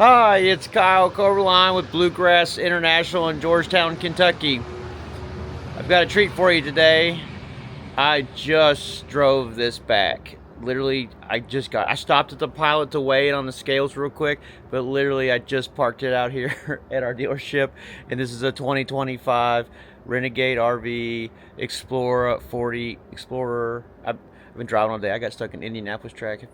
Hi, it's Kyle Koeberlein with Bluegrass International in Georgetown, Kentucky. I've got a treat for you today. I just drove this back. Literally, I stopped at the Pilot to weigh it on the scales real quick, but literally I just parked it out here at our dealership, and this is a 2025 Renegade RV Explorer 40 Explorer. I've been driving all day. I got stuck in Indianapolis traffic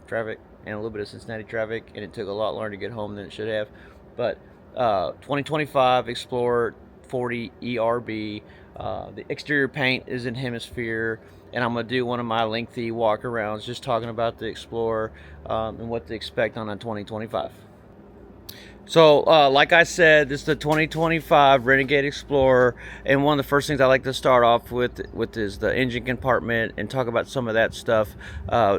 and a little bit of Cincinnati traffic, and it took a lot longer to get home than it should have. But 2025 Explorer 40 ERB. The exterior paint is in Hemisphere, and I'm going to do one of my lengthy walk-arounds just talking about the Explorer and what to expect on a 2025. So, like I said, this is the 2025 Renegade Explorer, and one of the first things I like to start off with is the engine compartment and talk about some of that stuff.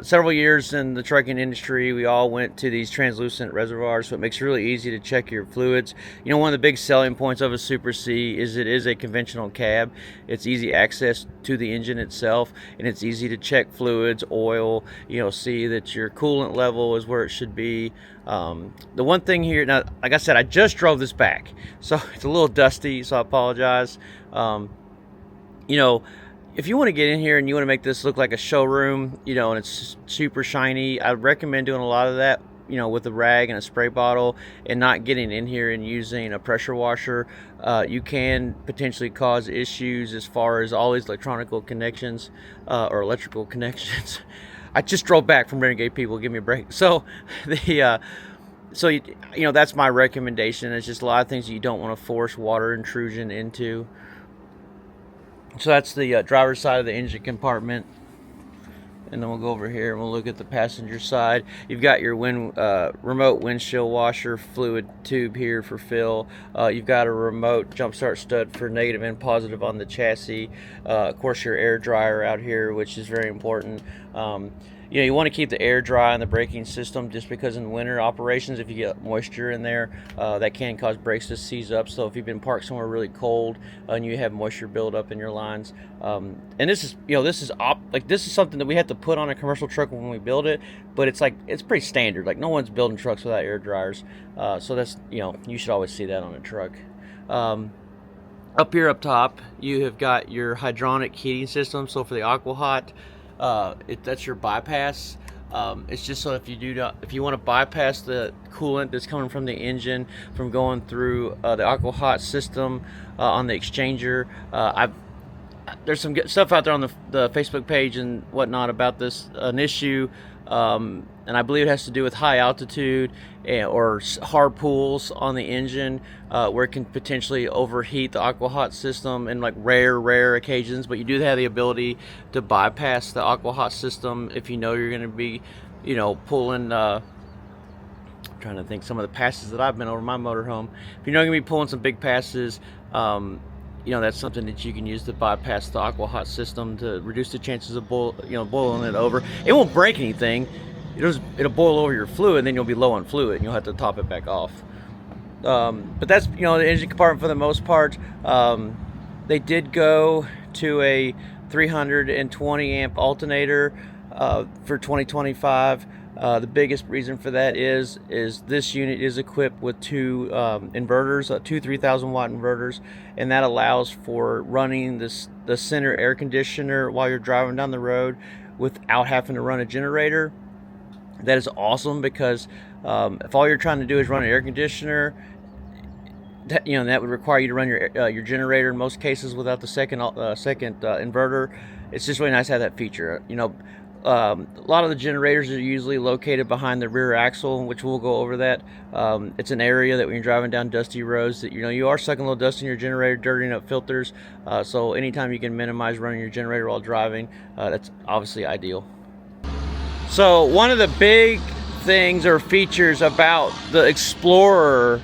Several years in the trucking industry, we all went to these translucent reservoirs, so it makes it really easy to check your fluids. You know, one of the big selling points of a Super C is it is a conventional cab. It's easy access to the engine itself, and it's easy to check fluids, oil, see that your coolant level is where it should be. The one thing here, now, like I said, I just drove this back, so it's a little dusty, so I apologize. If you want to get in here and you want to make this look like a showroom, and it's super shiny, I recommend doing a lot of that, with a rag and a spray bottle, and not getting in here and using a pressure washer. You can potentially cause issues as far as all these electrical connections. I just drove back from Renegade, people, give me a break. So that's my recommendation. It's just a lot of things that you don't want to force water intrusion into. So that's the driver's side of the engine compartment. And then we'll go over here and we'll look at the passenger side. You've got your remote windshield washer fluid tube here for fill. You've got a remote jump start stud for negative and positive on the chassis. Of course, your air dryer out here, which is very important. You want to keep the air dry on the braking system, just because in winter operations, if you get moisture in there, that can cause brakes to seize up. So if you've been parked somewhere really cold and you have moisture build up in your lines, and this is something that we had to put on a commercial truck when we build it, but it's pretty standard. Like, no one's building trucks without air dryers, so that's you should always see that on a truck. Up here up top, you have got your hydronic heating system. So for the Aqua Hot, that's your bypass. It's just so if you want to bypass the coolant that's coming from the engine from going through the Aqua Hot system on the exchanger. There's some good stuff out there on the Facebook page and whatnot about this, an issue, and I believe it has to do with high altitude or hard pulls on the engine, where it can potentially overheat the Aqua Hot system in rare occasions. But you do have the ability to bypass the Aqua Hot system if you're going to be pulling. I'm trying to think some of the passes that I've been over my motorhome. If you're not going to be pulling some big passes, that's something that you can use to bypass the Aqua Hot system to reduce the chances of boiling it over. It won't break anything. It'll boil over your fluid, and then you'll be low on fluid, and you'll have to top it back off. But that's the engine compartment for the most part. They did go to a 320 amp alternator for 2025. The biggest reason for that is this unit is equipped with two inverters, two 3,000 watt inverters, and that allows for running the center air conditioner while you're driving down the road without having to run a generator. That is awesome, because if all you're trying to do is run an air conditioner, that would require you to run your generator in most cases without the second inverter. It's just really nice to have that feature. A lot of the generators are usually located behind the rear axle, which we'll go over that. It's an area that when you're driving down dusty roads that you are sucking a little dust in your generator, dirtying up filters. So anytime you can minimize running your generator while driving, that's obviously ideal. So one of the big things or features about the Explorer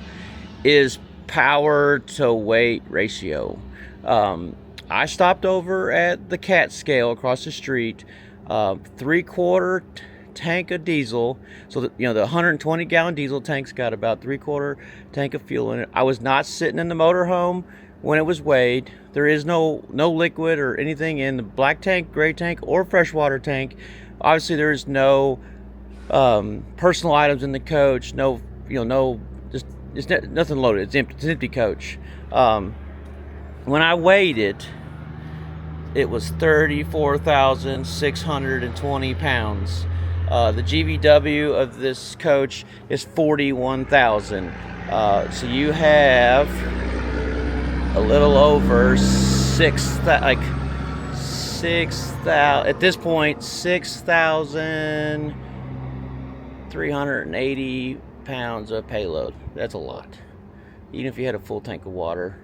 is power to weight ratio. I stopped over at the CAT scale across the street. 3/4 tank of diesel. So the 120 gallon diesel tank's got about 3/4 tank of fuel in it. I was not sitting in the motorhome when it was weighed. There is no liquid or anything in the black tank, gray tank, or freshwater tank. Obviously, there is no personal items in the coach. No, just it's nothing loaded. It's empty. It's an empty coach. When I weighed it, it was 34,620 pounds. The GVW of this coach is 41,000. So you have a little over 6,000, at this point, 6,380 pounds of payload. That's a lot. Even if you had a full tank of water,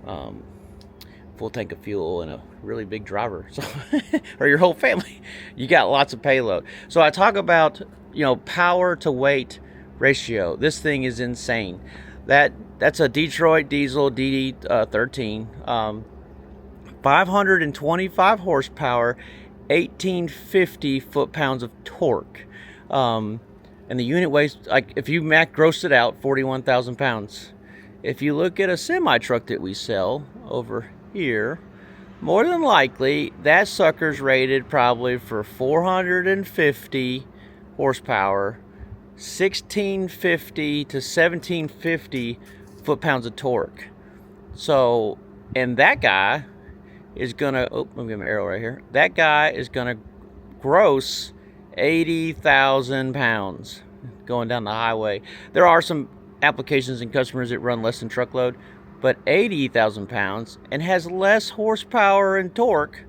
full tank of fuel, and a really big driver, so or your whole family, you got lots of payload. So I talk about, power to weight ratio. This thing is insane. That's a Detroit diesel DD13, 525 horsepower, 1850 foot-pounds of torque, and the unit weighs, like, if you grossed it out, 41,000 pounds. If you look at a semi truck that we sell over here, more than likely that sucker's rated probably for 450 horsepower, 1650 to 1750 foot-pounds of torque. So, and that guy is gonna, let me get my arrow right here. That guy is gonna gross 80,000 pounds going down the highway. There are some applications and customers that run less than truckload, but 80,000 pounds and has less horsepower and torque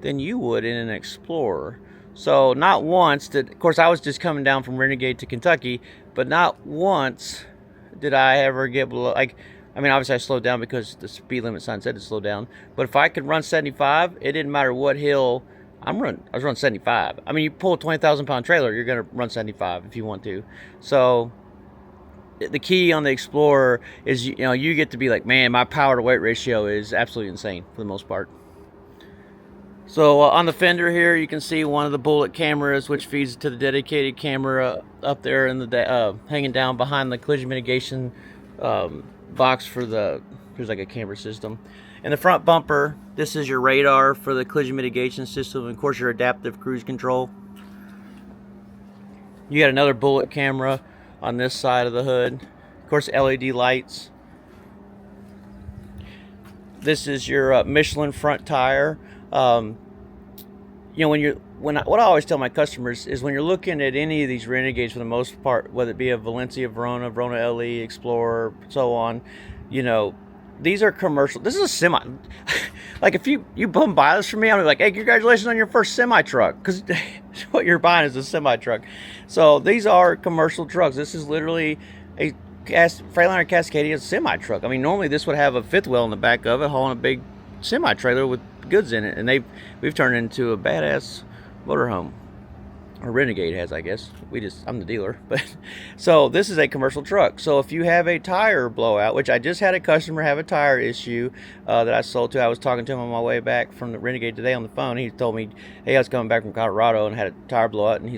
than you would in an Explorer. So not once did, of course I was just coming down from Renegade to Kentucky, but not once did I ever get below, obviously I slowed down because the speed limit sign said to slow down, but if I could run 75, it didn't matter what hill I was running 75. You pull a 20,000 pound trailer, you're gonna run 75 if you want to. So the key on the Explorer is, you get to be like, man, my power to weight ratio is absolutely insane for the most part. So on the fender here, you can see one of the bullet cameras, which feeds to the dedicated camera up there in the hanging down behind the collision mitigation box for there's like a camera system. And the front bumper, this is your radar for the collision mitigation system, and of course your adaptive cruise control. You got another bullet camera on this side of the hood. Of course, LED lights. This is your Michelin front tire. What I always tell my customers is when you're looking at any of these Renegades, for the most part, whether it be a Valencia, Verona LE, Explorer, so on, these are commercial. This is a semi. Like, if you come buy this from me, I'm like, hey, congratulations on your first semi truck, because what you're buying is a semi truck. So these are commercial trucks. This is literally a Freightliner Cascadia semi truck. Normally this would have a fifth wheel in the back of it, hauling a big semi trailer with goods in it, and we've turned it into a badass motorhome. Or Renegade has, I guess. I'm the dealer. But so this is a commercial truck. So if you have a tire blowout, which I just had a customer have a tire issue that I sold to. I was talking to him on my way back from the Renegade today on the phone. He told me, hey, I was coming back from Colorado and had a tire blowout. And he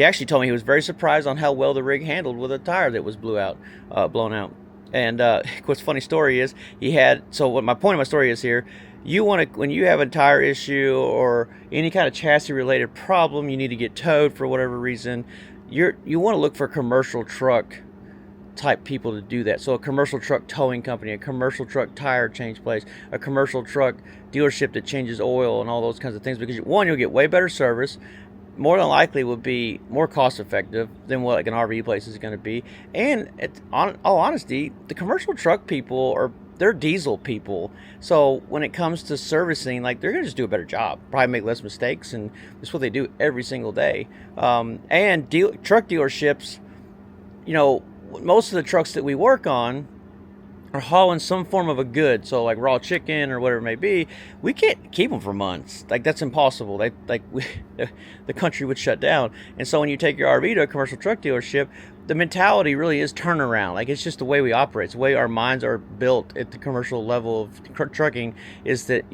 actually told me he was very surprised on how well the rig handled with a tire that was blown out. And what's funny story is what my point of my story is here. When you have a tire issue or any kind of chassis related problem, you need to get towed for whatever reason, you want to look for commercial truck type people to do that. So a commercial truck towing company, a commercial truck tire change place, a commercial truck dealership that changes oil and all those kinds of things, because one, you'll get way better service, more than likely will be more cost effective than what like an RV place is going to be. And on all honesty, the commercial truck people they're diesel people. So when it comes to servicing, they're going to just do a better job, probably make less mistakes, and that's what they do every single day. And truck dealerships, most of the trucks that we work on are hauling some form of a good, so like raw chicken or whatever it may be. We can't keep them for months. That's impossible. The country would shut down. And so when you take your RV to a commercial truck dealership, the mentality really is turnaround. It's just the way we operate. It's the way our minds are built at the commercial level of trucking, is that,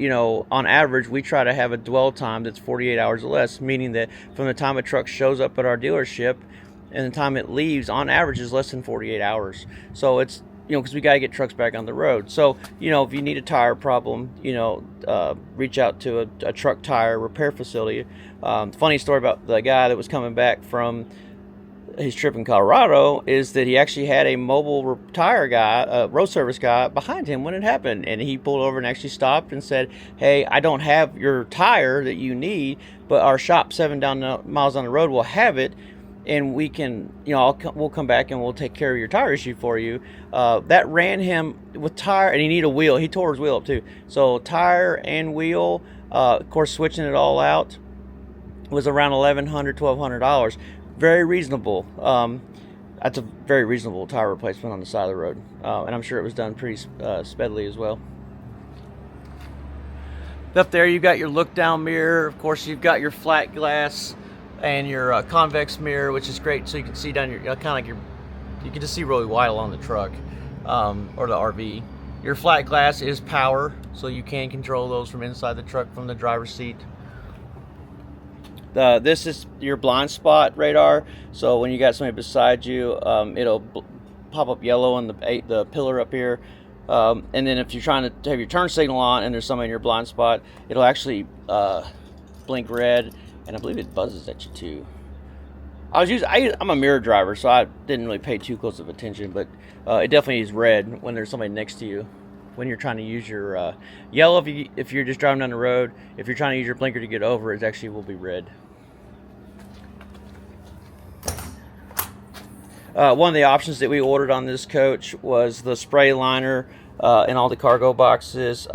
on average, we try to have a dwell time that's 48 hours or less, meaning that from the time a truck shows up at our dealership and the time it leaves, on average, is less than 48 hours. So it's, because we got to get trucks back on the road. So, if you need a tire problem, reach out to a truck tire repair facility. Funny story about the guy that was coming back from his trip in Colorado is that he actually had a mobile tire guy, a road service guy, behind him when it happened, and he pulled over and actually stopped and said, "Hey, I don't have your tire that you need, but our shop 7 miles down the road will have it, and we can, we'll come back and we'll take care of your tire issue for you." That ran him with tire, and he needed a wheel. He tore his wheel up too. So tire and wheel, of course, switching it all out was around $1,100, $1,200. Very reasonable. That's a very reasonable tire replacement on the side of the road, and I'm sure it was done pretty speedily as well. Up there, you've got your look-down mirror. Of course, you've got your flat glass and your convex mirror, which is great, so you can see down your kind of like you can just see really wide along the truck or the RV. Your flat glass is power, so you can control those from inside the truck from the driver's seat. This is your blind spot radar, so when you got somebody beside you, it'll pop up yellow on the pillar up here, and then if you're trying to have your turn signal on and there's somebody in your blind spot, it'll actually blink red, and I believe it buzzes at you too. I'm a mirror driver, so I didn't really pay too close of attention, but it definitely is red when there's somebody next to you. When you're trying to use your yellow, if you're just driving down the road. If you're trying to use your blinker to get over, it actually will be red. One of the options that we ordered on this coach was the spray liner in all the cargo boxes.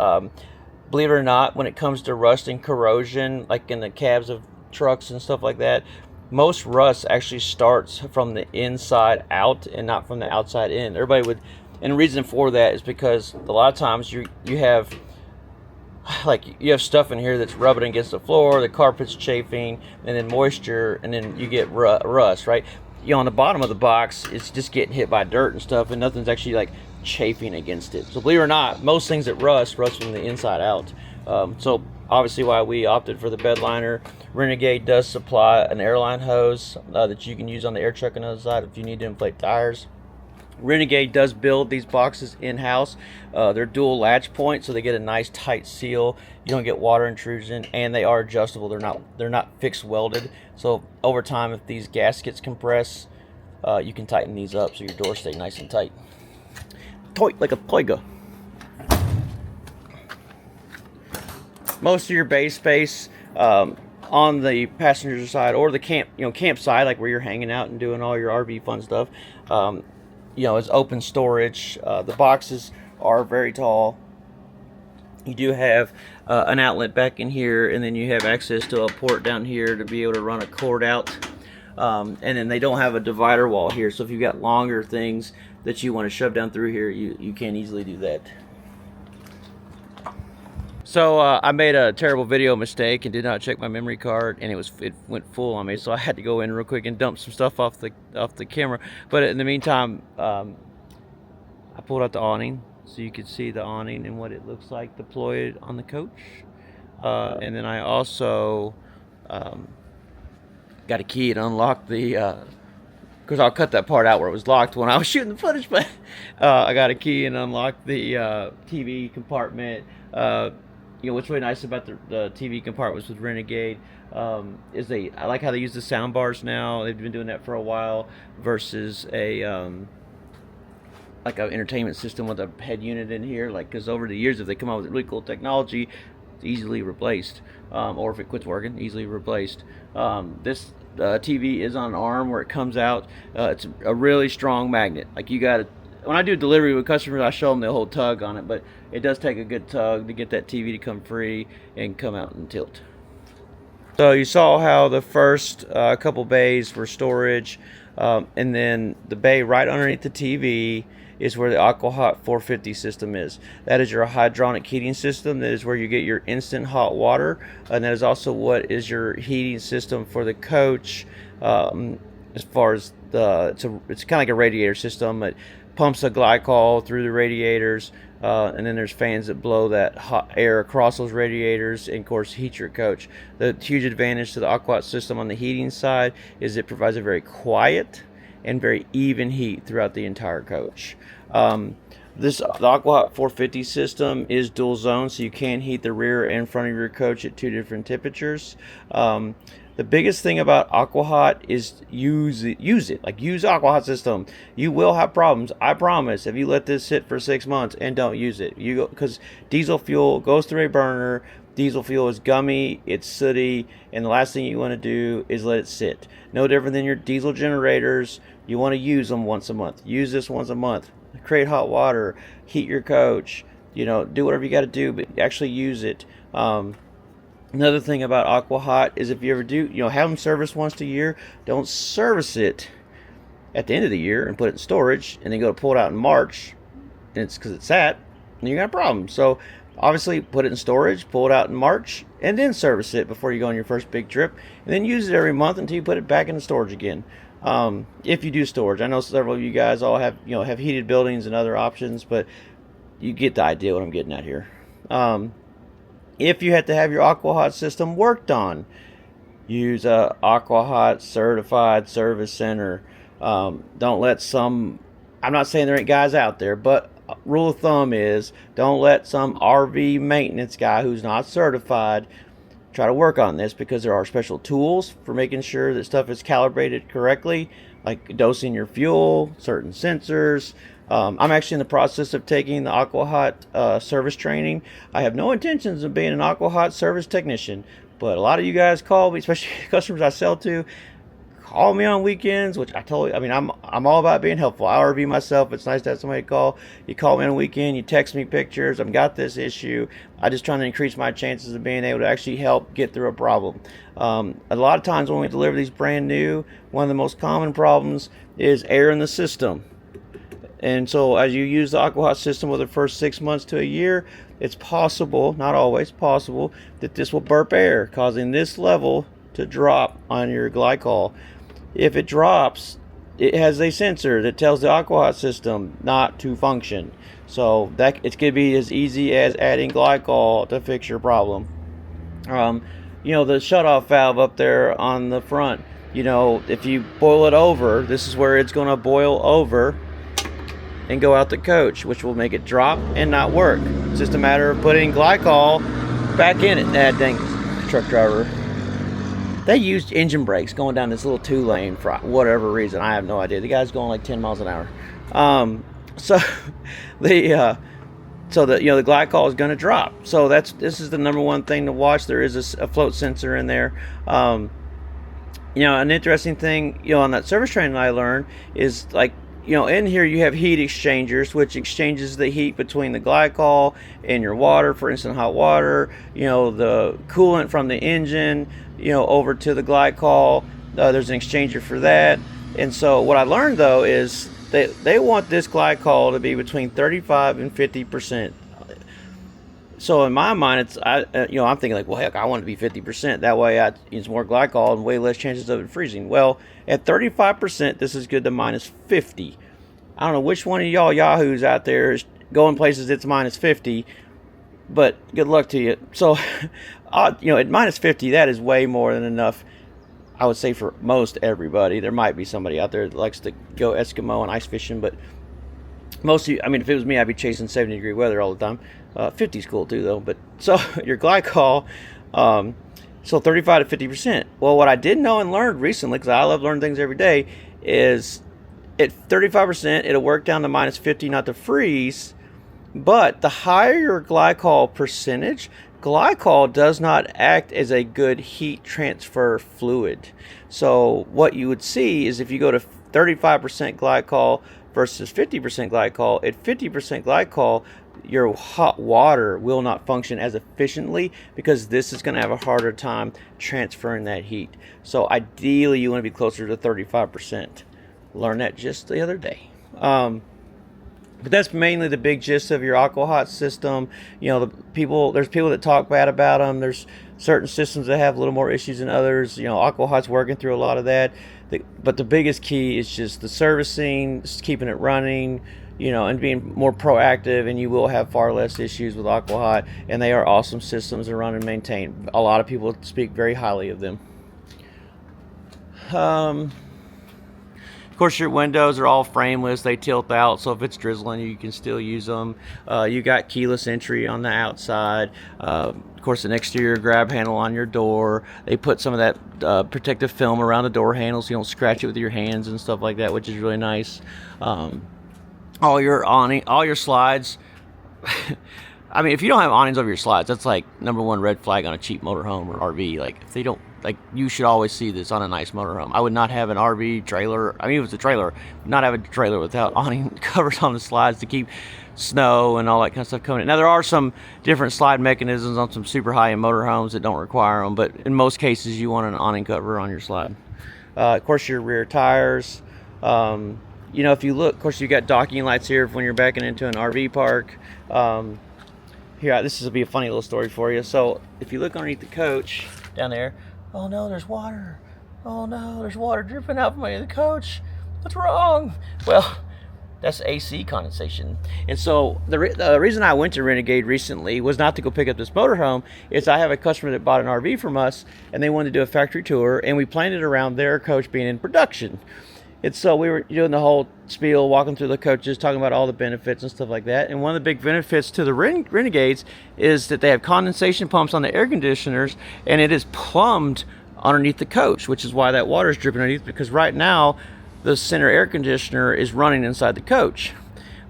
Believe it or not, when it comes to rust and corrosion, like in the cabs of trucks and stuff like that, most rust actually starts from the inside out and not from the outside in. Everybody would, and the reason for that is because a lot of times you have stuff in here that's rubbing against the floor, the carpet's chafing, and then moisture, and then you get rust, right? On the bottom of the box, it's just getting hit by dirt and stuff, and nothing's actually like chafing against it. So believe it or not, most things that rust from the inside out. So obviously why we opted for the bed liner. Renegade does supply an airline hose that you can use on the air truck on the other side if you need to inflate tires. Renegade does build these boxes in-house. They're dual latch point, so they get a nice tight seal. You don't get water intrusion, and they are adjustable. They're not fixed welded. So over time, if these gaskets compress, you can tighten these up so your doors stay nice and tight. Tight like a Toyga. Most of your bay space on the passenger side or the campsite, like where you're hanging out and doing all your RV fun stuff, it's open storage. The boxes are very tall. You do have an outlet back in here, and then you have access to a port down here to be able to run a cord out. And then they don't have a divider wall here, so if you've got longer things that you want to shove down through here, you can easily do that. So I made a terrible video mistake and did not check my memory card, and it went full on me, so I had to go in real quick and dump some stuff off the camera. But in the meantime, I pulled out the awning so you could see the awning and what it looks like deployed on the coach. And then I also got a key and unlocked the because I'll cut that part out where it was locked when I was shooting the footage, but I got a key and unlocked the TV compartment. What's really nice about the TV compartments with Renegade is I like how they use the sound bars now. They've been doing that for a while versus like an entertainment system with a head unit in here. Because over the years, if they come out with really cool technology, it's easily replaced, or if it quits working, easily replaced. This TV is on an arm where it comes out. It's a really strong magnet. When I do delivery with customers, I show them the whole tug on it, but it does take a good tug to get that TV to come free and come out and tilt. So you saw how the first couple bays were storage, and then the bay right underneath the TV is where the Aqua Hot 450 system is. That is your hydronic heating system. That is where you get your instant hot water, and that is also what is your heating system for the coach. As far as it's kind of like a radiator system. It pumps the glycol through the radiators, and then there's fans that blow that hot air across those radiators and of course heat your coach. The huge advantage to the Aqua Hot system on the heating side is it provides a very quiet and very even heat throughout the entire coach. The Aqua Hot 450 system is dual zone, so you can heat the rear and front of your coach at two different temperatures. The biggest thing about Aqua Hot is use it. Like, use Aqua Hot system. You will have problems, I promise, if you let this sit for 6 months and don't use it. Because diesel fuel goes through a burner. Diesel fuel is gummy, it's sooty, and the last thing you want to do is let it sit. No different than your diesel generators. You want to use them once a month. Use this once a month. Create hot water, heat your coach, do whatever you got to do, but actually use it. Another thing about Aqua Hot is, if you ever do, have them serviced once a year, don't service it at the end of the year and put it in storage and then go to pull it out in March, and it's because it's sat, and you got a problem. So obviously, put it in storage, pull it out in March, and then service it before you go on your first big trip, and then use it every month until you put it back in the storage again. If you do storage, I know several of you guys all have heated buildings and other options, but you get the idea what I'm getting at here. If you have to have your Aqua Hot system worked on, use a Aqua Hot certified service center. Don't let some, I'm not saying there ain't guys out there, but rule of thumb is, don't let some RV maintenance guy who's not certified try to work on this, because there are special tools for making sure that stuff is calibrated correctly, like dosing your fuel, certain sensors. I'm actually in the process of taking the Aqua Hot service training. I have no intentions of being an Aqua Hot service technician, but a lot of you guys call me, especially customers I sell to, call me on weekends, which I'm all about being helpful. I RV myself. It's nice to have somebody call. You call me on a weekend, you text me pictures. I've got this issue. I'm just trying to increase my chances of being able to actually help get through a problem. A lot of times when we deliver these brand new, one of the most common problems is air in the system. And so as you use the Aqua Hot system over the first 6 months to a year, it's possible, not always possible, that this will burp air, causing this level to drop on your glycol. If it drops, it has a sensor that tells the Aqua Hot system not to function. So that it could be as easy as adding glycol to fix your problem. The shutoff valve up there on the front, if you boil it over, this is where it's going to boil over and go out the coach, which will make it drop and not work. It's just a matter of putting glycol back in it. That dang truck driver. They used engine brakes going down this little 2-lane for whatever reason. I have no idea. The guy's going like 10 miles an hour. So the glycol is going to drop. So this is the number one thing to watch. There is a float sensor in there. An interesting thing, on that service training I learned is, like, in here you have heat exchangers, which exchanges the heat between the glycol and your water, for instance, hot water, the coolant from the engine, over to the glycol. There's an exchanger for that. And so what I learned, though, is they want this glycol to be between 35 and 50%. So in my mind, I'm thinking, like, well, heck, I want it to be 50%. That way I use more glycol and way less chances of it freezing. Well, at 35%, this is good to minus 50. I don't know which one of y'all yahoos out there is going places it's minus 50, but good luck to you. So, at minus 50, that is way more than enough, I would say, for most everybody. There might be somebody out there that likes to go Eskimo and ice fishing, but most of you, if it was me, I'd be chasing 70-degree weather all the time. 50 is cool too, though. But so your glycol, so 35 to 50%. Well, what I did know and learned recently, because I love learning things every day, is at 35%, it'll work down to minus 50, not to freeze. But the higher your glycol percentage, glycol does not act as a good heat transfer fluid. So what you would see is, if you go to 35% glycol versus 50% glycol, at 50% glycol, your hot water will not function as efficiently, because this is going to have a harder time transferring that heat. So ideally, you want to be closer to 35%. Learned that just the other day. But that's mainly the big gist of your Aqua Hot system. There's people that talk bad about them. There's certain systems that have a little more issues than others. Aqua Hot's working through a lot of that. But the biggest key is just the servicing, just keeping it running, and being more proactive, and you will have far less issues with Aqua Hot. And they are awesome systems to run and maintain. A lot of people speak very highly of them. Of course, your windows are all frameless. They tilt out, so if it's drizzling, you can still use them. You got keyless entry on the outside. Of course, an exterior grab handle on your door. They put some of that protective film around the door handle so you don't scratch it with your hands and stuff like that, which is really nice. All your slides. I mean, if you don't have awnings over your slides, that's like #1 red flag on a cheap motorhome or RV. Like, if they don't, like, you should always see this on a nice motorhome. I would not have an RV trailer. I mean, if it's a trailer, not have a trailer without awning covers on the slides to keep snow and all that kind of stuff coming in. Now, there are some different slide mechanisms on some super high-end motorhomes that don't require them, but in most cases, you want an awning cover on your slide. Of course, your rear tires. You know, if you look, of course, you got docking lights here when you're backing into an RV park. Here, this will be a funny little story for you. So, if you look underneath the coach down there, oh no, there's water. Oh no, there's water dripping out from underneath the coach. What's wrong? Well, that's AC condensation. And so the reason I went to Renegade recently was not to go pick up this motorhome. Is I have a customer that bought an RV from us, and they wanted to do a factory tour, and we planned it around their coach being in production. And so we were doing the whole spiel, walking through the coaches, talking about all the benefits and stuff like that. And one of the big benefits to the Renegades is that they have condensation pumps on the air conditioners, and it is plumbed underneath the coach, which is why that water is dripping underneath, because right now the center air conditioner is running inside the coach.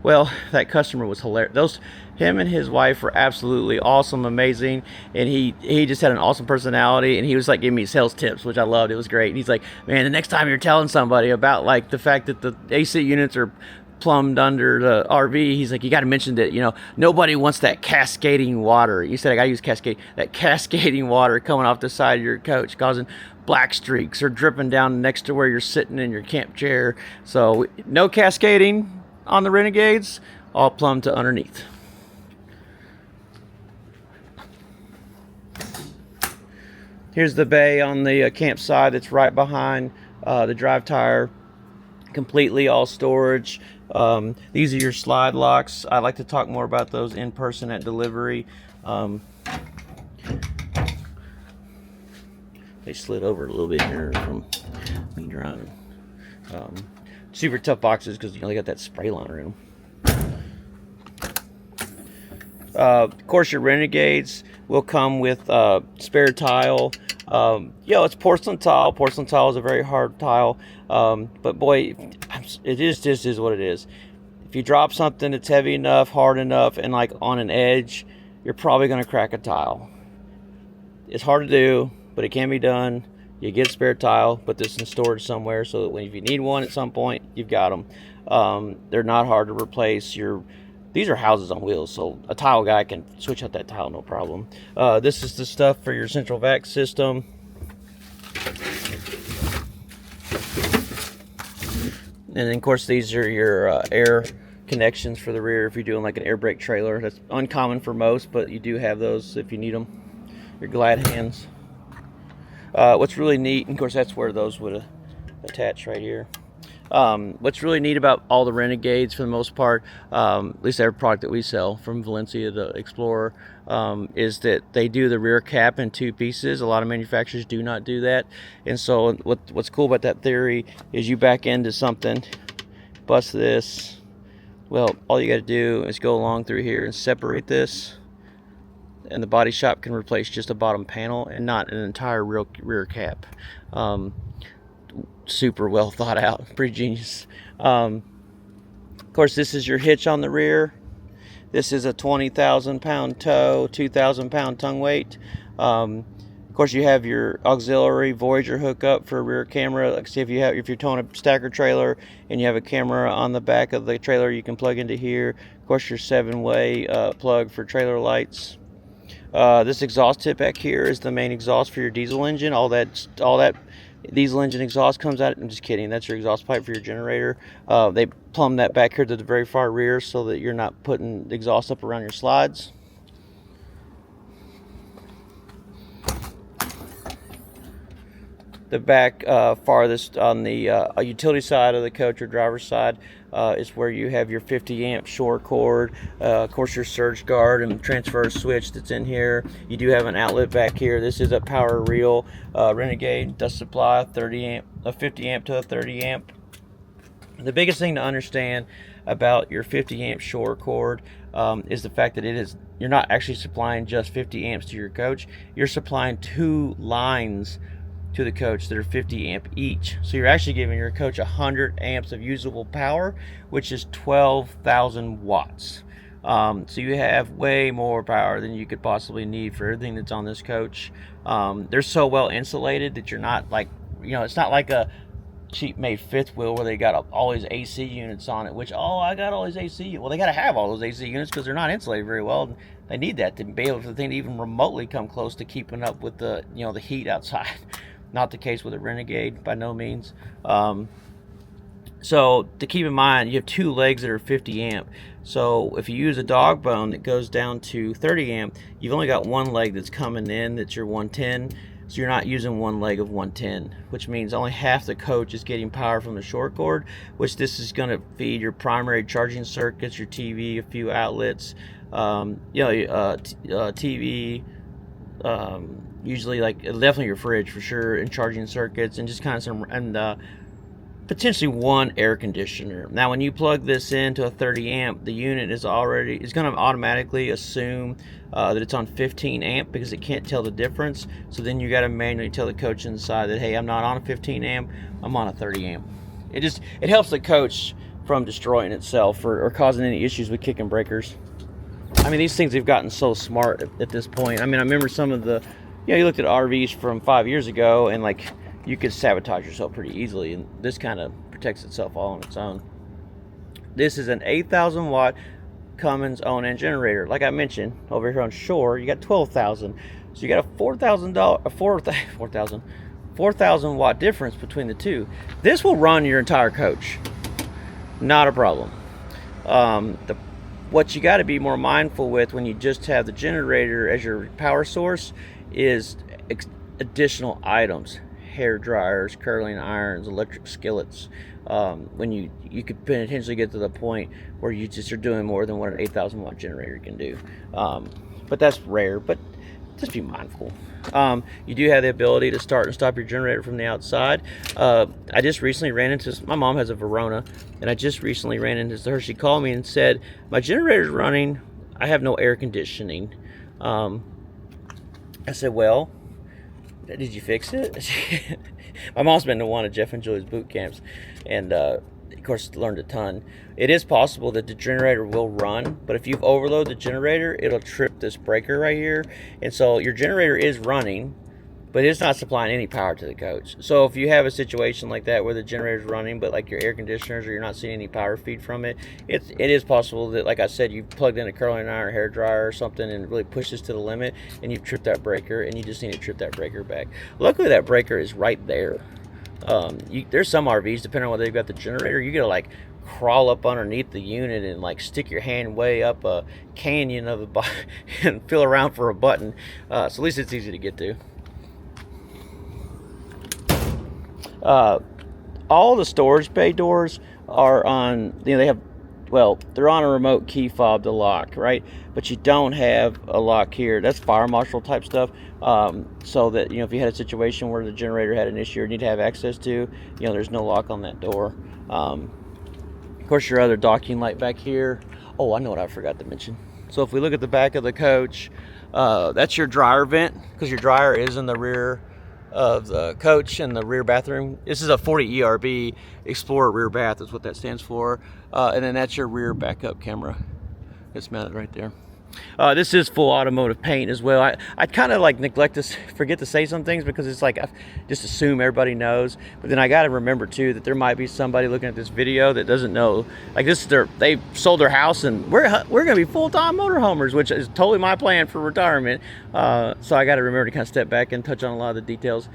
Well, that customer was hilarious. Him and his wife were absolutely awesome, amazing, and he just had an awesome personality, and he was like giving me sales tips, which I loved. It was great. And he's like, man, the next time you're telling somebody about like the fact that the AC units are plumbed under the RV, he's like, you got to mention that, you know, nobody wants that cascading water. You said I got to use that cascading water coming off the side of your coach, causing black streaks or dripping down next to where you're sitting in your camp chair. So no cascading on the Renegades, all plumbed to underneath. Here's the bay on the campsite. It's right behind the drive tire. Completely all storage. These are your slide locks. I'd like to talk more about those in person at delivery. They slid over a little bit here from me driving. Super tough boxes because, you know, they got that spray liner in them. Of course, your Renegades will come with spare tile. It's porcelain tile. Porcelain tile is a very hard tile, but boy, it just is what it is. If you drop something that's heavy enough, hard enough, and like on an edge, you're probably going to crack a tile. It's hard to do, but it can be done. You get spare tile, put this in storage somewhere so that if you need one at some point, you've got them. They're not hard to replace. These are houses on wheels, so a tile guy can switch out that tile, no problem. This is the stuff for your central vac system. And then, of course, these are your air connections for the rear if you're doing like an air brake trailer. That's uncommon for most, but you do have those if you need them. Your glad hands. What's really neat, and of course that's where those would attach right here. What's really neat about all the Renegades, for the most part, at least every product that we sell from Valencia to Explorer, is that they do the rear cap in 2 pieces. A lot of manufacturers do not do that. And so what's cool about that theory is you back into something, bust this. Well, all you got to do is go along through here and separate this, and the body shop can replace just a bottom panel and not an entire rear cap. Super well thought out, pretty genius. Of course, this is your hitch on the rear. This is a 20,000 pound tow, 2,000 pound tongue weight. Of course, you have your auxiliary Voyager hookup for a rear camera. Like, say if you're towing a stacker trailer and you have a camera on the back of the trailer, you can plug into here. Of course, your 7-way plug for trailer lights. This exhaust tip back here is the main exhaust for your diesel engine. All that diesel engine exhaust comes out. I'm just kidding. That's your exhaust pipe for your generator. They plumb that back here to the very far rear so that you're not putting exhaust up around your slides. The back farthest on the utility side of the coach or driver's side is where you have your 50 amp shore cord, of course your surge guard and transfer switch that's in here. You do have an outlet back here. This is a power reel Renegade dust supply, 50 amp to a 30 amp. The biggest thing to understand about your 50 amp shore cord is the fact that you're not actually supplying just 50 amps to your coach. You're supplying 2 lines to the coach that are 50 amp each. So you're actually giving your coach 100 amps of usable power, which is 12,000 watts. So you have way more power than you could possibly need for everything that's on this coach. They're so well insulated that you're not like, it's not like a cheap made fifth wheel where they got all these AC units on it, which, I got all these AC. Well, they got to have all those AC units because they're not insulated very well. And they need that to be able for the thing to even remotely come close to keeping up with the, the heat outside. Not the case with a Renegade, by no means. So to keep in mind, you have 2 legs that are 50 amp. So if you use a dog bone that goes down to 30 amp, you've only got 1 leg that's coming in that's your 110. So you're not using 1 leg of 110, which means only half the coach is getting power from the short cord, which this is going to feed your primary charging circuits, your TV, a few outlets, TV, usually like definitely your fridge for sure, and charging circuits, and just kind of some, potentially 1 air conditioner. Now when you plug this into a 30 amp, the unit is going to automatically assume that it's on 15 amp because it can't tell the difference. So then you got to manually tell the coach inside that, hey, I'm not on a 15 amp, I'm on a 30 amp. It helps the coach from destroying itself or causing any issues with kick and breakers. I mean, these things have gotten so smart at this point. I mean, I remember some of the, you looked at RVs from 5 years ago and like you could sabotage yourself pretty easily, and this kind of protects itself all on its own. This is an 8,000 watt Cummins own-end generator. Like I mentioned, over here on shore, you got 12,000. So you got a $4,000 watt difference between the two. This will run your entire coach. Not a problem. What you got to be more mindful with when you just have the generator as your power source is additional items. Hair dryers, curling irons, electric skillets. When you could potentially get to the point where you just are doing more than what an 8,000 watt generator can do. But that's rare, but just be mindful. You do have the ability to start and stop your generator from the outside. I just recently ran into, my mom has a Verona, and I just recently ran into her. She called me and said, my generator's running, I have no air conditioning. I said, well, did you fix it? My mom's been to one of Jeff and Julie's boot camps, and of course learned a ton. It is possible that the generator will run, but if you've overloaded the generator, it'll trip this breaker right here, and so your generator is running, but it's not supplying any power to the coach. So if you have a situation like that where the generator is running, but like your air conditioners, or you're not seeing any power feed from it, it is possible that, like I said, you've plugged in a curling iron or hair dryer or something and it really pushes to the limit, and you've tripped that breaker, and you just need to trip that breaker back. Luckily, that breaker is right there. There's some RVs, depending on whether they've got the generator, you gotta like crawl up underneath the unit and like stick your hand way up a canyon of a and feel around for a button. So at least it's easy to get to. All the storage bay doors are on, they have, well, they're on a remote key fob to lock, right? But you don't have a lock here. That's fire marshal type stuff. So that, if you had a situation where the generator had an issue or need to have access to, there's no lock on that door. Of course, your other docking light back here. Oh, I know what I forgot to mention. So if we look at the back of the coach, that's your dryer vent, because your dryer is in the rear of the coach in the rear bathroom. This is a 40 ERB Explorer rear bath is what that stands for. And then that's your rear backup camera. It's mounted right there. This is full automotive paint as well. I kind of like forget to say some things because it's like I just assume everybody knows, but then I got to remember too that there might be somebody looking at this video that doesn't know. Like they sold their house and we're gonna be full-time motorhomers, which is totally my plan for retirement. So I got to remember to kind of step back and touch on a lot of the details.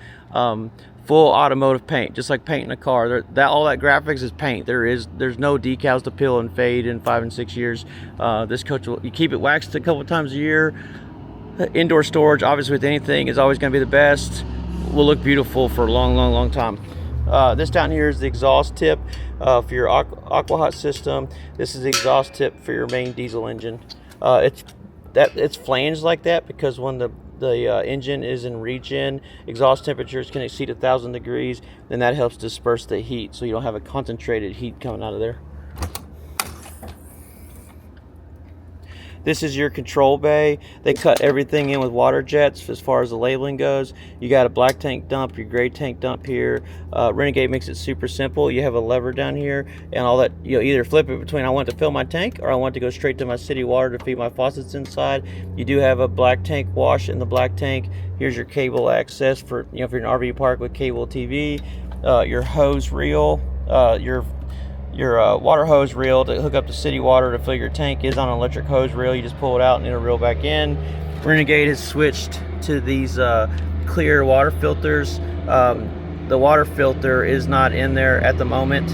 Full automotive paint, just like painting a car. All that graphics is paint. There's no decals to peel and fade in 5 and 6 years. This coach you keep it waxed a couple times a year. Indoor storage, obviously with anything, is always going to be the best. Will look beautiful for a long time. This down here is the exhaust tip for your Aqua Hot system. This is the exhaust tip for your main diesel engine. It's flanged like that because when the engine is in regen, exhaust temperatures can exceed 1,000 degrees, then that helps disperse the heat so you don't have a concentrated heat coming out of there. This is your control bay. They cut everything in with water jets as far as the labeling goes. You got a black tank dump, your gray tank dump here. Renegade makes it super simple. You have a lever down here, and all that, you either flip it between I want to fill my tank or I want to go straight to my city water to feed my faucets inside. You do have a black tank wash in the black tank. Here's your cable access for, if you're in an RV park with cable TV. Your hose reel, your water hose reel to hook up to city water to fill your tank is on an electric hose reel. You just pull it out and it'll reel back in. Renegade has switched to these clear water filters. The water filter is not in there at the moment.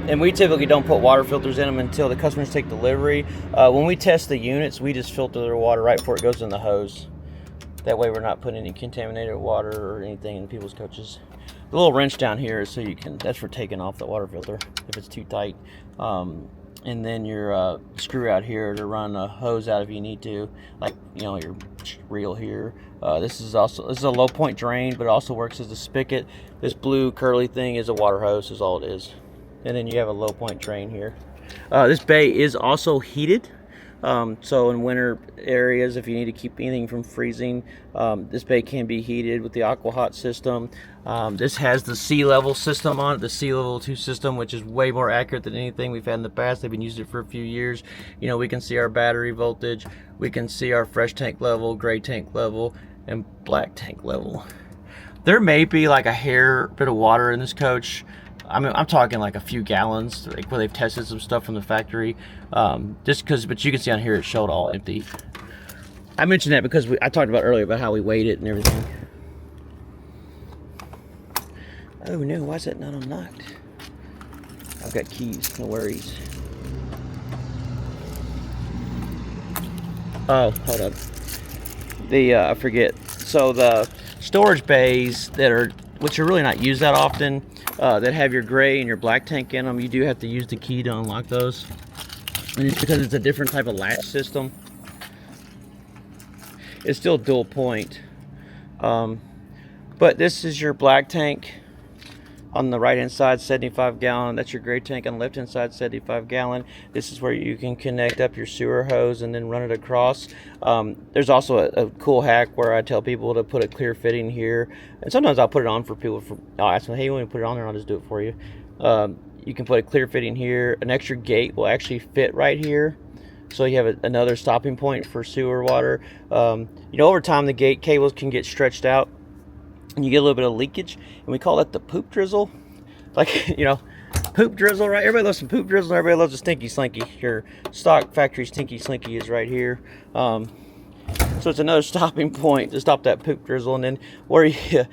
And we typically don't put water filters in them until the customers take delivery. When we test the units, we just filter their water right before it goes in the hose. That way we're not putting any contaminated water or anything in people's coaches. The little wrench down here is so you can, that's for taking off the water filter if it's too tight. And then your screw out here to run a hose out if you need to, like your reel here. This is a low point drain, but it also works as a spigot. This blue curly thing is a water hose, is all it is. And then you have a low point drain here. This bay is also heated. So in winter areas, if you need to keep anything from freezing, this bay can be heated with the Aqua Hot system. This has the sea level system on it, the sea level 2 system, which is way more accurate than anything we've had in the past. They've been using it for a few years. We can see our battery voltage, we can see our fresh tank level, gray tank level, and black tank level. There may be like a hair bit of water in this coach. I mean, I'm talking like a few gallons, like where they've tested some stuff from the factory. Just because, but you can see on here it showed all empty. I mentioned that because I talked about earlier about how we weighed it and everything. Oh no, why is that not unlocked? I've got keys, no worries. Oh, hold up. I forget. So the storage bays which are really not used that often, that have your gray and your black tank in them, you do have to use the key to unlock those. And it's because it's a different type of latch system. It's still dual point. But this is your black tank on the right hand side, 75 gallon. That's your gray tank on the left hand side, 75 gallon. This is where you can connect up your sewer hose and then run it across. There's also a cool hack where I tell people to put a clear fitting here, and sometimes I'll put it on for people. I'll ask them, hey, you want me to put it on there? I'll just do it for you. You can put a clear fitting here. An extra gate will actually fit right here, so you have another stopping point for sewer water. Over time the gate cables can get stretched out and you get a little bit of leakage, and we call that the poop drizzle. Like, poop drizzle, right? Everybody loves some poop drizzle, everybody loves a stinky slinky. Your stock factory stinky slinky is right here. So it's another stopping point to stop that poop drizzle. And then where you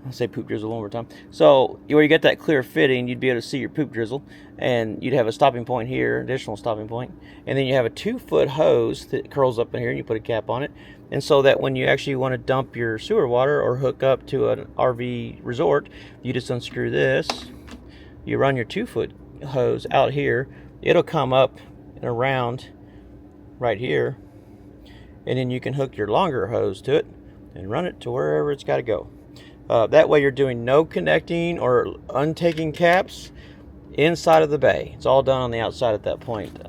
I'll say poop drizzle one more time. So where you get that clear fitting, you'd be able to see your poop drizzle, and you'd have a stopping point here, additional stopping point, and then you have a 2-foot hose that curls up in here, and you put a cap on it, and so that when you actually want to dump your sewer water or hook up to an RV resort, you just unscrew this, you run your 2-foot hose out here, it'll come up and around right here, and then you can hook your longer hose to it and run it to wherever it's got to go. That way you're doing no connecting or untaking caps inside of the bay. It's all done on the outside at that point.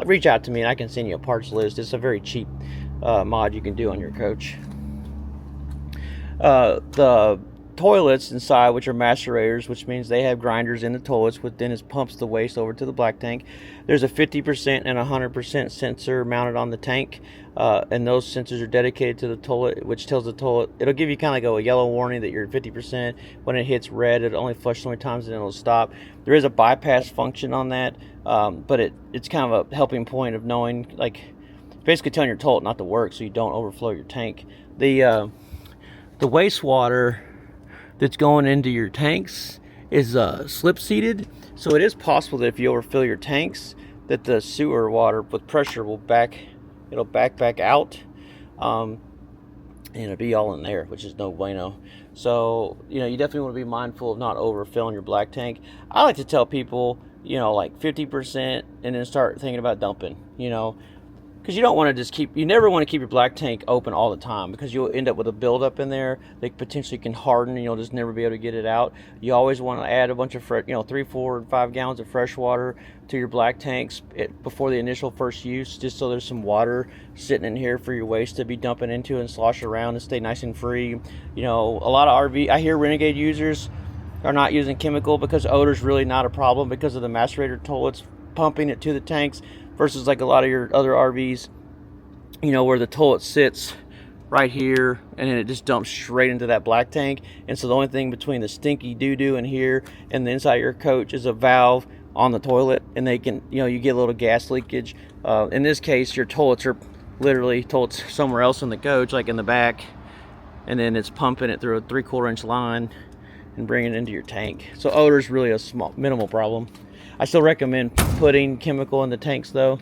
Reach out to me and I can send you a parts list. It's a very cheap mod you can do on your coach. The toilets inside, which are macerators, which means they have grinders in the toilets, which then pumps the waste over to the black tank. There's a 50% and 100% sensor mounted on the tank, and those sensors are dedicated to the toilet, which tells the toilet, it'll give you kind of like a yellow warning that you're at 50%. When it hits red, it'll only flush so many times and then it'll stop. There is a bypass function on that, but it's kind of a helping point of knowing, like, basically telling your toilet not to work so you don't overflow your tank. The wastewater that's going into your tanks is slip seated, so it is possible that if you overfill your tanks, that the sewer water with pressure will back out, and it'll be all in there, which is no bueno. So you definitely want to be mindful of not overfilling your black tank. I like to tell people, like 50%, and then start thinking about dumping. because you don't want to just you never want to keep your black tank open all the time, because you'll end up with a buildup in there that potentially can harden and you'll just never be able to get it out. You always want to add a bunch of 3, 4, and 5 gallons of fresh water to your black tanks before the initial first use, just so there's some water sitting in here for your waste to be dumping into and slosh around and stay nice and free. You know, a lot of I hear Renegade users are not using chemical because odor's really not a problem because of the macerator toilets pumping it to the tanks, versus like a lot of your other RVs, you know, where the toilet sits right here and then it just dumps straight into that black tank. And so the only thing between the stinky doo-doo in here and the inside of your coach is a valve on the toilet, and they can, you know, you get a little gas leakage. In this case, your toilets are literally somewhere else in the coach, like in the back, and then it's pumping it through a 3/4 inch line and bringing it into your tank. So odor is really a minimal problem. I still recommend putting chemical in the tanks though.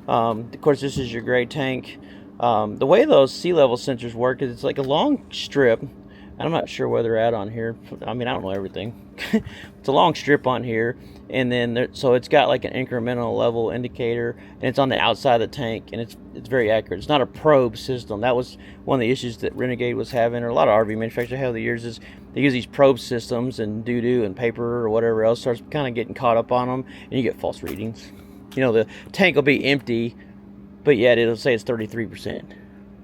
Of course, this is your gray tank. The way those sea level sensors work is it's like a long strip. I'm not sure where they're at on here. I mean, I don't know everything. It's a long strip on here, and then so it's got like an incremental level indicator, and it's on the outside of the tank, and it's very accurate. It's not a probe system. That was one of the issues that Renegade was having, or a lot of RV manufacturers have over the years, is they use these probe systems, and doo-doo and paper or whatever else starts kind of getting caught up on them, and you get false readings. You know, the tank will be empty, but yet it'll say it's 33%.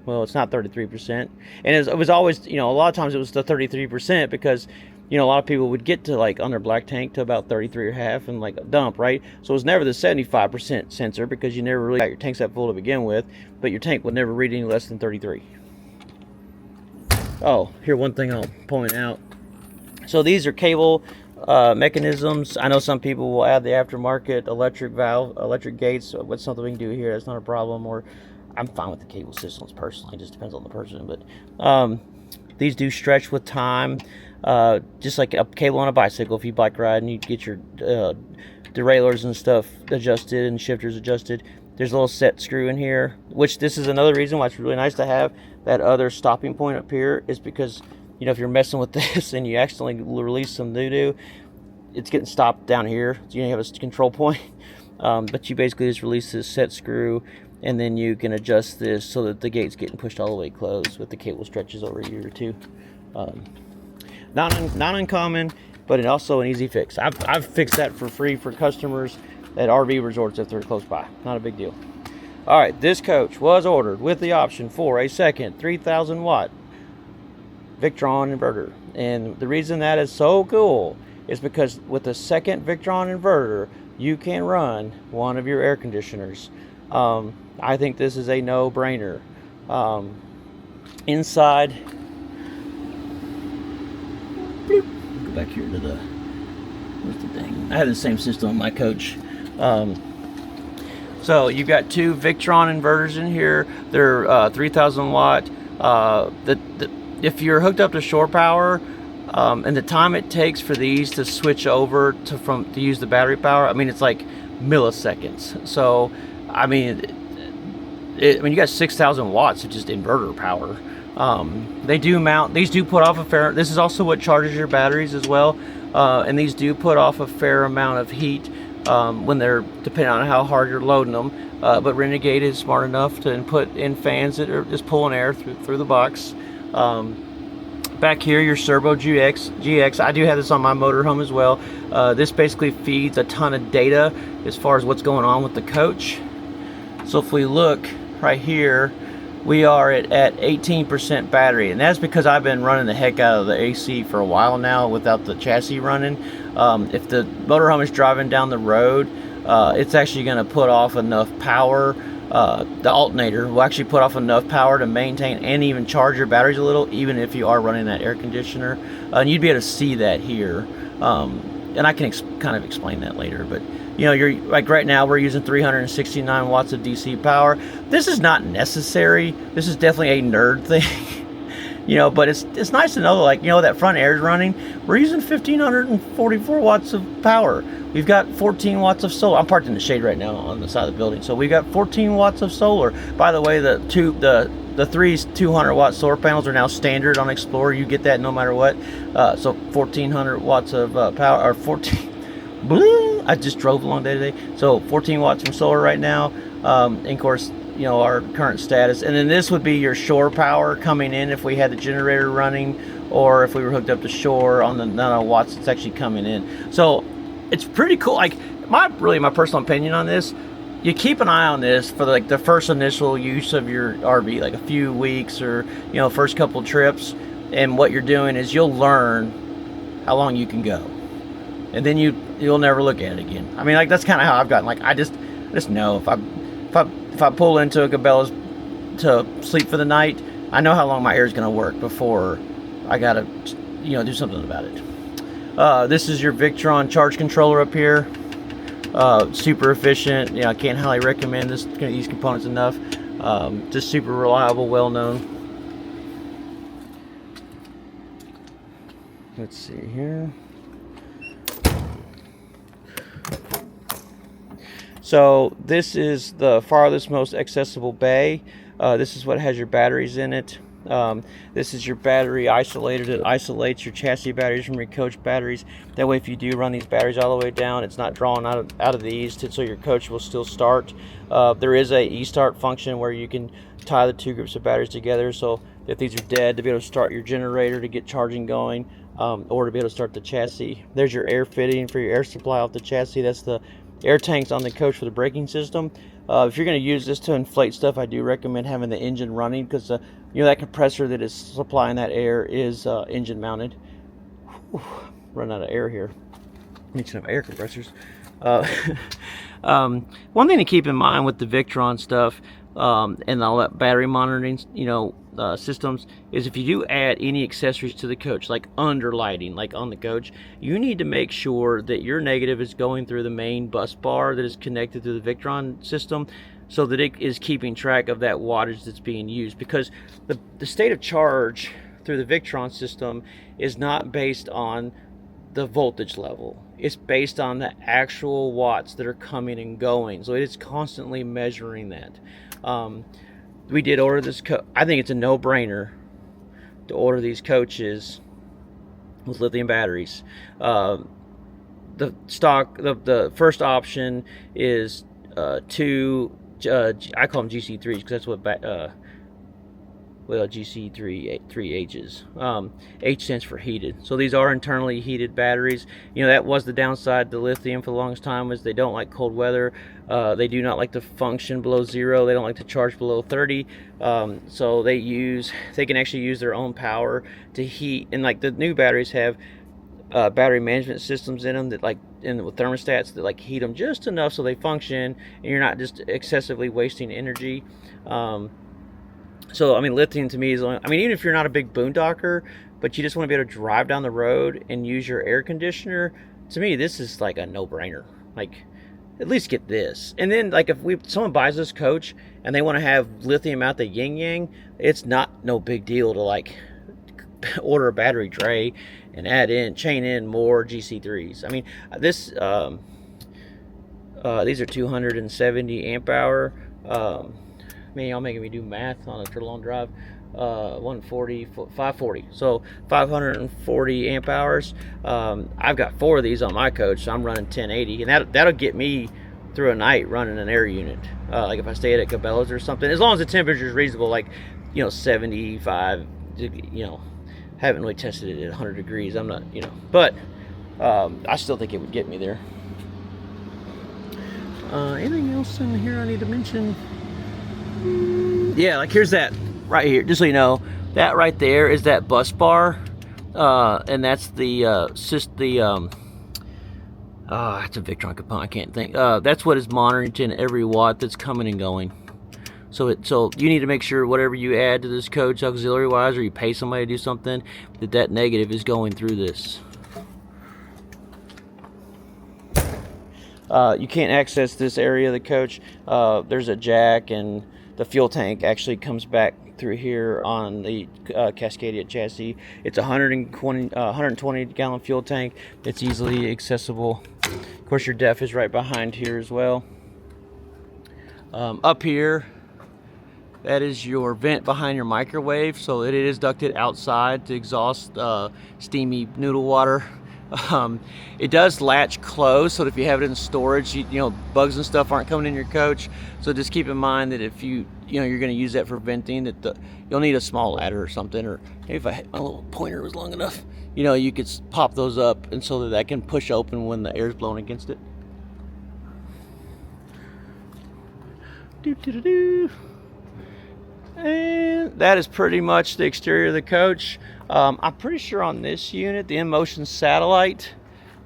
Well, it's not 33%. And it was always, you know, a lot of times it was the 33% because, you know, a lot of people would get to like on their black tank to about 33.5 and like a dump, right? So it was never the 75% sensor, because you never really got your tanks that full to begin with, but your tank would never read any less than 33. Oh, here, one thing I'll point out. So these are cable mechanisms. I know some people will add the aftermarket electric gates. What's something we can do here? That's not a problem. Or I'm fine with the cable systems personally. It just depends on the person. But these do stretch with time, just like a cable on a bicycle. If you bike ride and you get your derailleurs and stuff adjusted and shifters adjusted, there's a little set screw in here, which this is another reason why it's really nice to have that other stopping point up here, is because, you know, if you're messing with this and you accidentally release some doo-doo, it's getting stopped down here. So you have a control point, but you basically just release this set screw, and then you can adjust this so that the gate's getting pushed all the way closed with the cable stretches over here too. Not uncommon, but also an easy fix. I've fixed that for free for customers at RV resorts if they're close by. Not a big deal. All right, this coach was ordered with the option for a second 3,000 watt Victron inverter. And the reason that is so cool is because with the second Victron inverter, you can run one of your air conditioners. I think this is a no-brainer. Inside, go back here to where's the thing? I have the same system on my coach. So you've got two Victron inverters in here. They're 3,000 watt. If you're hooked up to shore power, and the time it takes for these to switch over to use the battery power, I mean, it's like milliseconds. So I mean, you got 6,000 watts of just inverter power. These do put off a fair. This is also what charges your batteries as well, and these do put off a fair amount of heat when they're, depending on how hard you're loading them. But Renegade is smart enough to put in fans that are just pulling air through the box. Back here, your Servo GX. I do have this on my motorhome as well. This basically feeds a ton of data as far as what's going on with the coach. So if we look right here, we are at 18% battery, and that's because I've been running the heck out of the AC for a while now without the chassis running. If the motorhome is driving down the road, it's actually going to put off enough power. The alternator will actually put off enough power to maintain and even charge your batteries a little, even if you are running that air conditioner. And you'd be able to see that here. And I can kind of explain that later, but you know, you're like right now we're using 369 watts of DC power. This is not necessary. This is definitely a nerd thing. You know, but it's nice to know, like, you know, that front air is running. We're using 1,544 watts of power. We've got 14 watts of solar. I'm parked in the shade right now on the side of the building. So we've got 14 watts of solar. By the way, the three 200 watt solar panels are now standard on Explorer. You get that no matter what. So 1,400 watts of power, or 14. I just drove along day to day. So 14 watts from solar right now. And of course, you know, our current status. And then this would be your shore power coming in if we had the generator running, or if we were hooked up to shore on the amount of watts it's actually coming in. So it's pretty cool. Like my personal opinion on this, you keep an eye on this for like the first initial use of your RV, like a few weeks or, you know, first couple trips. And what you're doing is you'll learn how long you can go, and then you'll never look at it again. I mean, like that's kind of how I've gotten. Like I just know if I pull into a Cabela's to sleep for the night, I know how long my air is going to work before I got to, you know, do something about it. This is your Victron charge controller up here. Super efficient. Yeah, I can't highly recommend these components enough. Just super reliable, well known. Let's see here. So this is the farthest most accessible bay. This is what has your batteries in it. This is your battery isolator. It isolates your chassis batteries from your coach batteries. That way if you do run these batteries all the way down, it's not drawn out of these, so your coach will still start. There is a e-start function where you can tie the two groups of batteries together, so if these are dead, to be able to start your generator to get charging going, or to be able to start the chassis. There's your air fitting for your air supply off the chassis. That's the air tanks on the coach for the braking system. If you're going to use this to inflate stuff, I do recommend having the engine running, because you know, that compressor that is supplying that air is engine mounted. Whew, run out of air here. Need some air compressors. One thing to keep in mind with the Victron stuff and all that battery monitoring, you know, systems, is if you do add any accessories to the coach, like under lighting, like on the coach, you need to make sure that your negative is going through the main bus bar that is connected to the Victron system, so that it is keeping track of that wattage that's being used, because the state of charge through the Victron system is not based on the voltage level. It's based on the actual watts that are coming and going, so it is constantly measuring that. We did order this I think it's a no-brainer to order these coaches with lithium batteries. The first option is two I call them GC3s, because that's what GC3 H's. H stands for heated. So these are internally heated batteries. You know, that was the downside to lithium for the longest time, was they don't like cold weather. They do not like to function below 0. They don't like to charge below 30. So they can actually use their own power to heat. And like the new batteries have battery management systems in them that with thermostats that like heat them just enough so they function, and you're not just excessively wasting energy. So, I mean, lithium to me is only, I mean, even if you're not a big boondocker, but you just want to be able to drive down the road and use your air conditioner, to me, this is like a no-brainer. Like, at least get this. And then, like, if someone buys this coach and they want to have lithium out the yin-yang, it's no big deal to, like, order a battery tray and chain in more GC3s. I mean, these are 270 amp hour. Man, y'all making me do math on a pretty long drive. 540, so 540 amp hours. I've got 4 of these on my coach, so I'm running 1080, and that'll get me through a night running an air unit. Like if I stay at Cabela's or something, as long as the temperature is reasonable, like, you know, 75. You know, haven't really tested it at 100 degrees. I'm not, you know, but I still think it would get me there. Anything else in here I need to mention? Yeah, like here's that right here, just so you know, that right there is that bus bar, and that's the it's a Victron component, I can't think. That's what is monitoring every watt that's coming and going. So you need to make sure whatever you add to this coach auxiliary wise, or you pay somebody to do something, that negative is going through this. You can't access this area of the coach. There's a jack, and the fuel tank actually comes back through here on the Cascadia chassis. It's a 120 gallon fuel tank. It's easily accessible. Of course, your def is right behind here as well. Up here, that is your vent behind your microwave, so it is ducted outside to exhaust steamy noodle water. It does latch closed, so that if you have it in storage, you know, bugs and stuff aren't coming in your coach. So just keep in mind that if you're going to use that for venting, that you'll need a small ladder or something, or maybe if my little pointer was long enough, you know, you could pop those up, and so that can push open when the air is blowing against it. And that is pretty much the exterior of the coach. I'm pretty sure on this unit, the in-motion satellite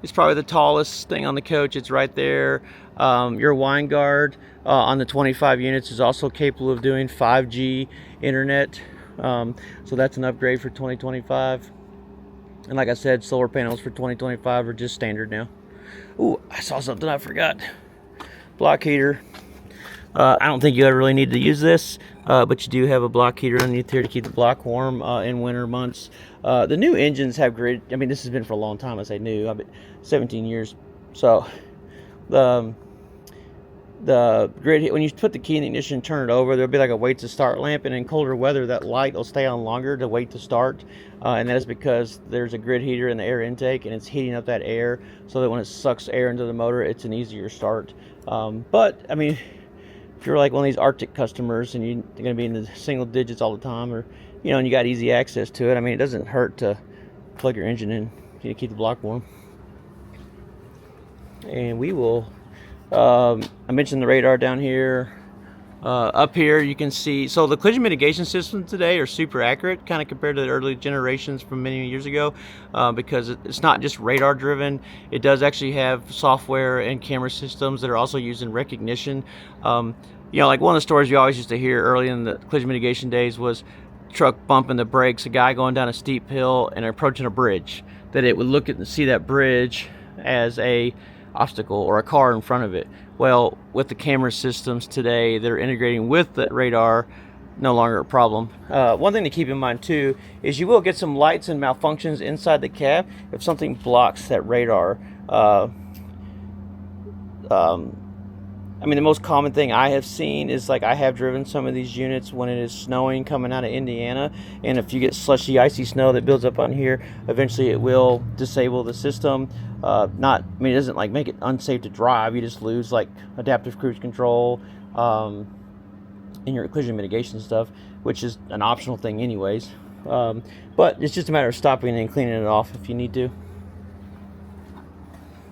is probably the tallest thing on the coach. It's right there. Your wine guard on the 25 units is also capable of doing 5G internet. So that's an upgrade for 2025. And like I said, solar panels for 2025 are just standard now. Ooh, I saw something I forgot. Block heater. I don't think you ever really need to use this, but you do have a block heater underneath here to keep the block warm in winter months. The new engines have grid. I mean, this has been for a long time. I say new. I've been 17 years. So the grid, when you put the key in the ignition and turn it over, there'll be like a wait to start lamp, and in colder weather, that light will stay on longer to wait to start. And that is because there's a grid heater in the air intake, and it's heating up that air so that when it sucks air into the motor, it's an easier start. But I mean, if you're like one of these Arctic customers and you're going to be in the single digits all the time, or and you got easy access to it, I mean, it doesn't hurt to plug your engine in to keep the block warm. And we will I mentioned the radar down here. Up here you can see, so the collision mitigation systems today are super accurate, kind of compared to the early generations from many years ago, because it's not just radar driven. It does actually have software and camera systems that are also used in recognition. Like one of the stories you always used to hear early in the collision mitigation days was truck bumping the brakes, a guy going down a steep hill and approaching a bridge, that it would look at and see that bridge as a obstacle or a car in front of it. Well, with the camera systems today that are integrating with the radar, no longer a problem. One thing to keep in mind too is you will get some lights and malfunctions inside the cab if something blocks that radar. I mean, the most common thing I have seen is, like, I have driven some of these units when it is snowing coming out of Indiana, and if you get slushy, icy snow that builds up on here, eventually it will disable the system. It doesn't like make it unsafe to drive. You just lose like adaptive cruise control and your collision mitigation stuff, which is an optional thing anyways. But it's just a matter of stopping and cleaning it off if you need to.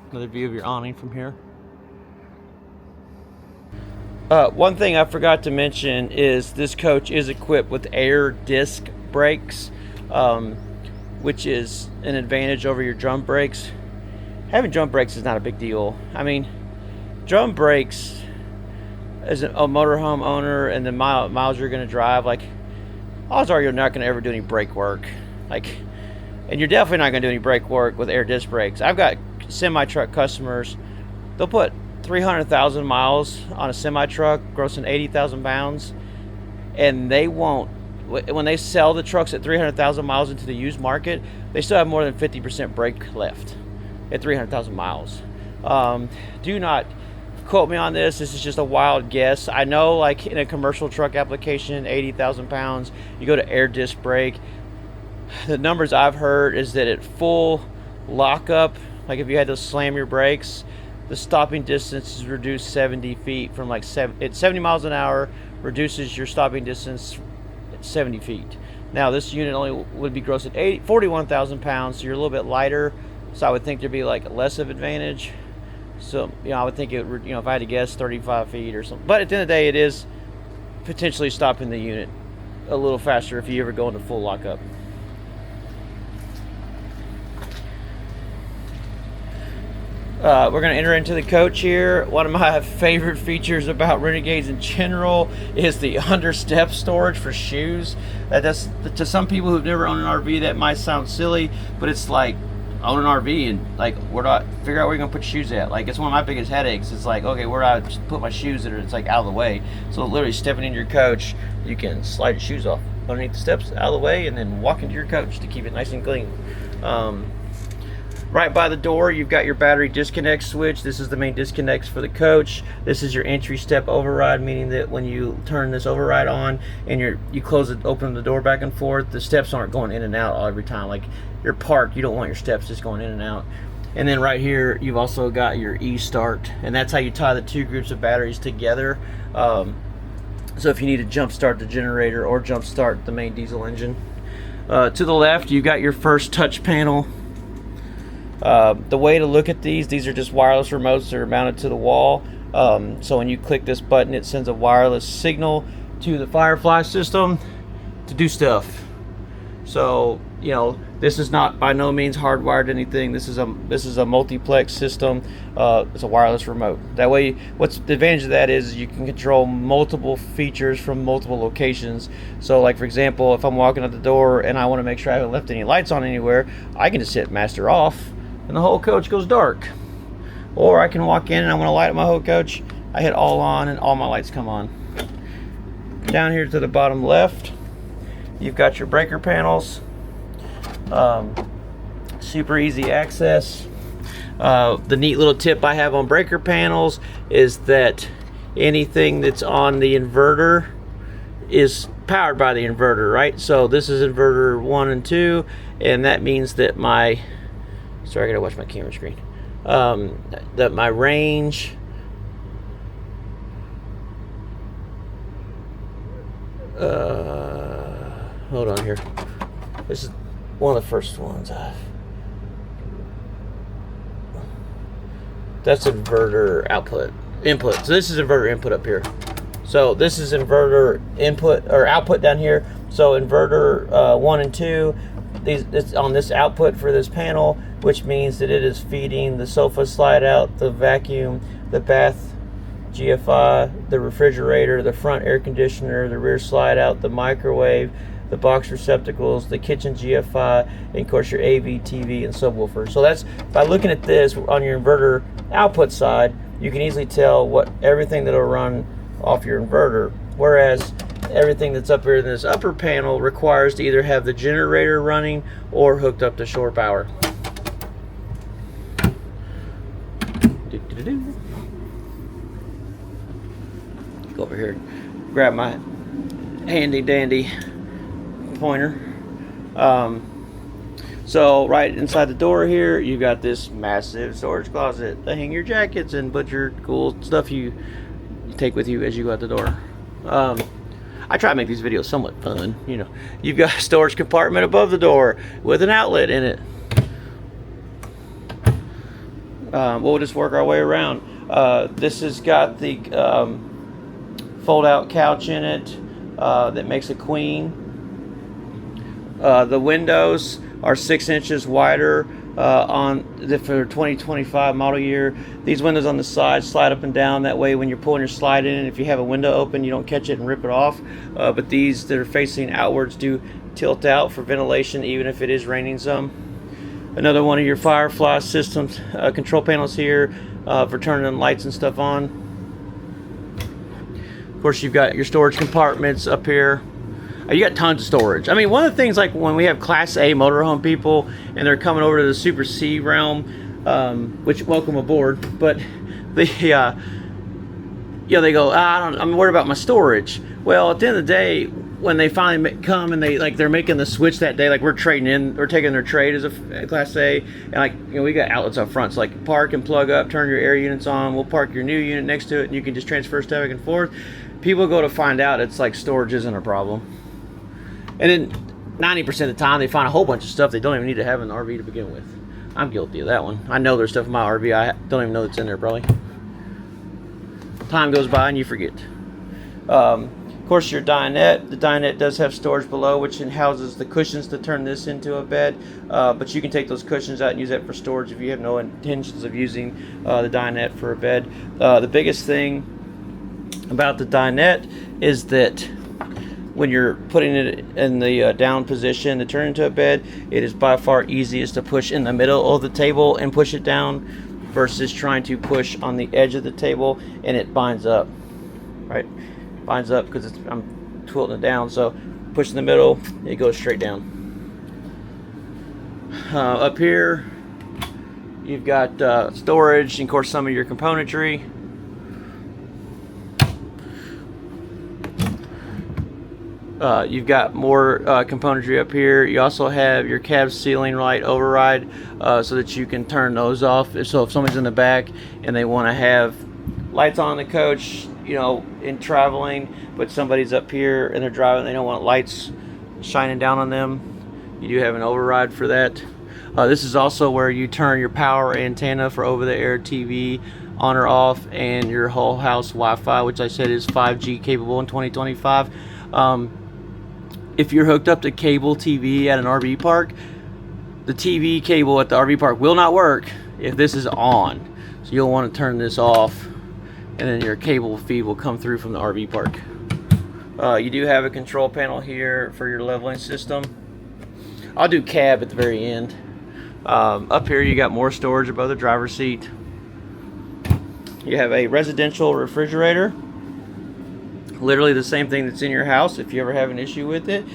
Another view of your awning from here. One thing I forgot to mention is this coach is equipped with air disc brakes, which is an advantage over your drum brakes. Having drum brakes is not a big deal. I mean, drum brakes, as a motorhome owner and the miles you're going to drive, like, odds are you're not going to ever do any brake work. And you're definitely not going to do any brake work with air disc brakes. I've got semi-truck customers, they'll put 300,000 miles on a semi-truck, grossing 80,000 pounds, and they won't, when they sell the trucks at 300,000 miles into the used market, they still have more than 50% brake left at 300,000 miles. Do not quote me on this. This is just a wild guess. I know, like, in a commercial truck application, 80,000 pounds, you go to air disc brake. The numbers I've heard is that at full lockup, like if you had to slam your brakes, the stopping distance is reduced 70 feet from like 70 miles an hour, reduces your stopping distance 70 feet. Now this unit only would be gross at 41,000 pounds, so you're a little bit lighter. So I would think there'd be like less of advantage. So, I would think it would, if I had to guess, 35 feet or something. But at the end of the day, it is potentially stopping the unit a little faster if you ever go into full lockup. We're going to enter into the coach here. One of my favorite features about Renegades in general is the understep storage for shoes. That's, to some people who've never owned an RV, that might sound silly, but it's like, own an RV and like figure out where you're gonna put shoes at. Like, it's one of my biggest headaches. It's like, okay, where do I put my shoes that are, it's like out of the way? So literally stepping into your coach, you can slide your shoes off underneath the steps out of the way and then walk into your coach to keep it nice and clean. Right by the door, you've got your battery disconnect switch. This is the main disconnects for the coach. This is your entry step override, meaning that when you turn this override on and you close it, open the door back and forth, the steps aren't going in and out every time. Like you're parked, you don't want your steps just going in and out. And then right here, you've also got your e-start, and that's how you tie the two groups of batteries together. So if you need to jump start the generator or jump start the main diesel engine. To the left, you've got your first touch panel. The way to look at these are just wireless remotes that are mounted to the wall. So when you click this button, it sends a wireless signal to the Firefly system to do stuff. So, you know, this is not by no means hardwired to anything. This is a multiplex system. It's a wireless remote. That way, what's the advantage of that is you can control multiple features from multiple locations. So like for example, if I'm walking out the door and I want to make sure I haven't left any lights on anywhere, I can just hit master off and the whole coach goes dark. Or I can walk in and I want to light up my whole coach, I hit all on and all my lights come on. Down here to the bottom left, you've got your breaker panels. Super easy access. The neat little tip I have on breaker panels is that anything that's on the inverter is powered by the inverter, right? So this is inverter 1 and 2, and that means that my, sorry, I gotta watch my camera screen, that my range hold on here, this is one of the first ones. That's inverter input. So this is inverter input up here. So this is inverter input or output down here. So inverter 1 and 2, it's on this output for this panel, which means that it is feeding the sofa slide out, the vacuum, the bath GFI, the refrigerator, the front air conditioner, the rear slide out, the microwave, the box receptacles, the kitchen GFI, and of course your AV, TV, and subwoofer. So that's, by looking at this on your inverter output side, you can easily tell what everything that'll run off your inverter. Whereas everything that's up here in this upper panel requires to either have the generator running or hooked up to shore power. Go over here, grab my handy dandy pointer. So right inside the door here, you've got this massive storage closet to hang your jackets and put your cool stuff you take with you as you go out the door. I try to make these videos somewhat fun, you know. You've got a storage compartment above the door with an outlet in it. We'll just work our way around. This has got the fold-out couch in it that makes a queen. The windows are 6 inches wider for 2025 model year. These windows on the side slide up and down. That way when you're pulling your slide in, if you have a window open, you don't catch it and rip it off. But these that are facing outwards do tilt out for ventilation, even if it is raining some. Another one of your Firefly systems control panels here for turning lights and stuff on. Of course, you've got your storage compartments up here. You got tons of storage. I mean, one of the things, like when we have Class A motorhome people and they're coming over to the Super C realm, which welcome aboard, but they, you know, they go, I'm worried about my storage. Well, at the end of the day, when they finally come and they're making the switch that day, like we're trading in, we're taking their trade as a Class A, and like, you know, we got outlets up front, so like park and plug up, turn your air units on, we'll park your new unit next to it, and you can just transfer stuff back and forth. People go to find out it's like storage isn't a problem. And then 90% of the time, they find a whole bunch of stuff they don't even need to have in the RV to begin with. I'm guilty of that one. I know there's stuff in my RV I don't even know that's in there, probably. Time goes by and you forget. Of course, your dinette. The dinette does have storage below, which houses the cushions to turn this into a bed. But you can take those cushions out and use that for storage if you have no intentions of using the dinette for a bed. The biggest thing about the dinette is that when you're putting it in the down position to turn into a bed, it is by far easiest to push in the middle of the table and push it down versus trying to push on the edge of the table and it binds up, right? Binds up because I'm tilting it down. So push in the middle, it goes straight down. Up here, You've got storage and of course some of your componentry. You've got more componentry up here. You also have your cab ceiling light override so that you can turn those off. So if somebody's in the back and they want to have lights on the coach, you know, in traveling, but somebody's up here and they're driving, they don't want lights shining down on them, you do have an override for that. This is also where you turn your power antenna for over-the-air TV on or off, and your whole house Wi-Fi, which I said is 5G capable in 2025. If you're hooked up to cable TV at an RV park, the TV cable at the RV park will not work if this is on. So you'll want to turn this off, and then your cable feed will come through from the RV park. You do have a control panel here for your leveling system. I'll do cab at the very end. Up here you got more storage above the driver's seat. You have a residential refrigerator. Literally the same thing that's in your house. If you ever have an issue with it,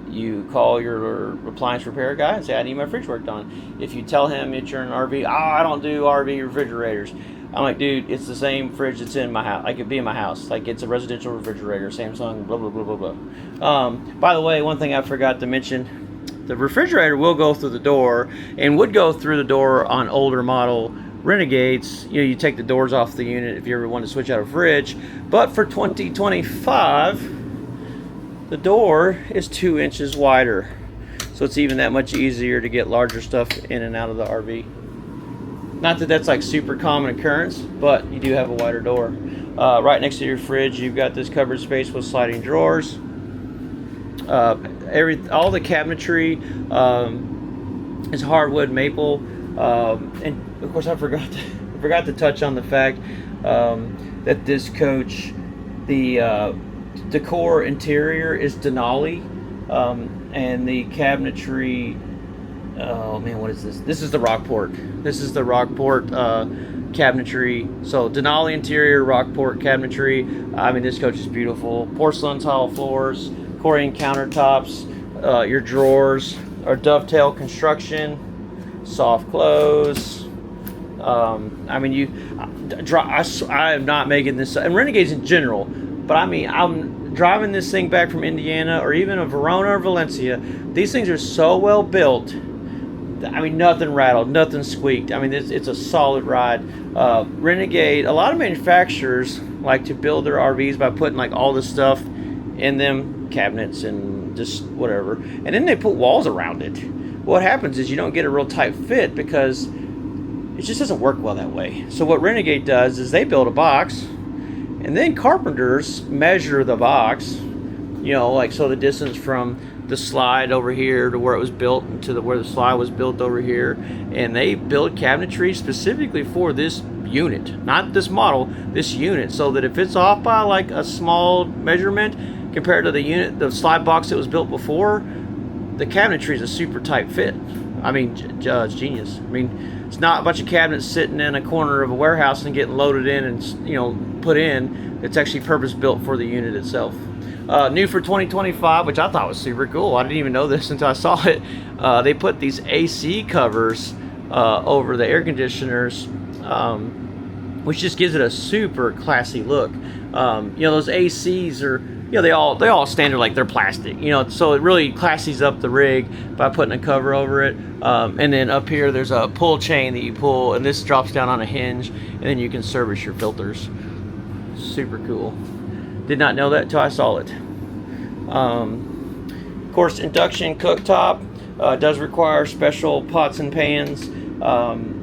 you call your appliance repair guy and say, I need my fridge worked on. If you tell him that you're an RV, I don't do RV refrigerators. I'm like, dude, it's the same fridge that's in my house. Like, it'd be in my house. Like, it's a residential refrigerator, Samsung, blah, blah, blah, blah, blah. By the way, one thing I forgot to mention, the refrigerator will go through the door and would go through the door on older model Renegades. You know, you take the doors off the unit if you ever want to switch out a fridge. But for 2025, the door is 2 inches wider. So it's even that much easier to get larger stuff in and out of the RV. Not that that's like super common occurrence, but you do have a wider door. Right next to your fridge, you've got this cupboard space with sliding drawers. All the cabinetry is hardwood maple, and of course I forgot to touch on the fact that this coach, the decor interior is Denali, and the cabinetry, oh man, what is this? This is the Rockport. This is the Rockport cabinetry. So Denali interior, Rockport cabinetry. I mean, this coach is beautiful. Porcelain tile floors, Corian countertops. Your drawers are dovetail construction, soft close. I mean, I am not making this, and Renegades in general, but I mean, I'm driving this thing back from Indiana or even a Verona or Valencia. These things are so well built. I mean, nothing rattled, nothing squeaked. I mean, it's a solid ride. Renegade, a lot of manufacturers like to build their RVs by putting like all this stuff in them, cabinets and just whatever, and then they put walls around it. What happens is you don't get a real tight fit because it just doesn't work well that way. So what Renegade does is they build a box, and then carpenters measure the box, you know, like so the distance from the slide over here to where it was built and to where the slide was built over here, and they build cabinetry specifically for this unit, not this model, this unit, so that if it's off by like a small measurement compared to the unit, the slide box that was built before, the cabinetry is a super tight fit. I mean, it's genius. I mean, it's not a bunch of cabinets sitting in a corner of a warehouse and getting loaded in and, you know, put in. It's actually purpose built for the unit itself. New for 2025, which I thought was super cool. I didn't even know this until I saw it. They put these AC covers over the air conditioners, which just gives it a super classy look. You know, those ACs are, you know, they all standard like they're plastic, you know, so it really classies up the rig by putting a cover over it. And then up here there's a pull chain that you pull, and this drops down on a hinge, and then you can service your filters. Super cool. Did not know that until I saw it. Of course, induction cooktop does require special pots and pans.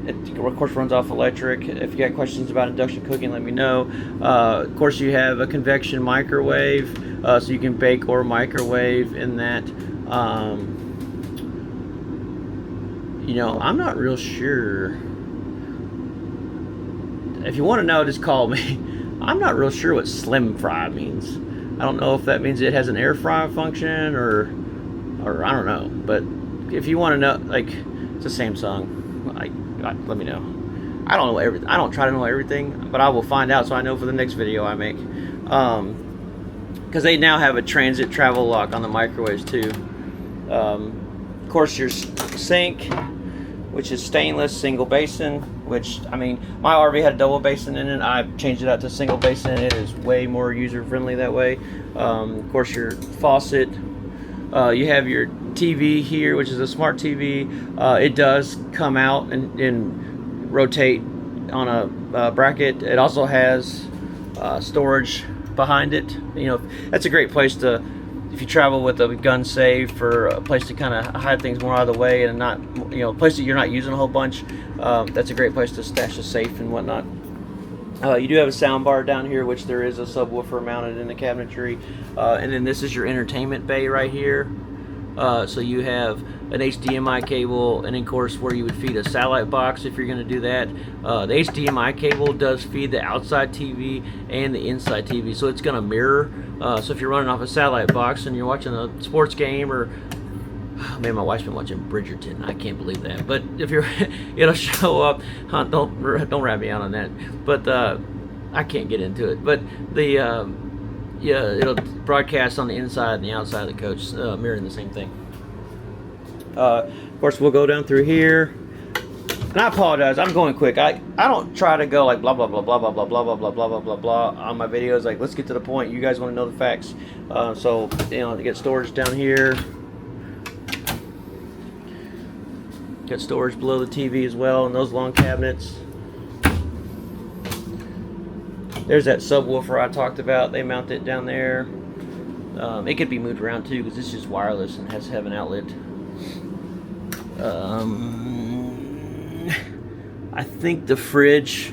It of course runs off electric. If you got questions about induction cooking, let me know. Of course, you have a convection microwave, so you can bake or microwave in that. You know, I'm not real sure. If you want to know, just call me. I'm not real sure what slim fry means. I don't know if that means it has an air fry function or I don't know. But if you want to know, like, it's a Samsung. Let me know. I don't know everything. I don't try to know everything, but I will find out so I know for the next video I make. Because they now have a transit travel lock on the microwaves too. Of course, your sink which is stainless single basin, which, I mean, my RV had a double basin in it. I changed it out to single basin. It is way more user friendly that way. Of course, your faucet. You have your TV here, which is a smart TV. It does come out and rotate on a bracket. It also has storage behind it. You know, that's a great place to, if you travel with a gun safe, for a place to kind of hide things more out of the way, and not, you know, a place that you're not using a whole bunch. That's a great place to stash a safe and whatnot. You do have a sound bar down here, which there is a subwoofer mounted in the cabinetry. And then this is your entertainment bay right here. So you have an HDMI cable, and of course where you would feed a satellite box if you're going to do that. The HDMI cable does feed the outside TV and the inside TV, so it's going to mirror. So if you're running off a satellite box and you're watching a sports game, or man, my wife's been watching Bridgerton. I can't believe that. But if you're, it'll show up. Don't rat me out on that. But I can't get into it. But the yeah, it'll broadcast on the inside and the outside of the coach, mirroring the same thing. Of course, we'll go down through here. And I apologize, I'm going quick. I don't try to go like blah blah blah blah blah blah blah blah blah blah blah blah blah on my videos. Like, let's get to the point. You guys want to know the facts. So, you know, to get storage down here. Got storage below the TV as well, and those long cabinets. There's that subwoofer I talked about. They mount it down there. It could be moved around too, because this is wireless and has to have an outlet. I think the fridge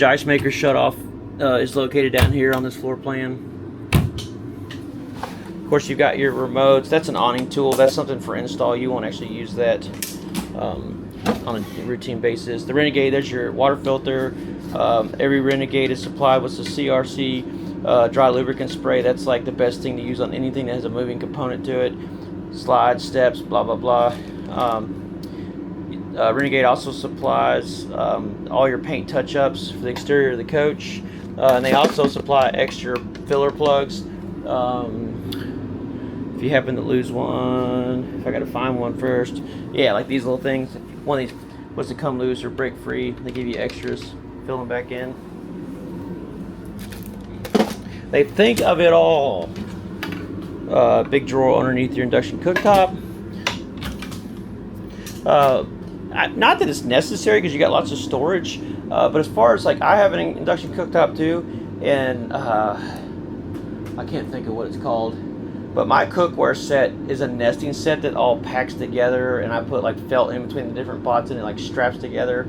ice maker shut off is located down here on this floor plan. Of course, you've got your remotes. That's an awning tool. That's something for install. You won't actually use that on a routine basis. The Renegade, there's your water filter. Every Renegade is supplied with the CRC dry lubricant spray. That's like the best thing to use on anything that has a moving component to it. Slides, steps, blah blah blah. Renegade also supplies all your paint touch-ups for the exterior of the coach, and they also supply extra filler plugs. If you happen to lose one, if I gotta find one first, yeah, like these little things. One of these was to come loose or break free. They give you extras. Fill them back in. They think of it all. Big drawer underneath your induction cooktop. Not that it's necessary, because you got lots of storage, but as far as, like, I have an induction cooktop too, and I can't think of what it's called, but my cookware set is a nesting set that all packs together, and I put like felt in between the different pots, and it like straps together,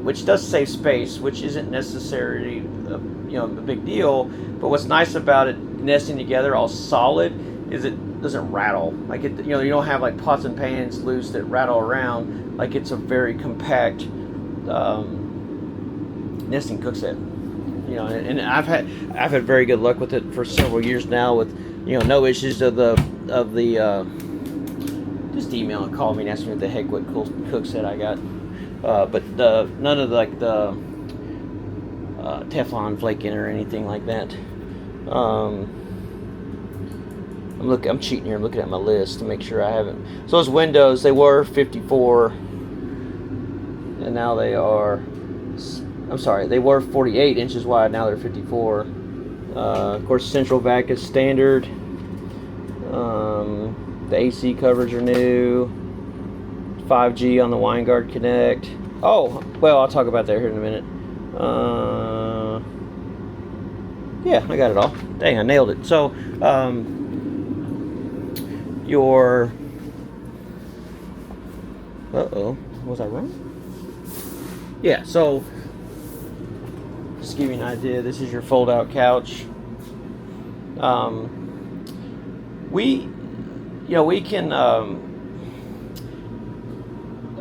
which does save space, which isn't necessarily you know, a big deal. But what's nice about it nesting together all solid is it doesn't rattle. Like, it, you know, you don't have like pots and pans loose that rattle around. Like, it's a very compact nesting cook set. You know, and I've had very good luck with it for several years now, with, you know, no issues of the just email and call me and ask me what the heck what cool cook set I got. But none of like the Teflon flaking or anything like that. I'm cheating here. I'm looking at my list to make sure I haven't. So those windows, they were 54, and now they are. I'm sorry, they were 48 inches wide. Now they're 54. Of course, central vac is standard. The AC covers are new. 5G on the Winegard Connect. Oh, well, I'll talk about that here in a minute. Yeah, I got it all. Dang, I nailed it. So, your... Uh-oh. Was I wrong? Yeah, so, just to give you an idea, this is your fold-out couch. We can...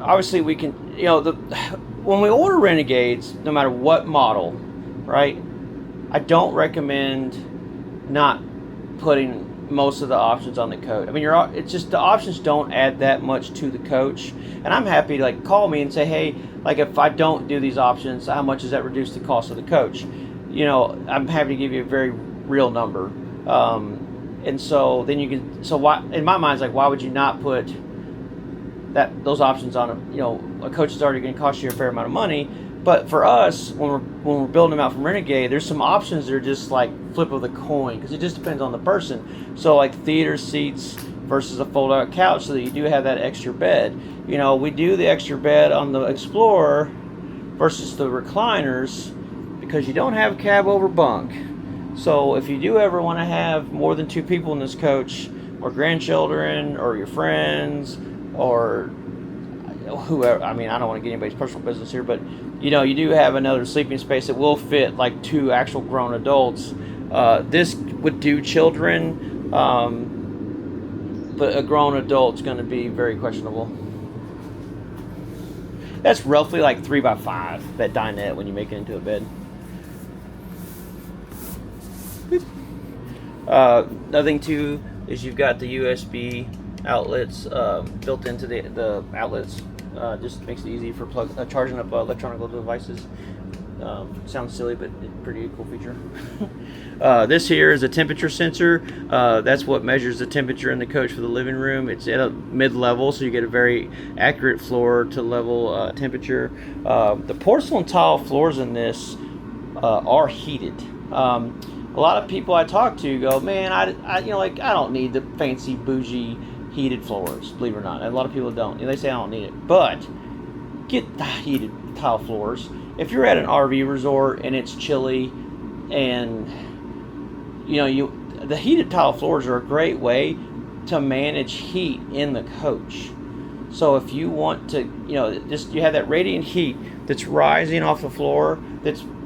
obviously we can, you know, when we order Renegades, no matter what model, right, I don't recommend not putting most of the options on the coach. I mean, it's just the options don't add that much to the coach, and I'm happy to, like, call me and say, hey, like, if I don't do these options, how much does that reduce the cost of the coach? You know, I'm happy to give you a very real number, and so then you can, so why, in my mind, it's like, why would you not put those options on a coach is already going to cost you a fair amount of money. But for us, when we're building them out from Renegade, there's some options that are just like flip of the coin, because it just depends on the person. So like theater seats versus a fold-out couch, so that you do have that extra bed. We do the extra bed on the Explorer versus the recliners because you don't have cab over bunk. So if you do ever want to have more than 2 people in this coach, or grandchildren, or your friends, or whoever, I don't want to get anybody's personal business here, but you do have another sleeping space that will fit like 2 actual grown adults. This would do children, but a grown adult's going to be very questionable. That's roughly like 3x5, that dinette, when you make it into a bed. Another thing too is you've got the USB outlets built into the outlets. Just makes it easy for charging up electronic devices. Sounds silly, but it's a pretty cool feature. This here is a temperature sensor. That's what measures the temperature in the coach for the living room. It's at a mid-level, so you get a very accurate floor to level temperature. The porcelain tile floors in this are heated. A lot of people I talk to go, man, I don't need the fancy bougie heated floors, believe it or not. A lot of people don't. They say I don't need it, but get the heated tile floors. If you're at an RV resort and it's chilly, and the heated tile floors are a great way to manage heat in the coach. So if you want to, you have that radiant heat that's rising off the floor,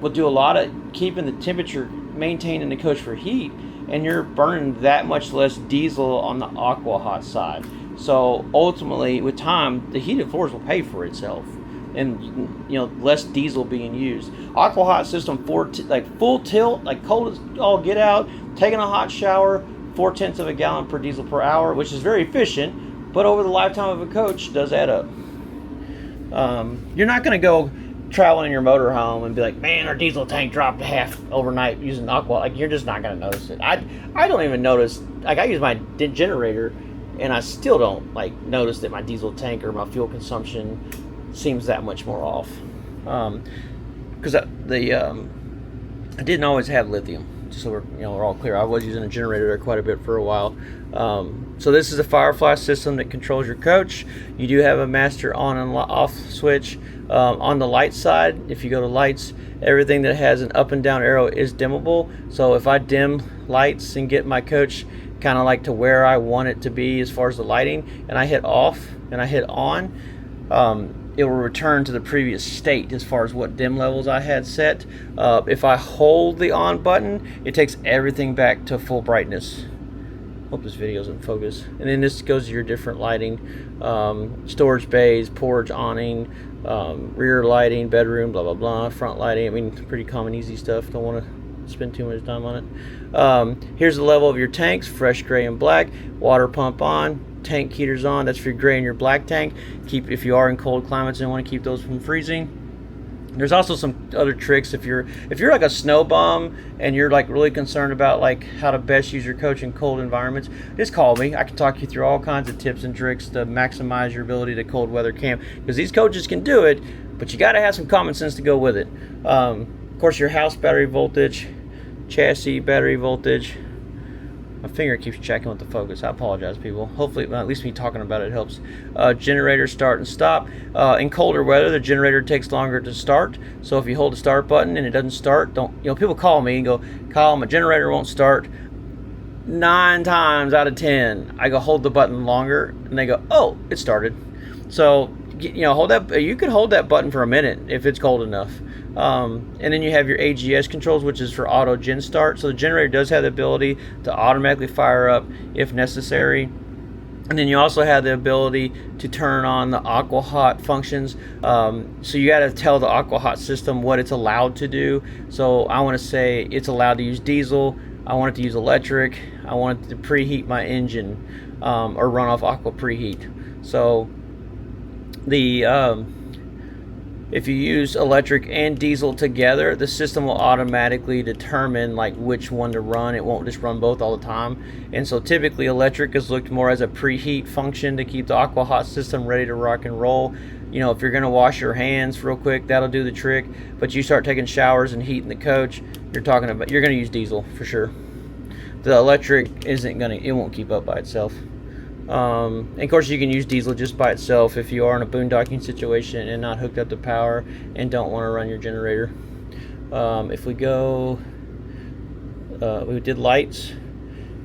will do a lot of keeping the temperature maintained in the coach for heat, and you're burning that much less diesel on the Aqua Hot side. So ultimately, with time, the heated floors will pay for itself, and less diesel being used. Aqua Hot system full tilt, like cold as all get out, taking a hot shower, 0.4 of a gallon per diesel per hour, which is very efficient, but over the lifetime of a coach does add up. You're not going to go traveling in your motorhome and be like, man, our diesel tank dropped to half overnight using Aqua. Like, you're just not going to notice it. I don't even notice. Like, I use my generator, and I still don't notice that my diesel tank or my fuel consumption seems that much more off. Because I didn't always have lithium. Just so we're all clear. I was using a generator there quite a bit for a while. So this is a Firefly system that controls your coach. You do have a master on and off switch. On the light side, if you go to lights, everything that has an up and down arrow is dimmable. So if I dim lights and get my coach kind of to where I want it to be as far as the lighting, and I hit off and I hit on, it will return to the previous state as far as what dim levels I had set. If I hold the on button, it takes everything back to full brightness. Hope this video's in focus. And then this goes to your different lighting, storage bays, porch awning, rear lighting, bedroom, blah blah blah, front lighting. Pretty common, easy stuff. Don't want to spend too much time on it. Here's the level of your tanks: fresh, gray, and black. Water pump on. Tank heaters on. That's for your gray and your black tank. If you are in cold climates and want to keep those from freezing. There's also some other tricks if you're like a snow bum and you're really concerned about how to best use your coach in cold environments. Just call me. I can talk you through all kinds of tips and tricks to maximize your ability to cold weather camp, because these coaches can do it, but you got to have some common sense to go with it. Of course, your house battery voltage, chassis battery voltage. My finger keeps checking with the focus. I apologize, people. Hopefully, at least me talking about it helps. Generator start and stop. In colder weather, the generator takes longer to start. So if you hold the start button and it doesn't start, people call me and go, Kyle, my generator won't start. 9 times out of 10, I go hold the button longer, and they go, oh, it started. So hold that. You can hold that button for a minute if it's cold enough. And then you have your AGS controls, which is for auto gen start. So the generator does have the ability to automatically fire up if necessary. And then you also have the ability to turn on the Aqua Hot functions. So you got to tell the Aqua Hot system what it's allowed to do. So I want to say it's allowed to use diesel. I want it to use electric. I want it to preheat my engine or run off aqua preheat. So the if you use electric and diesel together, the system will automatically determine like which one to run. It won't just run both all the time. And so typically electric is looked more as a preheat function to keep the Aqua Hot system ready to rock and roll. You know, if you're gonna wash your hands real quick, that'll do the trick. But you start taking showers and heating the coach, you're gonna use diesel for sure. The electric it won't keep up by itself. And of course you can use diesel just by itself if you are in a boondocking situation and not hooked up to power and don't want to run your generator. If we go, we did lights.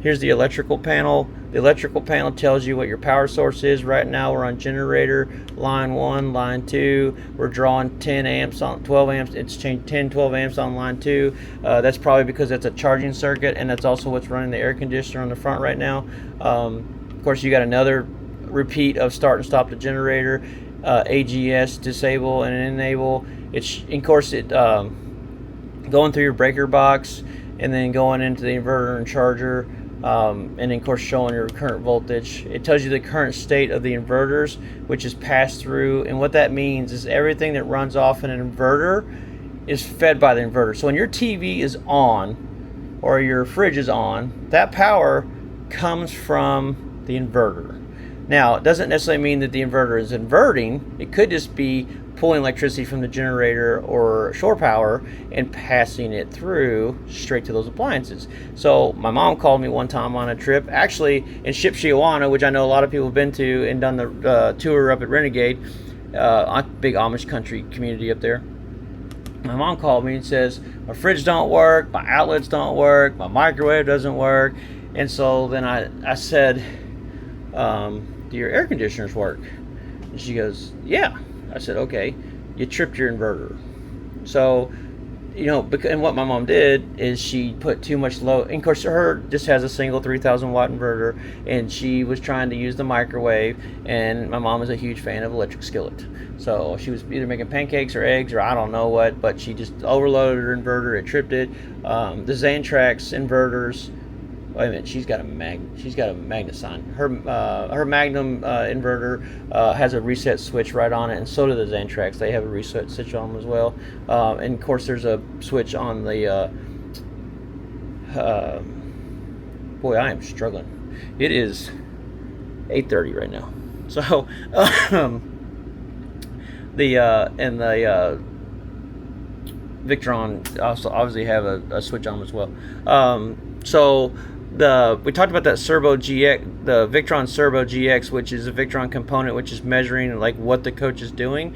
Here's the electrical panel. The electrical panel tells you what your power source is. Right now we're on generator line 1, line 2. We're drawing 10 amps on 12 amps. It's changed 10, 12 amps on line 2. That's probably because that's a charging circuit, and that's also what's running the air conditioner on the front right now. Of course, you got another repeat of start and stop the generator, AGS disable and enable. Of course, going through your breaker box and then going into the inverter and charger, and then of course showing your current voltage. It tells you the current state of the inverters, which is passed through, and what that means is everything that runs off an inverter is fed by the inverter. So when your TV is on or your fridge is on, that power comes from the inverter. Now, it doesn't necessarily mean that the inverter is inverting. It could just be pulling electricity from the generator or shore power and passing it through straight to those appliances. So my mom called me one time on a trip, actually in Shipshewana, which I know a lot of people have been to and done the tour up at Renegade, big Amish country community up there. My mom called me and says, my fridge don't work, my outlets don't work, my microwave doesn't work. And so then I said, do your air conditioners work? And she goes, yeah. I said, okay, you tripped your inverter. So, you know, and what my mom did is she put too much load. And of course, her just has a single 3,000 watt inverter, and she was trying to use the microwave. And my mom is a huge fan of electric skillet. So she was either making pancakes or eggs or I don't know what, but she just overloaded her inverter. It tripped it. The Xantrax inverters. Wait a minute, she's got a Magnuson. Her Magnum inverter has a reset switch right on it, and so do the Xantrax. They have a reset switch on them as well. And of course, there's a switch on the. Boy, I am struggling. It is 8:30 right now, so the Victron also obviously have a switch on them as well. So we talked about that Servo GX, the Victron Servo GX, which is a Victron component which is measuring like what the coach is doing.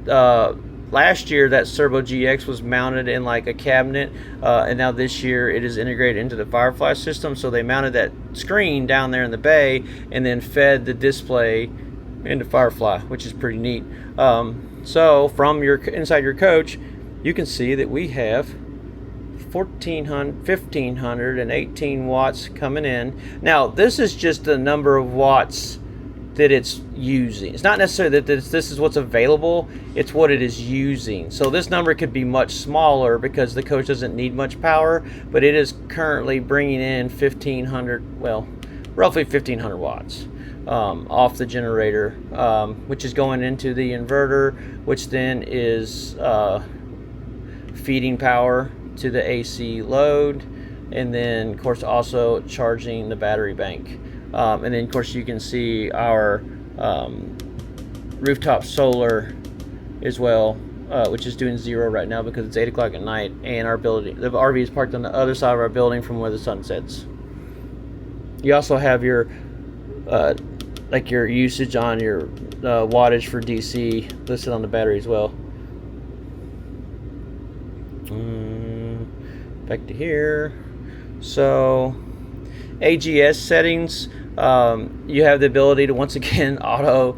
Last year that Servo GX was mounted in like a cabinet, and now this year it is integrated into the Firefly system. So they mounted that screen down there in the bay and then fed the display into Firefly, which is pretty neat. So from inside your coach, you can see that we have 1,518 watts coming in. Now, this is just the number of watts that it's using. It's not necessarily that this is what's available, it's what it is using. So this number could be much smaller because the coach doesn't need much power, but it is currently bringing in 1,500, well, roughly 1,500 watts off the generator, which is going into the inverter, which then is feeding power to the AC load, and then of course also charging the battery bank. And then of course you can see our rooftop solar as well, which is doing 0 right now because it's 8 o'clock at night, and the RV is parked on the other side of our building from where the sun sets. You also have your like your usage on your wattage for DC listed on the battery as well. Back to here. So AGS settings, you have the ability to once again auto,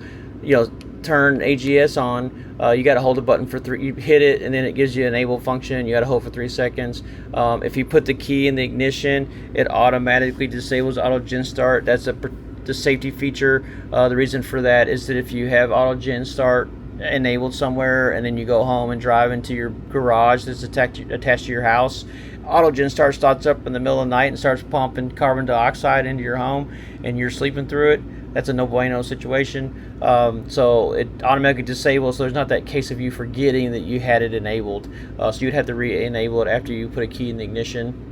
turn AGS on. You got to hold the button for 3. You hit it, and then it gives you an enable function. You got to hold for 3 seconds. If you put the key in the ignition, it automatically disables auto gen start. That's the safety feature. The reason for that is that if you have auto gen start enabled somewhere and then you go home and drive into your garage that's attached to your house, auto gen start starts up in the middle of the night and starts pumping carbon dioxide into your home and you're sleeping through it, that's a no bueno situation. So it automatically disables, so there's not that case of you forgetting that you had it enabled. So you'd have to re-enable it after you put a key in the ignition.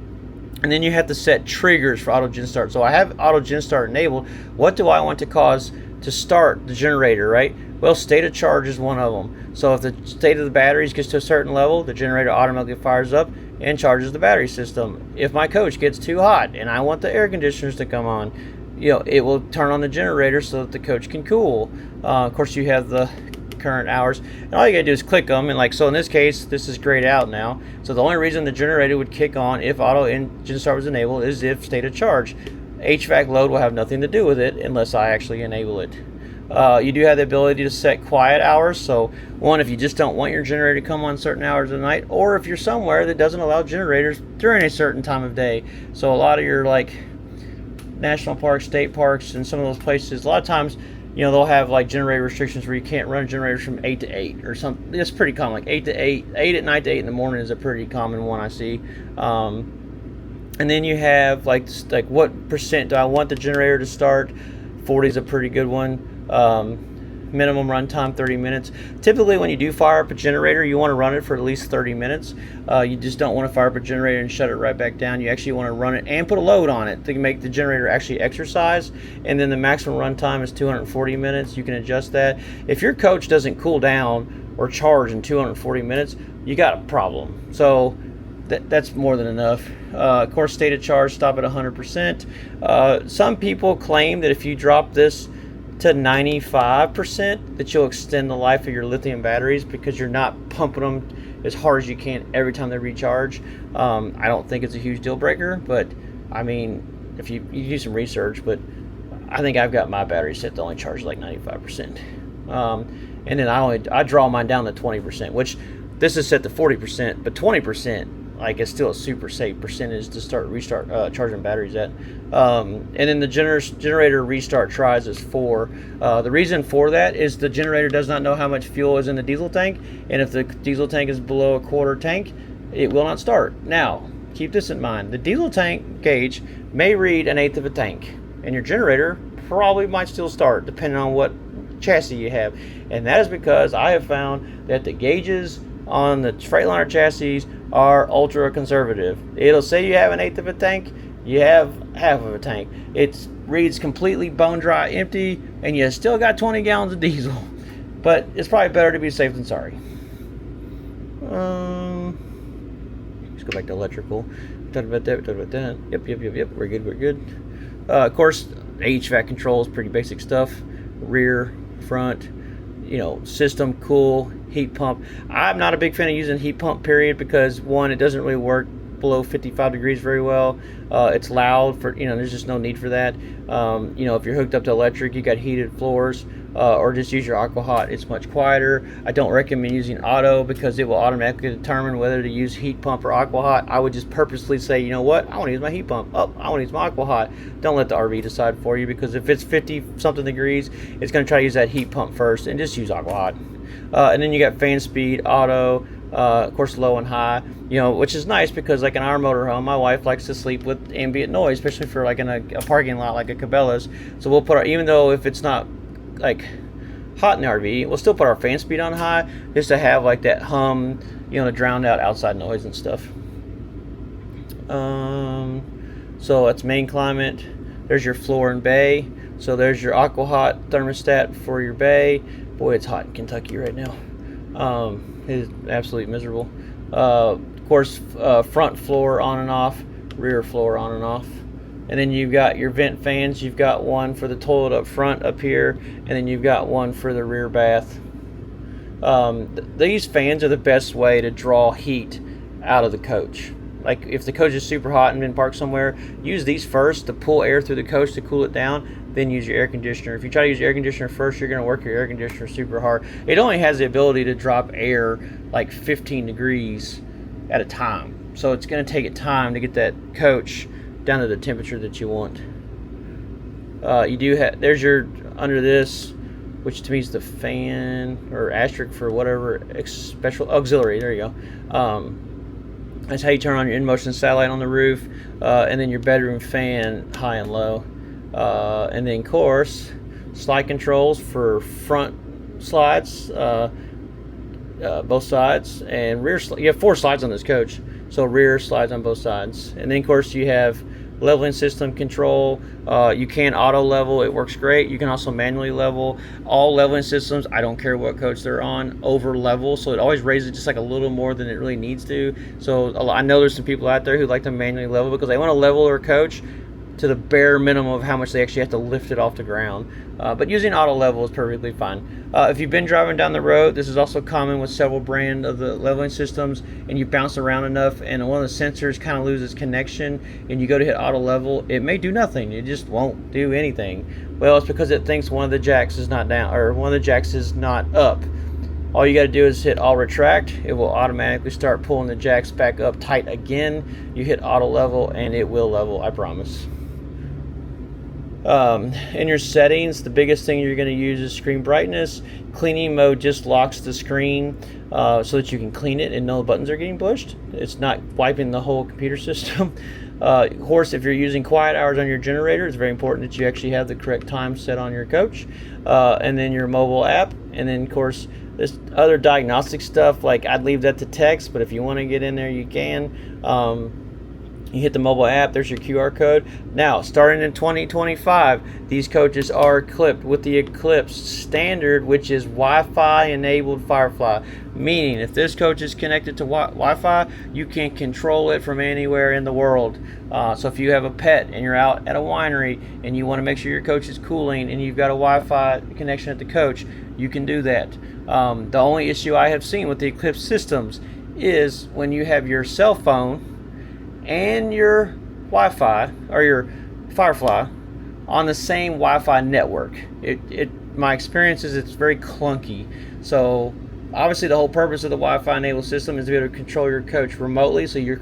And then you have to set triggers for auto gen start. So I have auto gen start enabled. What do I want to cause to start the generator, right? Well, state of charge is one of them. So if the state of the batteries gets to a certain level, the generator automatically fires up and charges the battery system. If my coach gets too hot and I want the air conditioners to come on, it will turn on the generator so that the coach can cool. Of course, you have the current hours, and all you gotta do is click them, and like so in this case, this is grayed out now. So the only reason the generator would kick on if auto engine start was enabled is if state of charge. HVAC load will have nothing to do with it unless I actually enable it. You do have the ability to set quiet hours. So one, if you just don't want your generator to come on certain hours of the night, or if you're somewhere that doesn't allow generators during a certain time of day. So a lot of your like national parks, state parks, and some of those places, a lot of times they'll have like generator restrictions where you can't run generators from 8 to 8 or something. It's pretty common, like 8 to 8, 8 at night to 8 in the morning is a pretty common one I see. And then you have like what percent do I want the generator to start? 40 is a pretty good one. Minimum runtime 30 minutes. Typically when you do fire up a generator, you want to run it for at least 30 minutes. You just don't want to fire up a generator and shut it right back down. You actually want to run it and put a load on it to make the generator actually exercise. And then the maximum runtime is 240 minutes. You can adjust that. If your coach doesn't cool down or charge in 240 minutes, you got a problem. So that's more than enough. Of course, state of charge, stop at 100%. Some people claim that if you drop this to 95%, that you'll extend the life of your lithium batteries because you're not pumping them as hard as you can every time they recharge. I don't think it's a huge deal breaker, but I mean, if you do some research, but I think I've got my battery set to only charge like 95%. And then I draw mine down to 20%, which this is set to 40%, but 20%, like, it's still a super safe percentage to restart charging batteries at. And then the generator restart tries is 4. The reason for that is the generator does not know how much fuel is in the diesel tank, and if the diesel tank is below a quarter tank, it will not start. Now, keep this in mind. The diesel tank gauge may read 1/8 of a tank, and your generator probably might still start, depending on what chassis you have. And that is because I have found that the gauges on the Freightliner chassis are ultra conservative. It'll say you have 1/8 of a tank, you have half of a tank. It reads completely bone dry empty, and you still got 20 gallons of diesel. But it's probably better to be safe than sorry. Let's go back to electrical. We talked about that. Yep. We're good. Of course, HVAC control is pretty basic stuff. Rear, front, system, cool, heat pump. I'm not a big fan of using heat pump, period, because one, it doesn't really work below 55 degrees very well. It's loud for, there's just no need for that. If you're hooked up to electric, you got heated floors, or just use your Aqua Hot. It's much quieter. I don't recommend using auto because it will automatically determine whether to use heat pump or Aqua Hot. I would just purposely say, you know what, I want to use my heat pump. Oh, I want to use my Aqua Hot. Don't let the RV decide for you, because if it's 50 something degrees, it's going to try to use that heat pump first, and just use Aqua Hot. And then you got fan speed, auto, of course low and high, which is nice because like in our motorhome, my wife likes to sleep with ambient noise, especially for like in a parking lot like a Koeberlein. So we'll put even though if it's not like hot in the RV, we'll still put our fan speed on high just to have like that hum, to drown out outside noise and stuff. So that's main climate. There's your floor and bay. So there's your Aqua Hot thermostat for your bay. Boy, it's hot in Kentucky right now. It is absolutely miserable. Of course, front floor on and off, rear floor on and off. And then you've got your vent fans. You've got one for the toilet up front up here, and then you've got one for the rear bath. These fans are the best way to draw heat out of the coach. Like if the coach is super hot and been parked somewhere, use these first to pull air through the coach to cool it down, then use your air conditioner. If you try to use your air conditioner first, you're going to work your air conditioner super hard. It only has the ability to drop air like 15 degrees at a time. So it's going to take it time to get that coach down to the temperature that you want. You do have, there's your, under this, which to me is the fan or asterisk for whatever special auxiliary. There you go. That's how you turn on your in-motion satellite on the roof, and then your bedroom fan high and low. And then of course slide controls for front slides, both sides, and rear. You have 4 slides on this coach, so rear slides on both sides. And then of course you have leveling system control. You can auto level, it works great. You can also manually level. All leveling systems, I don't care what coach they're on, over level, so it always raises just like a little more than it really needs to. So I know there's some people out there who like to manually level because they want to level their coach to the bare minimum of how much they actually have to lift it off the ground. But using auto level is perfectly fine. If you've been driving down the road, this is also common with several brand of the leveling systems, and you bounce around enough and one of the sensors kind of loses connection and you go to hit auto level, it may do nothing. It just won't do anything. Well, it's because it thinks one of the jacks is not down, or one of the jacks is not up. All you got to do is hit all retract. It will automatically start pulling the jacks back up tight again. You hit auto level and it will level, I promise. In your settings, the biggest thing you're going to use is screen brightness. Cleaning mode just locks the screen so that you can clean it and know the buttons are getting pushed. It's not wiping the whole computer system. Of course, if you're using quiet hours on your generator, it's very important that you actually have the correct time set on your coach. And then your mobile app, and then of course this other diagnostic stuff, like I'd leave that to text, but if you want to get in there, you can. You hit the mobile app, there's your QR code. Now, starting in 2025, these coaches are equipped with the Eclipse standard, which is Wi-Fi enabled Firefly. Meaning, if this coach is connected to Wi-Fi, you can control it from anywhere in the world. So if you have a pet and you're out at a winery and you want to make sure your coach is cooling and you've got a Wi-Fi connection at the coach, you can do that. The only issue I have seen with the Eclipse systems is when you have your cell phone and your Wi-Fi or your Firefly on the same Wi-Fi network. My experience is it's very clunky. So obviously the whole purpose of the Wi-Fi enabled system is to be able to control your coach remotely, so your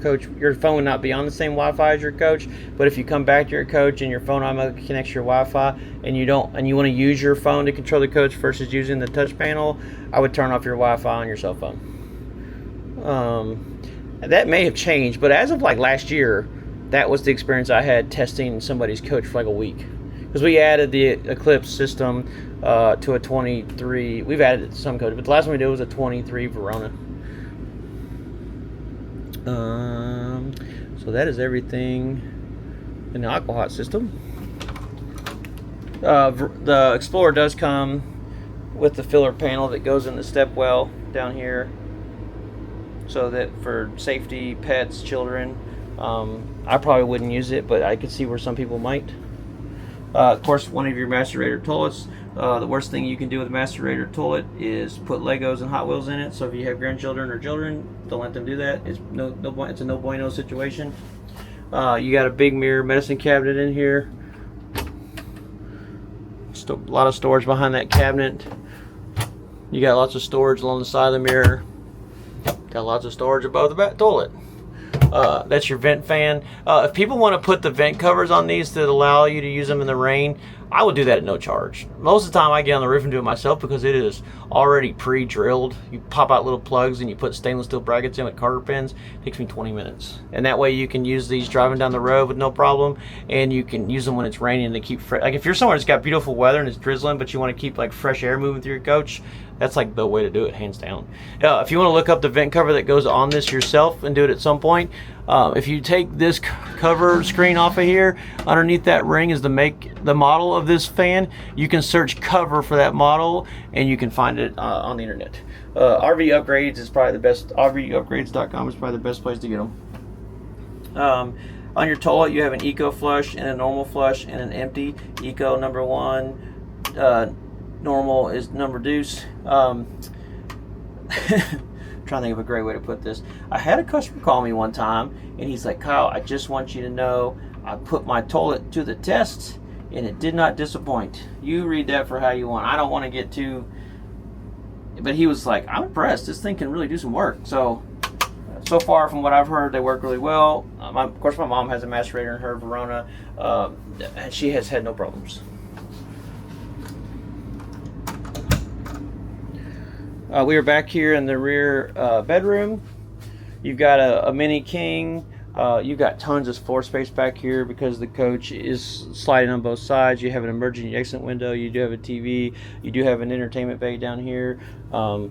phone would not be on the same Wi-Fi as your coach. But if you come back to your coach and your phone automatically connects to your Wi-Fi and you want to use your phone to control the coach versus using the touch panel, I would turn off your Wi-Fi on your cell phone. That may have changed, but as of like last year, that was the experience I had testing somebody's coach for like a week. Because we added the Eclipse system to a 23. We've added it to some coaches, but the last one we did was a 23 Verona. So that is everything in the Aqua Hot system. The Explorer does come with the filler panel that goes in the step well down here, so that for safety, pets, children. I probably wouldn't use it, but I could see where some people might. Of course, one of your macerator toilets, the worst thing you can do with a macerator toilet is put Legos and Hot Wheels in it. So if you have grandchildren or children, don't let them do that. It's a no bueno situation. You got a big mirror medicine cabinet in here. Just a lot of storage behind that cabinet. You got lots of storage along the side of the mirror. Got lots of storage above the back toilet. That's your vent fan. If people want to put the vent covers on these that allow you to use them in the rain, I would do that at no charge. Most of the time I get on the roof and do it myself because it is already pre-drilled. You pop out little plugs and you put stainless steel brackets in with carter pins. It takes me 20 minutes. And that way you can use these driving down the road with no problem, and you can use them when it's raining to keep fresh. Like if you're somewhere that's got beautiful weather and it's drizzling, but you want to keep like fresh air moving through your coach, that's like the way to do it, hands down. If you want to look up the vent cover that goes on this yourself and do it at some point, if you take this cover screen off of here, underneath that ring is the model of this fan. You can search cover for that model and you can find it on the internet. RV Upgrades is probably the best. RVUpgrades.com is probably the best place to get them. On your toilet, you have an eco flush and a normal flush and an empty. Eco number 1, normal is number deuce. Trying to think of a great way to put this. I had a customer call me one time and he's like, Kyle, I just want you to know I put my toilet to the test and it did not disappoint. You read that for how you want. I don't want to get too, but he was like, I'm impressed. This thing can really do some work. So far from what I've heard, they work really well. Of course, my mom has a macerator in her Verona, and she has had no problems. We are back here in the rear bedroom. You've got a mini king, You've got tons of floor space back here because the coach is sliding on both sides. You have an emergency exit window. You do have a TV. You do have an entertainment bay down here. Of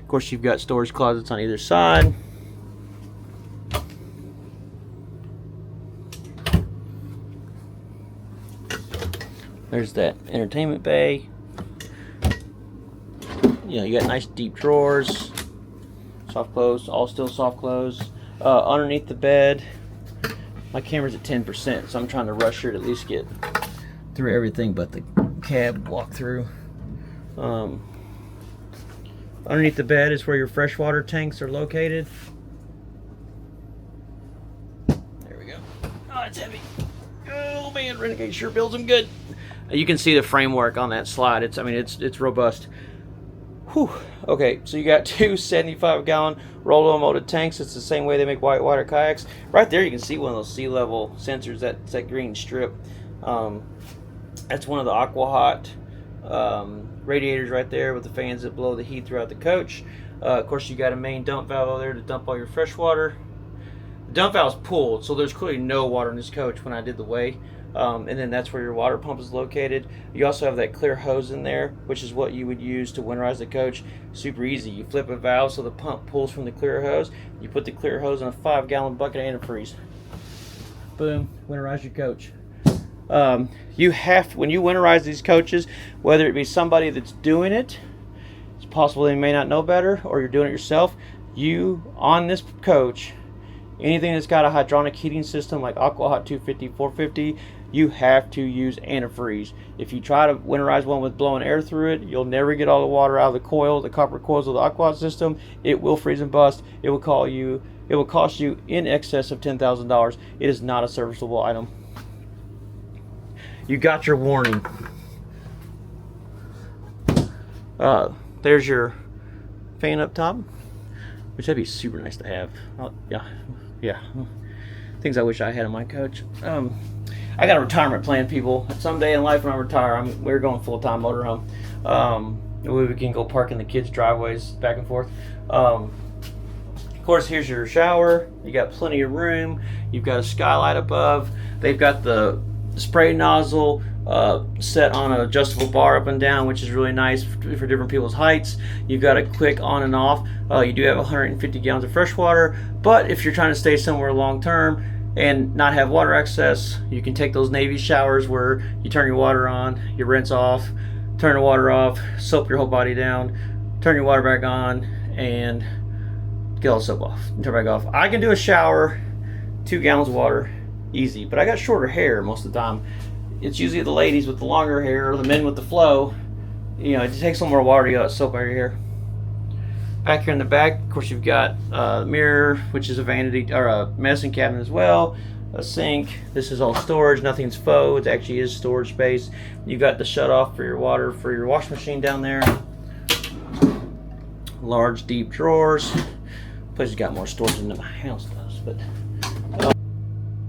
course, you've got storage closets on either side. There's that entertainment bay. You know, you got nice deep drawers. Soft close, all still soft close. Underneath the bed, my camera's at 10%, so I'm trying to rush here to at least get through everything but the cab walkthrough. Underneath the bed is where your freshwater tanks are located. There we go. Oh, it's heavy. Oh man, Renegade sure builds them good. You can see the framework on that slide. It's robust. Whew. Okay, so you got two 75-gallon roll-on molded tanks. It's the same way they make whitewater kayaks. Right there, you can see one of those sea level sensors. That's that green strip. That's one of the Aqua Hot radiators right there with the fans that blow the heat throughout the coach. Of course, you got a main dump valve over there to dump all your fresh water. The dump valve's pulled, so there's clearly no water in this coach when I did the weigh. And then that's where your water pump is located. You also have that clear hose in there, which is what you would use to winterize the coach. Super easy. You flip a valve so the pump pulls from the clear hose. You put the clear hose in a 5-gallon bucket of antifreeze. Boom, winterize your coach. You have to, when you winterize these coaches, whether it be somebody that's doing it, it's possible they may not know better, or you're doing it yourself, you, on this coach, anything that's got a hydronic heating system like Aqua Hot 250, 450, you have to use antifreeze. If you try to winterize one with blowing air through it, you'll never get all the water out of the coil, the copper coils of the Aqua Hot system. It will freeze and bust. It will cost you in excess of $10,000. It is not a serviceable item. You got your warning. There's your fan up top, which that'd be super nice to have. Yeah. Things I wish I had in my coach. I got a retirement plan, people. Someday in life when I retire, we're going full-time motorhome. We can go park in the kids' driveways back and forth. Of course, here's your shower. You got plenty of room. You've got a skylight above. They've got the spray nozzle set on an adjustable bar up and down, which is really nice for different people's heights. You've got a quick on and off. You do have 150 gallons of fresh water, but if you're trying to stay somewhere long term and not have water access, you can take those Navy showers where you turn your water on, you rinse off, turn the water off, soap your whole body down, turn your water back on, and get all the soap off and turn back off. I can do a shower, 2 gallons of water, easy, but I got shorter hair most of the time. It's usually the ladies with the longer hair or the men with the flow. You know, it takes some more water to get that soap out of your hair. Back here in the back, of course, you've got a mirror, which is a vanity or a medicine cabinet as well. A sink. This is all storage. Nothing's faux. It actually is storage space. You've got the shut off for your water for your washing machine down there. Large, deep drawers. Place has got more storage than my house does, but.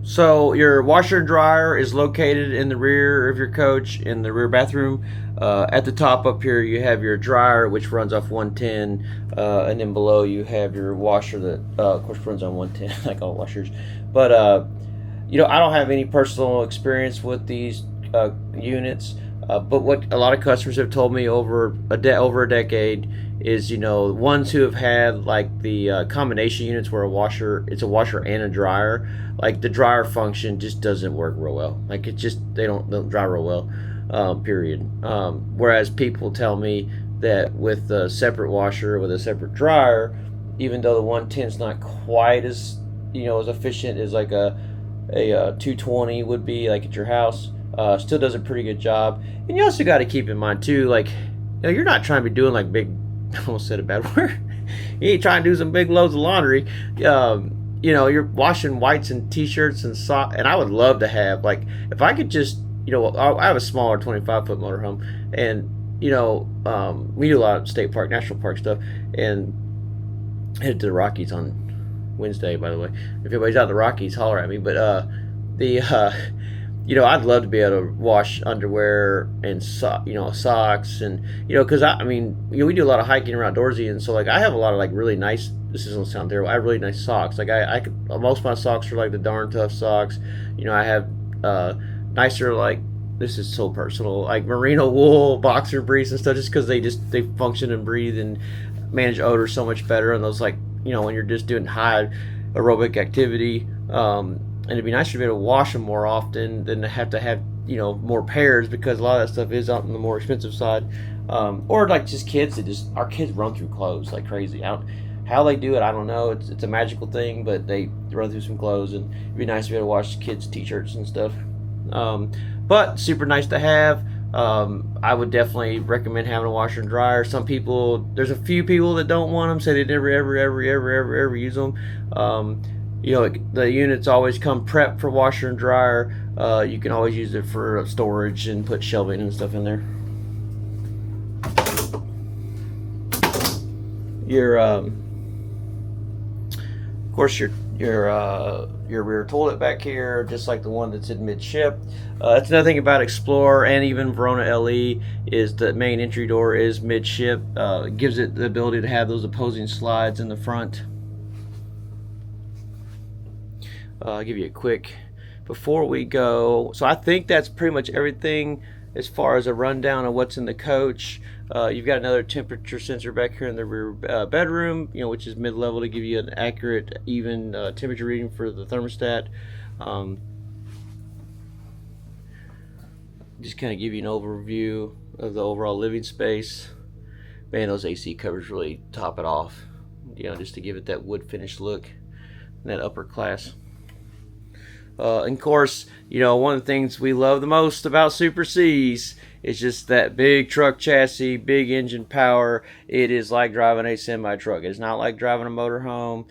So your washer and dryer is located in the rear of your coach in the rear bathroom. At the top up here you have your dryer, which runs off 110, and then below you have your washer that of course runs on 110 like all washers. But you know, I don't have any personal experience with these units, but what a lot of customers have told me over a decade is, you know, ones who have had like the combination units where it's a washer and a dryer, like the dryer function just doesn't work real well. Like it just, they don't dry real well, period. Whereas people tell me that with a separate washer with a separate dryer, even though the 110 is not quite as, you know, as efficient as like a 220 would be like at your house, still does a pretty good job. And you also got to keep in mind too, like, you know, you're not trying to be doing like big, I almost said a bad word. You ain't trying to do some big loads of laundry. You know, you're washing whites and t-shirts and socks. And I would love to have, like, if I could just, you know, I have a smaller 25-foot motorhome, and you know, we do a lot of state park, national park stuff, and headed to the Rockies on Wednesday, by the way. If anybody's out in the Rockies, holler at me. But you know, I'd love to be able to wash underwear and socks, and because I mean, we do a lot of hiking around outdoorsy, and so like I have a lot of like really nice. This doesn't sound terrible. I have really nice socks. Like I could, most of my socks are like the Darn Tough socks. I have nicer, like, this is so personal, like merino wool boxer briefs and stuff, just because they function and breathe and manage odor so much better. And those, like, when you're just doing high aerobic activity. And it'd be nicer to be able to wash them more often than to have more pairs, because a lot of that stuff is on the more expensive side. Or like just kids, our kids run through clothes like crazy. How they do it, I don't know. It's a magical thing, but they run through some clothes, and it'd be nice to be able to wash kids' t-shirts and stuff. But super nice to have. I would definitely recommend having a washer and dryer. There's a few people that don't want them, say they never ever use them. The units always come prepped for washer and dryer. You can always use it for storage and put shelving and stuff in there. Of course, your rear toilet back here, just like the one that's in midship. That's another thing about Explorer and even Verona LE, is the main entry door is midship. It gives it the ability to have those opposing slides in the front. I'll give you a quick before we go. So I think that's pretty much everything as far as a rundown of what's in the coach. You've got another temperature sensor back here in the rear bedroom, which is mid-level, to give you an accurate, even temperature reading for the thermostat. Just kind of give you an overview of the overall living space. Man, those AC covers really top it off, just to give it that wood finish look and that upper class. And of course, one of the things we love the most about Super C's is just that big truck chassis, big engine power. It is like driving a semi truck. It's not like driving a motorhome.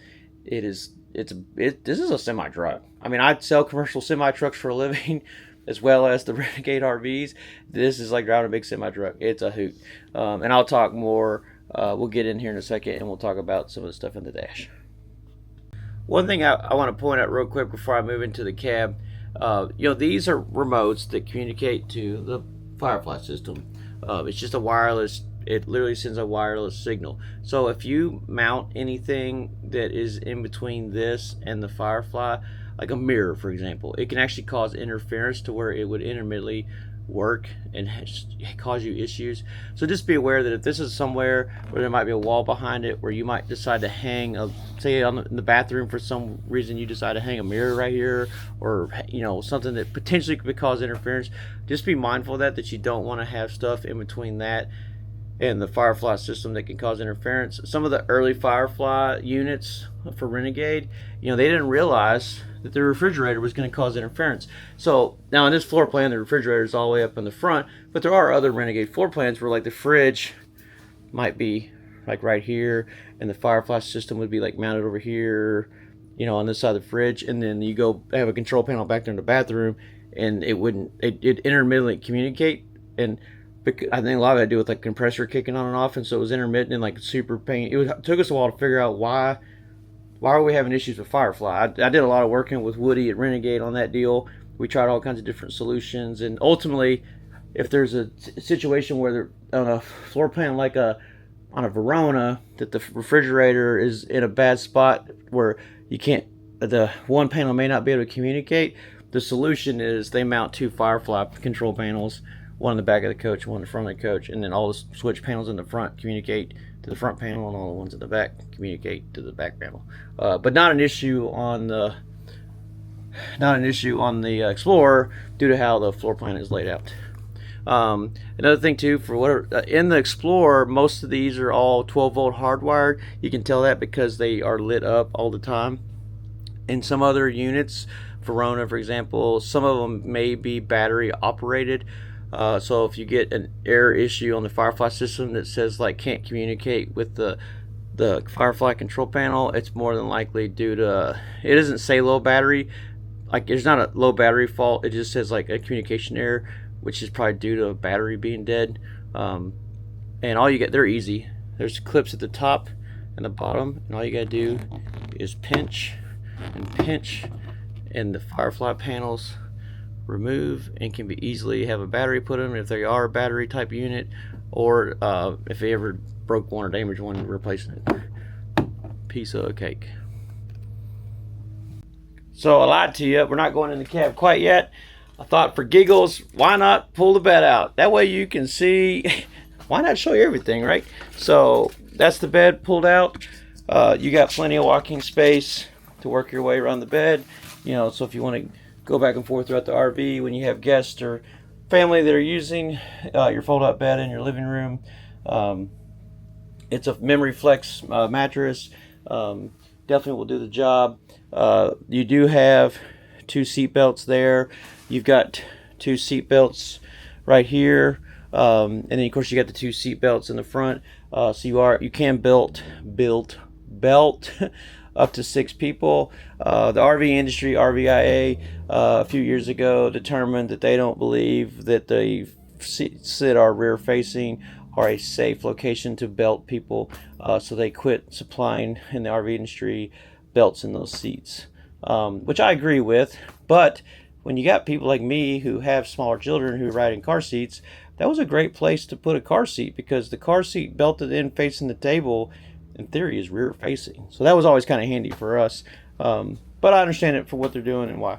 This is a semi truck. I mean, I sell commercial semi trucks for a living, as well as the Renegade RVs. This is like driving a big semi truck. It's a hoot. And I'll talk more. We'll get in here in a second, and we'll talk about some of the stuff in the dash. One thing I want to point out real quick before I move into the cab, these are remotes that communicate to the Firefly system. It's just a wireless, it literally sends a wireless signal. So if you mount anything that is in between this and the Firefly, like a mirror, for example, it can actually cause interference to where it would intermittently work and cause you issues. So just be aware that if this is somewhere where there might be a wall behind it, where you might decide to hang say in the bathroom, for some reason you decide to hang a mirror right here, or something that potentially could cause interference, just be mindful of that you don't want to have stuff in between that and the Firefly system that can cause interference. Some of the early Firefly units for Renegade, they didn't realize that the refrigerator was going to cause interference. So now in this floor plan, the refrigerator is all the way up in the front, but there are other Renegade floor plans where like the fridge might be like right here, and the Firefly system would be like mounted over here, on this side of the fridge, and then you go have a control panel back there in the bathroom, and it intermittently communicate. And I think a lot of it had to do with like compressor kicking on and off, and so it was intermittent and like super pain. It took us a while to figure out why are we having issues with Firefly. I did a lot of working with Woody at Renegade on that deal. We tried all kinds of different solutions, and ultimately, if there's a situation where they're on a floor plan like on a Verona, that the refrigerator is in a bad spot where the one panel may not be able to communicate, the solution is they mount two Firefly control panels, one in the back of the coach, one in the front of the coach, and then all the switch panels in the front communicate to the front panel, and all the ones in the back communicate to the back panel. But not an issue on the Explorer due to how the floor plan is laid out. Another thing too, in the Explorer, most of these are all 12-volt hardwired. You can tell that because they are lit up all the time. In some other units, Verona for example, some of them may be battery operated. So if you get an error issue on the Firefly system that says like can't communicate with the Firefly control panel, it's more than likely due to, it doesn't say low battery, like there's not a low battery fault, it just says like a communication error, which is probably due to a battery being dead. And all you get, they're easy. There's clips at the top and the bottom, and all you gotta do is pinch and pinch, and the Firefly panels remove and can be easily have a battery put in if they are a battery type unit, or if they ever broke one or damaged one, replacing it. Piece of cake. So I lied to you, we're not going in the cab quite yet. I thought for giggles, why not pull the bed out? That way you can see, why not show you everything, right? So that's the bed pulled out. You got plenty of walking space to work your way around the bed. You know, so if you want to go back and forth throughout the RV when you have guests or family that are using your fold-out bed in your living room. It's a memory flex mattress. Definitely will do the job. You do have 2 seat belts there. You've got 2 seat belts right here, and then of course you got the 2 seat belts in the front. So you can belt up to 6 people. The RV industry, RVIA, a few years ago determined that they don't believe that the seats that are rear facing are a safe location to belt people, so they quit supplying in the RV industry belts in those seats, which I agree with. But when you got people like me who have smaller children who ride in car seats, that was a great place to put a car seat, because the car seat belted in facing the table in theory is rear facing. So that was always kind of handy for us, but I understand it for what they're doing and why.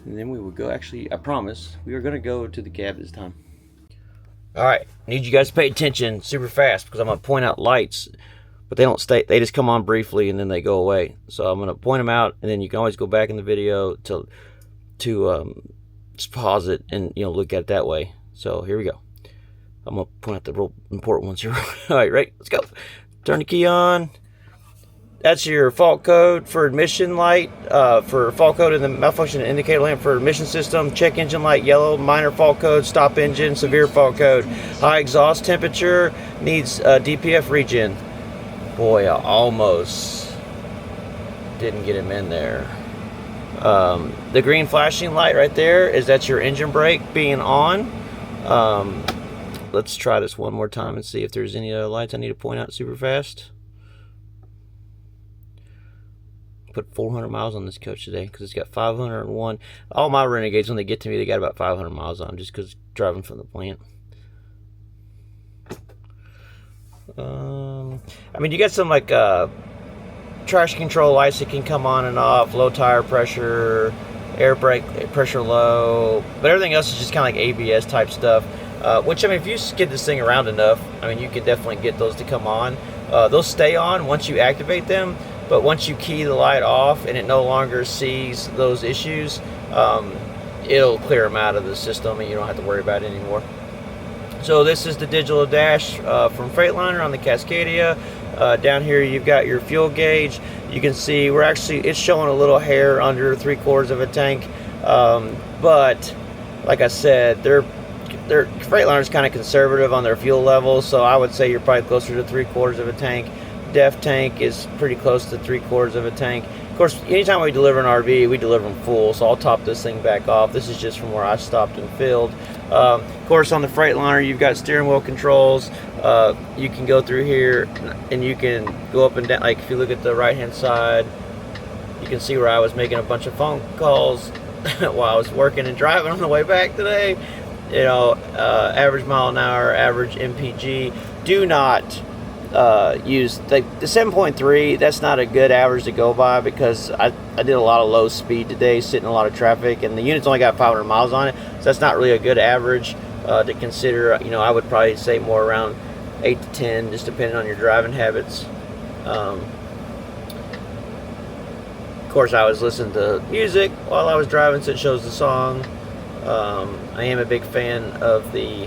And then we will go, actually I promise we are going to go to the cab this time. Alright, need you guys to pay attention super fast, because I'm going to point out lights, but they don't stay, they just come on briefly and then they go away. So I'm going to point them out, and then you can always go back in the video to just pause it and, you know, look at it that way. So here we go. I'm going to point out the real important ones here. Alright, right, let's go. Turn the key on. That's your fault code for admission light, for fault code in the malfunction indicator lamp for admission system. Check engine light yellow, minor fault code, stop engine, severe fault code. High exhaust temperature, needs DPF regen. Boy, I almost didn't get him in there. The green flashing light right there that's your engine brake being on. Let's try this one more time and see if there's any other lights I need to point out super fast. Put 400 miles on this coach today because it's got 501. All my Renegades, when they get to me, they got about 500 miles on them, just because driving from the plant. I mean, you got some like traction control lights that can come on and off, low tire pressure, air brake pressure low, but everything else is just kind of like ABS type stuff. Which, I mean, if you skid this thing around enough, I mean, you can definitely get those to come on. They'll stay on once you activate them. But once you key the light off and it no longer sees those issues, it'll clear them out of the system and you don't have to worry about it anymore. So this is the digital dash from Freightliner on the Cascadia. Down here you've got your fuel gauge. You can see it's showing a little hair under 3/4 of a tank. But like I said, Freightliner's kind of conservative on their fuel levels, so I would say you're probably closer to 3/4 of a tank. Def tank is pretty close to 3/4 of a tank. Of course, anytime we deliver an RV, we deliver them full, so I'll top this thing back off. This is just from where I stopped and filled. Of course, on the Freightliner, you've got steering wheel controls. You can go through here and you can go up and down. Like if you look at the right hand side, you can see where I was making a bunch of phone calls while I was working and driving on the way back today. You know, average mile an hour, average MPG. Do not use the 7.3. That's not a good average to go by, because I did a lot of low speed today, sitting in a lot of traffic, and the unit's only got 500 miles on it, so that's not really a good average to consider. You know, I would probably say more around 8 to 10, just depending on your driving habits. Of course, I was listening to music while I was driving, so it shows the song. I am a big fan of the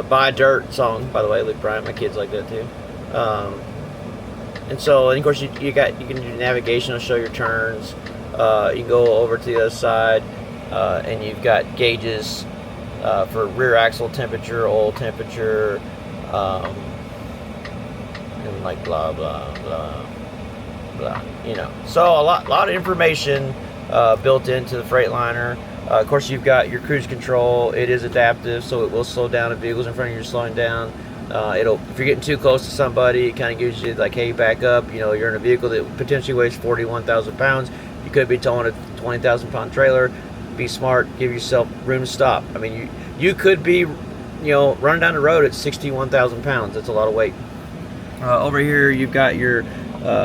Buy Dirt song, by the way. Luke Bryant, my kids like that too. And of course you can do navigation, it'll show your turns. You can go over to the other side, and you've got gauges for rear axle temperature, oil temperature, and like blah blah blah blah. You know, so a lot of information built into the Freightliner. Of course, you've got your cruise control. It is adaptive, so it will slow down if vehicles in front of you are slowing down. If you're getting too close to somebody, it kind of gives you like, hey, back up. You know, you're in a vehicle that potentially weighs 41,000 pounds. You could be towing 20,000 pound trailer. Be smart, give yourself room to stop. I mean, you could be, you know, running down the road at 61,000 pounds. That's a lot of weight. Over here, you've got your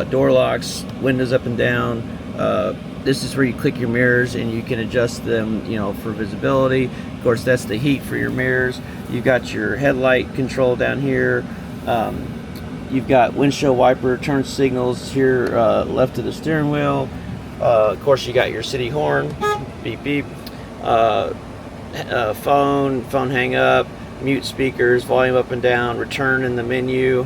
door locks, windows up and down. This is where you click your mirrors and you can adjust them, you know, for visibility. Of course, that's the heat for your mirrors. You've got your headlight control down here. You've got windshield wiper turn signals here left of the steering wheel. Of course, you got your city horn, beep beep, phone hang up, mute speakers, volume up and down, return in the menu.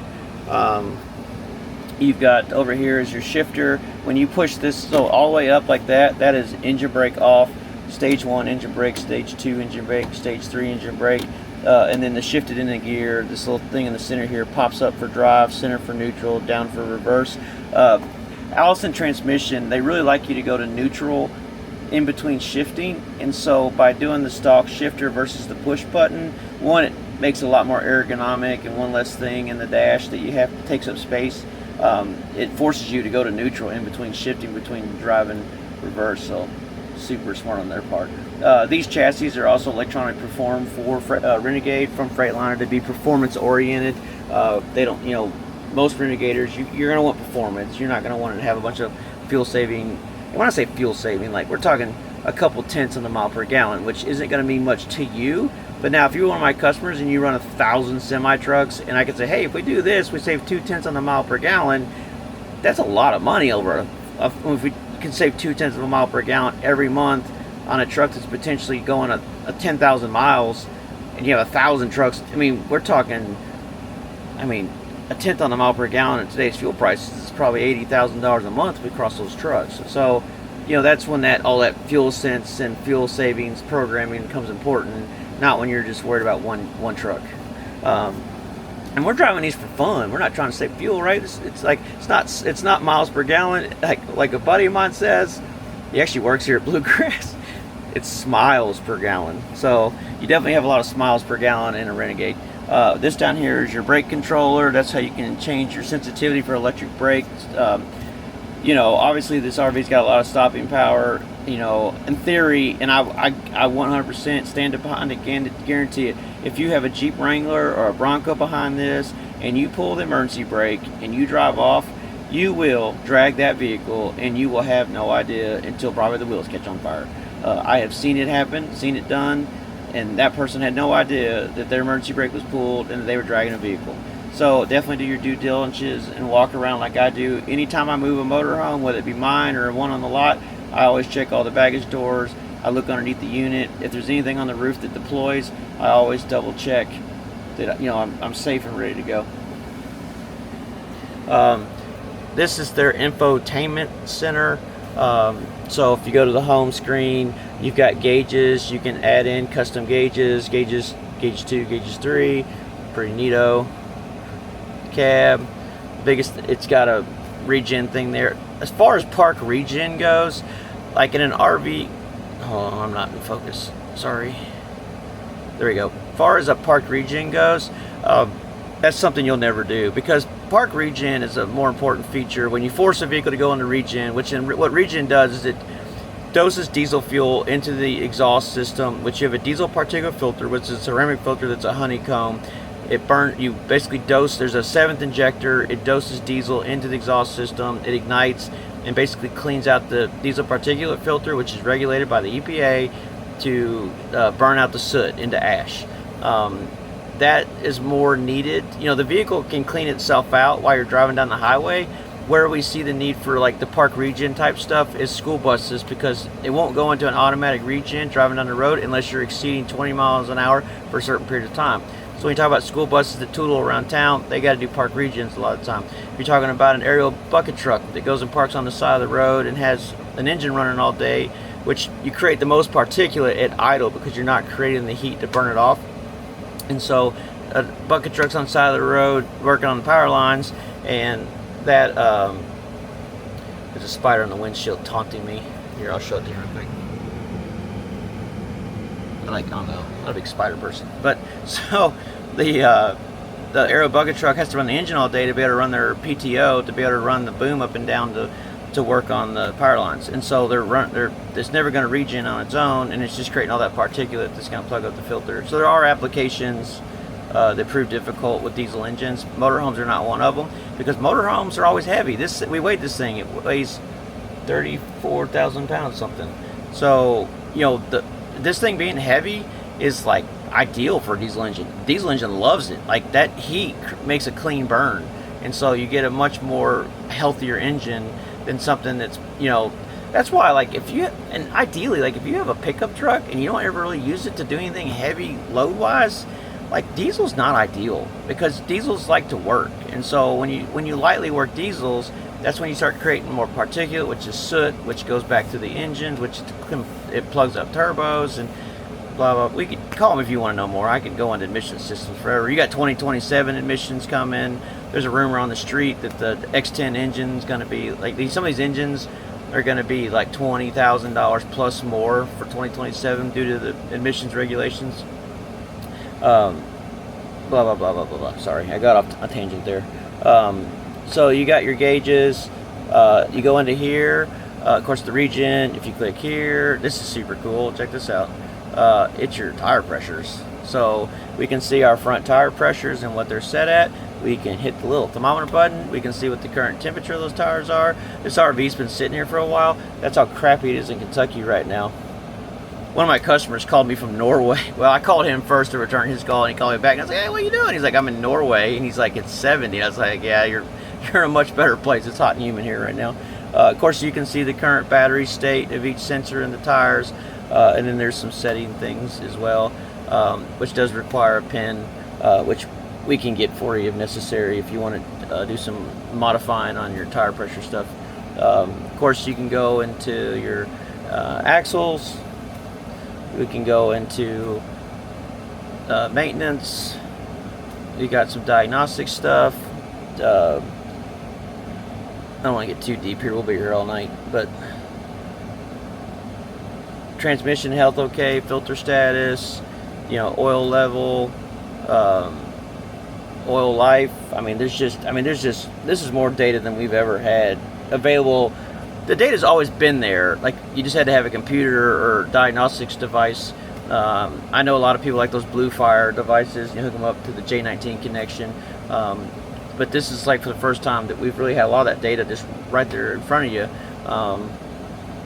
You've got over here is your shifter. When you push this so all the way up like that, that is engine brake off, stage 1 engine brake, stage 2 engine brake, stage 3 engine brake. And then the shifted in the gear, this little thing in the center here pops up for drive, center for neutral, down for reverse. Allison transmission, they really like you to go to neutral in between shifting, and so by doing the stock shifter versus the push button, one, it makes it a lot more ergonomic and one less thing in the dash that you have takes up space. It forces you to go to neutral in between shifting between drive and reverse, so super smart on their part. These chassis are also electronically performed for Renegade from Freightliner to be performance oriented. They don't, you know, most Renegaders, you're going to want performance. You're not going to want to have a bunch of fuel saving. And when I say fuel saving, like we're talking a couple tenths on the mile per gallon, which isn't going to mean much to you. But now if you're one of my customers and you run 1,000 semi trucks, and I could say, hey, if we do this, we save 2/10 on the mile per gallon. That's a lot of money over if we can save 2/10 of a mile per gallon every month on a truck that's potentially going a 10,000 miles, and you have 1,000 trucks. I mean, we're talking, I mean, a tenth on the mile per gallon at today's fuel prices is probably $80,000 a month if we cross those trucks. So, you know, that's when all that fuel sense and fuel savings programming becomes important, not when you're just worried about one truck. And we're driving these for fun. We're not trying to save fuel, right? It's not miles per gallon. Like a buddy of mine says, he actually works here at Bluegrass. It's smiles per gallon. So you definitely have a lot of smiles per gallon in a Renegade. This down here is your brake controller. That's how you can change your sensitivity for electric brakes. You know, obviously this RV's got a lot of stopping power. You know, in theory, and I 100% stand behind it, guarantee it. If you have a Jeep Wrangler or a Bronco behind this, and you pull the emergency brake and you drive off, you will drag that vehicle, and you will have no idea until probably the wheels catch on fire. I have seen it happen, seen it done, and that person had no idea that their emergency brake was pulled and that they were dragging a vehicle. So definitely do your due diligence and walk around like I do. Anytime I move a motorhome, whether it be mine or one on the lot, I always check all the baggage doors. I look underneath the unit. If there's anything on the roof that deploys, I always double check that, you know, I'm safe and ready to go. This is their infotainment center. So if you go to the home screen, you've got gauges. You can add in custom gauges, gauge 2, gauges 3, pretty neato. Cab, it's got a regen thing there. As far as park regen goes, like in an RV, hold on, I'm not in focus, sorry. There we go. As far as a park regen goes, that's something you'll never do, because park regen is a more important feature when you force a vehicle to go into regen. What regen does is it doses diesel fuel into the exhaust system, which you have a diesel particulate filter, which is a ceramic filter that's a honeycomb. You basically dose, there's a 7th injector, it doses diesel into the exhaust system, it ignites and basically cleans out the diesel particulate filter, which is regulated by the EPA to burn out the soot into ash. That is more needed. You know, the vehicle can clean itself out while you're driving down the highway. Where we see the need for like the park regen type stuff is school buses, because it won't go into an automatic regen driving down the road unless you're exceeding 20 miles an hour for a certain period of time. So when you talk about school buses that tootle around town, they got to do park regens a lot of the time. If you're talking about an aerial bucket truck that goes and parks on the side of the road and has an engine running all day, which you create the most particulate at idle because you're not creating the heat to burn it off. And so bucket trucks on the side of the road working on the power lines, and that there's a spider on the windshield taunting me. Here, I'll show it to you real quick. I don't know, I'm not a big spider person. But so the aero bucket truck has to run the engine all day to be able to run their PTO, to be able to run the boom up and down to work on the power lines, and so it's never going to regen on its own, and it's just creating all that particulate that's going to plug up the filter. So there are applications that prove difficult with diesel engines. Motorhomes are not one of them, because motorhomes are always heavy. We weighed this thing; it weighs 34,000 pounds something. So this thing being heavy is like ideal for a diesel engine. Diesel engine loves it. Like, that heat makes a clean burn, and so you get a much more healthier engine than something that's, that's why, like, ideally, like, if you have a pickup truck and you don't ever really use it to do anything heavy load wise, like, diesel's not ideal, because diesels like to work. And so when you lightly work diesels, that's when you start creating more particulate, which is soot, which goes back to the engines, which it plugs up turbos and blah blah. We could call them if you want to know more. I could go into emission systems forever. You got 2027 emissions coming. There's a rumor on the street that the X10 engine's going to be like some of these engines are going to be like $20,000 plus more for 2027 due to the emissions regulations. Blah blah blah blah blah blah. Sorry, I got off a tangent there. So you got your gauges. You go into here. Of course, the regen. If you click here, this is super cool. Check this out. It's your tire pressures. So we can see our front tire pressures and what they're set at. We can hit the little thermometer button. We can see what the current temperature of those tires are. This RV's been sitting here for a while. That's how crappy it is in Kentucky right now. One of my customers called me from Norway. Well, I called him first to return his call, and he called me back. And I was like, "Hey, what are you doing?" He's like, "I'm in Norway." And he's like, "It's 70. I was like, "Yeah, you're in a much better place. It's hot and humid here right now." Of course, you can see the current battery state of each sensor in the tires. And then there's some setting things as well, which does require a pin, which we can get for you if necessary, if you want to do some modifying on your tire pressure stuff. Of course, you can go into your axles. We can go into maintenance. We got some diagnostic stuff. I don't want to get too deep here. We'll be here all night, but transmission health okay, filter status, oil level, oil life. This is more data than we've ever had available. The data's always been there. Like, you just had to have a computer or diagnostics device. I know a lot of people like those Blue Fire devices. You hook them up to the J19 connection. But this is like for the first time that we've really had a lot of that data just right there in front of you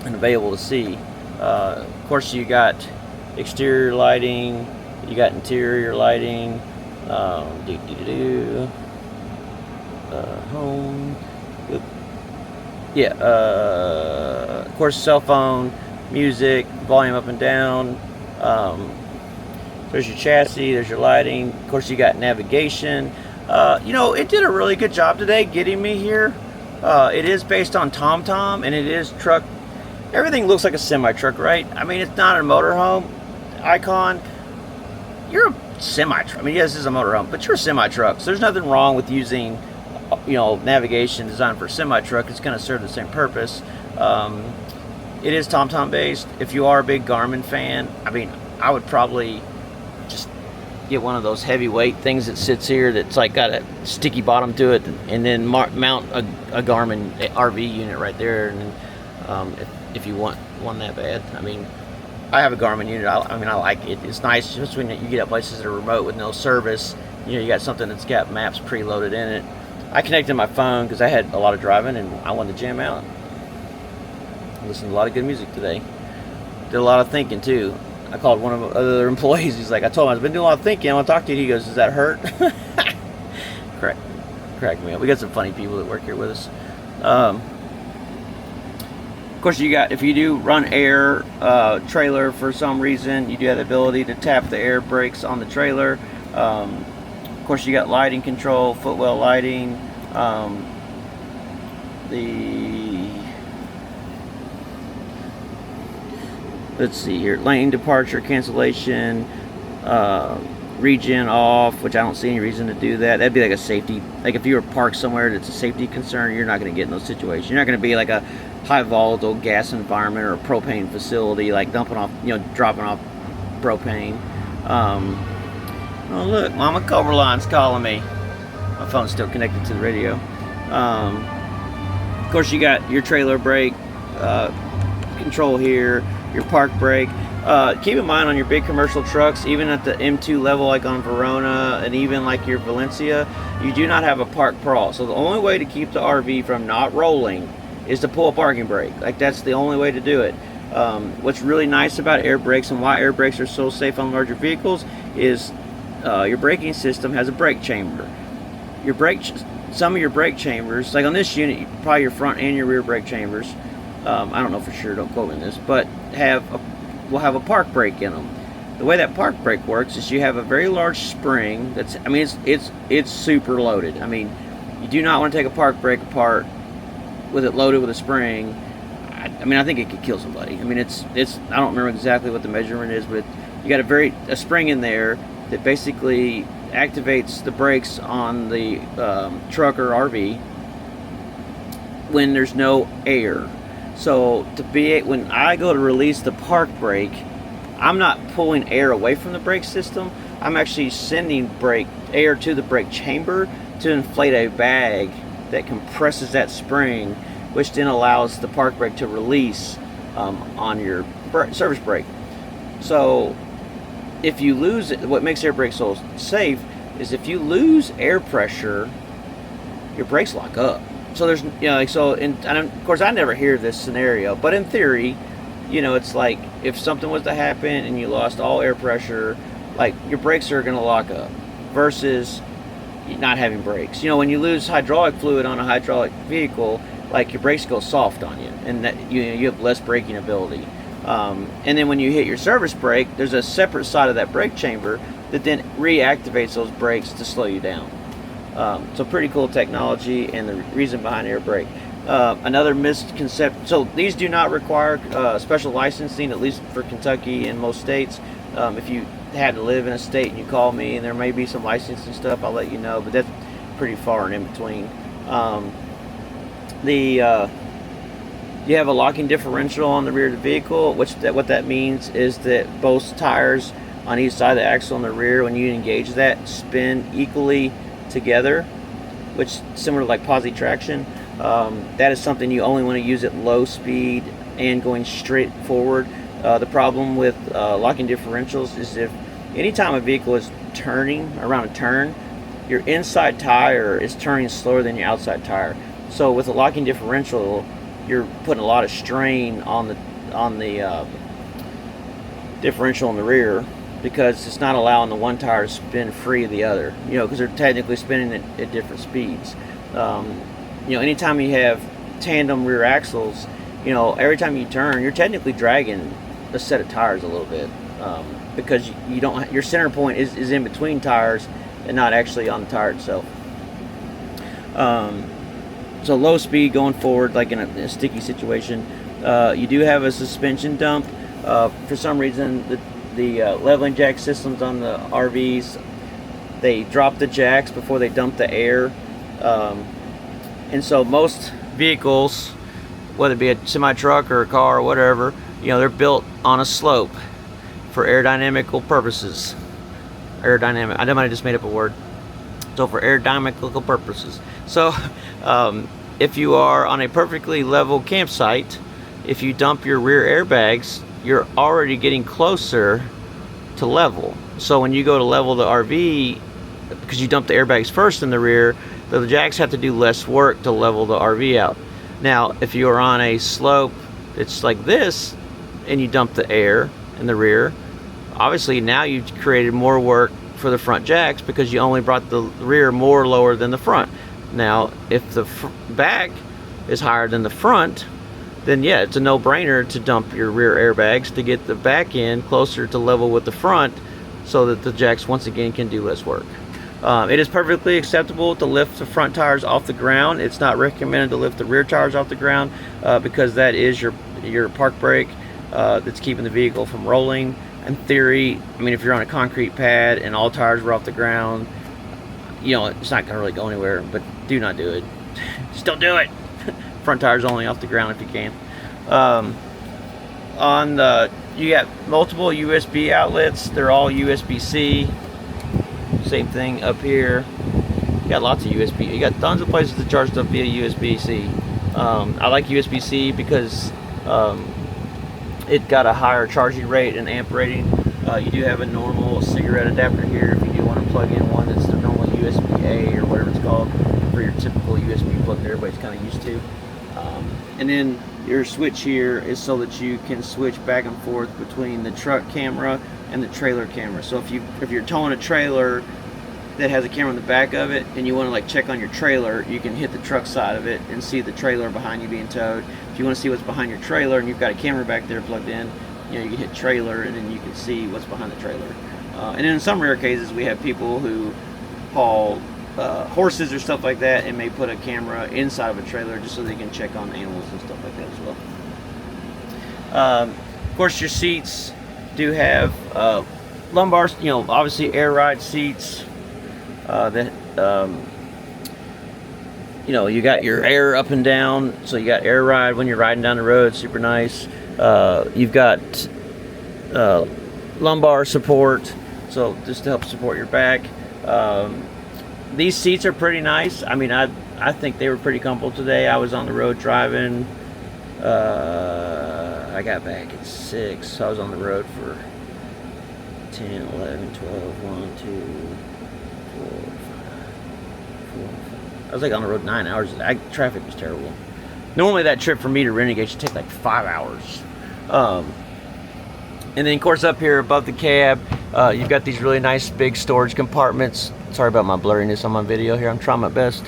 and available to see. Of course, you got exterior lighting, you got interior lighting, home, of course, cell phone, music, volume up and down. There's your chassis, there's your lighting. Of course, you got navigation. It did a really good job today getting me here. It is based on TomTom, and it is truck. Everything looks like a semi-truck, right? It's not a motorhome icon. You're a semi-truck. Yes, this is a motorhome, but you're a semi-truck. So there's nothing wrong with using, navigation designed for a semi-truck. It's going to serve the same purpose. It is TomTom based. If you are a big Garmin fan, I would probably just get one of those heavyweight things that sits here that's like got a sticky bottom to it, and then mount a Garmin RV unit right there. And if you want one that bad, I have a Garmin unit. I like it. It's nice just when you get at places that are remote with no service. You got something that's got maps preloaded in it. I connected my phone because I had a lot of driving and I wanted to jam out. Listened to a lot of good music today. Did a lot of thinking too. I called one of the other employees. He's like, I told him I've been doing a lot of thinking. I want to talk to you. He goes, does that hurt? Crack me up. We got some funny people that work here with us. Of course, if you do run air trailer for some reason, you do have the ability to tap the air brakes on the trailer. Of course, you got lighting control, footwell lighting, let's see here, lane departure cancellation, regen off, which I don't see any reason to do that. That'd be like a safety, like if you were parked somewhere that's a safety concern, you're not going to get in those situations. You're not going to be like a high volatile gas environment or a propane facility, like dropping off propane. Oh look, Mama Koeberlein's calling me. My phone's still connected to the radio. course, you got your trailer brake control here, your park brake. Keep in mind on your big commercial trucks, even at the M2 level like on Verona and even like your Valencia, you do not have a park crawl. So the only way to keep the RV from not rolling is to pull a parking brake. Like, that's the only way to do it. What's really nice about air brakes and why air brakes are so safe on larger vehicles is your braking system has a brake chamber. Some of your brake chambers, like on this unit, probably your front and your rear brake chambers, I don't know for sure, don't quote me on this, but will have a park brake in them. The way that park brake works is you have a very large spring that's, I mean, it's super loaded. I mean, you do not want to take a park brake apart with it loaded with a spring. I mean, I think it could kill somebody. I mean, it's I don't remember exactly what the measurement is, but you got a spring in there that basically activates the brakes on the truck or RV when there's no air. So when I go to release the park brake, I'm not pulling air away from the brake system. I'm actually sending air to the brake chamber to inflate a bag that compresses that spring, which then allows the park brake to release on your service brake. So if you lose it, what makes air brakes so safe is if you lose air pressure, your brakes lock up. So there's, and of course I never hear this scenario, but in theory, it's like if something was to happen and you lost all air pressure, like your brakes are going to lock up versus not having brakes. When you lose hydraulic fluid on a hydraulic vehicle, like your brakes go soft on you, and that you have less braking ability. And then when you hit your service brake, there's a separate side of that brake chamber that then reactivates those brakes to slow you down. So pretty cool technology, and the reason behind air brake. Another misconception, so these do not require special licensing, at least for Kentucky and most states. If you had to live in a state and you call me and there may be some licensing stuff, I'll let you know, but that's pretty far and in between. You have a locking differential on the rear of the vehicle, what that means is that both tires on each side of the axle in the rear, when you engage that, spin equally together, which is similar to like posi traction. That is something you only want to use at low speed and going straight forward. The problem with locking differentials is if anytime a vehicle is turning around a turn, your inside tire is turning slower than your outside tire. So with a locking differential, you're putting a lot of strain on the differential in the rear, because it's not allowing the one tire to spin free of the other, because they're technically spinning at different speeds. Anytime you have tandem rear axles, every time you turn, you're technically dragging a set of tires a little bit, because your center point is in between tires and not actually on the tire itself. So low speed going forward, like in a sticky situation, you do have a suspension dump. For some reason, the leveling jack systems on the RVs, they drop the jacks before they dump the air. And so most vehicles, whether it be a semi-truck or a car or whatever, they're built on a slope for aerodynamical purposes. I might have just made up a word. So for aerodynamical purposes. So if you are on a perfectly level campsite, if you dump your rear airbags, you're already getting closer to level. So when you go to level the RV, because you dump the airbags first in the rear, the jacks have to do less work to level the RV out. Now, if you are on a slope that's like this, and you dump the air in the rear, obviously now you've created more work for the front jacks, because you only brought the rear more lower than the front. Now, if the back is higher than the front, then yeah, it's a no-brainer to dump your rear airbags to get the back end closer to level with the front, so that the jacks once again can do less work. It is perfectly acceptable to lift the front tires off the ground. It's not recommended to lift the rear tires off the ground, because that is your park brake that's keeping the vehicle from rolling. In theory, I mean, if you're on a concrete pad and all tires were off the ground, it's not going to really go anywhere, but do not do it. Just don't do it. Front tires only off the ground if you can. You got multiple USB outlets. They're all USB-C. Same thing up here. You got lots of USB. You got tons of places to charge stuff via USB-C. I like USB-C because it got a higher charging rate and amp rating. You do have a normal cigarette adapter here if you do want to plug in one that's the normal USB-A or whatever it's called for your typical USB plug that everybody's kind of used to. And then your switch here is so that you can switch back and forth between the truck camera and the trailer camera. So if you're towing a trailer that has a camera on the back of it and you want to like check on your trailer, you can hit the truck side of it and see the trailer behind you being towed. If you want to see what's behind your trailer and you've got a camera back there plugged in, you know, you can hit trailer and then you can see what's behind the trailer. And then in some rare cases we have people who haul horses or stuff like that and may put a camera inside of a trailer just so they can check on animals and stuff like that as well. Of course, your seats do have lumbar, you know, obviously air ride seats. You know, you got your air up and down, so you got air ride when you're riding down the road, super nice. You've got lumbar support, so just to help support your back. These seats are pretty nice. I mean, I think they were pretty comfortable today. I was on the road driving. I got back at 6, so I was on the road for 10, 11, 12, 1, 2, 4, 5, 4, 5. I was like on the road 9 hours. Traffic was terrible. Normally that trip for me to Renegade should take like 5 hours. And then of course up here above the cab, you've got these really nice big storage compartments. Sorry about my blurriness on my video here. I'm trying my best.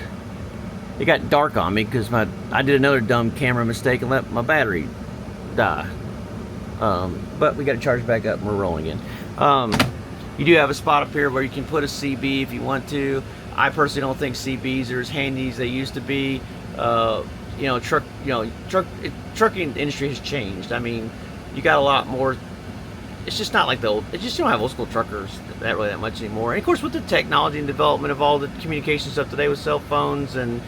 It got dark on me because I did another dumb camera mistake and let my battery die. But we got to charge back up and we're rolling again. You do have a spot up here where you can put a CB if you want to. I personally don't think CBs are as handy as they used to be. You know, trucking industry has changed. I mean, you got a lot more. It's just not like the old. It just don't have old school truckers that much anymore. And of course, with the technology and development of all the communication stuff today with cell phones, and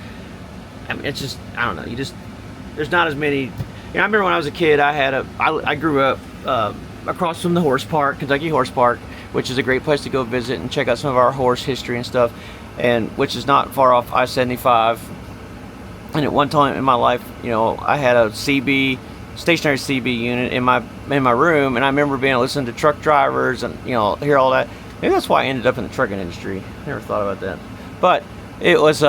I mean, it's just, I don't know. There's not as many. You know, I remember when I was a kid, I grew up across from the horse park, Kentucky Horse Park, which is a great place to go visit and check out some of our horse history and stuff, and which is not far off I-75. And at one time in my life, you know, I had a stationary CB unit in my room, and I remember being able to listen to truck drivers and, you know, hear all that. Maybe that's why I ended up in the trucking industry. Never thought about that, but it was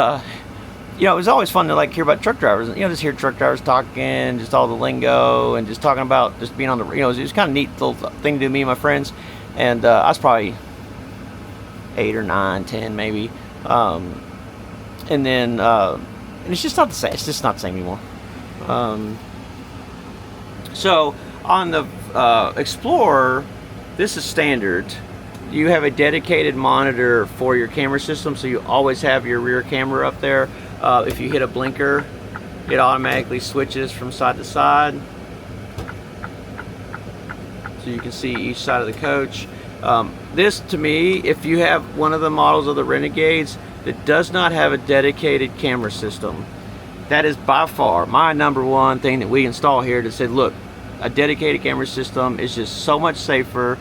you know, it was always fun to like hear about truck drivers. You know, just hear truck drivers talking, just all the lingo, and just talking about just being on the. You know, it was kind of neat little thing to do, me and my friends. And I was probably 8 or 9, 10 maybe, and then and it's just not the same. It's just not the same anymore. So on the Explorer, this is standard. You have a dedicated monitor for your camera system, so you always have your rear camera up there. If you hit a blinker, it automatically switches from side to side, so you can see each side of the coach. This, to me, if you have one of the models of the Renegades that does not have a dedicated camera system, that is by far my #1 thing that we install here to say, look, a dedicated camera system is just so much safer.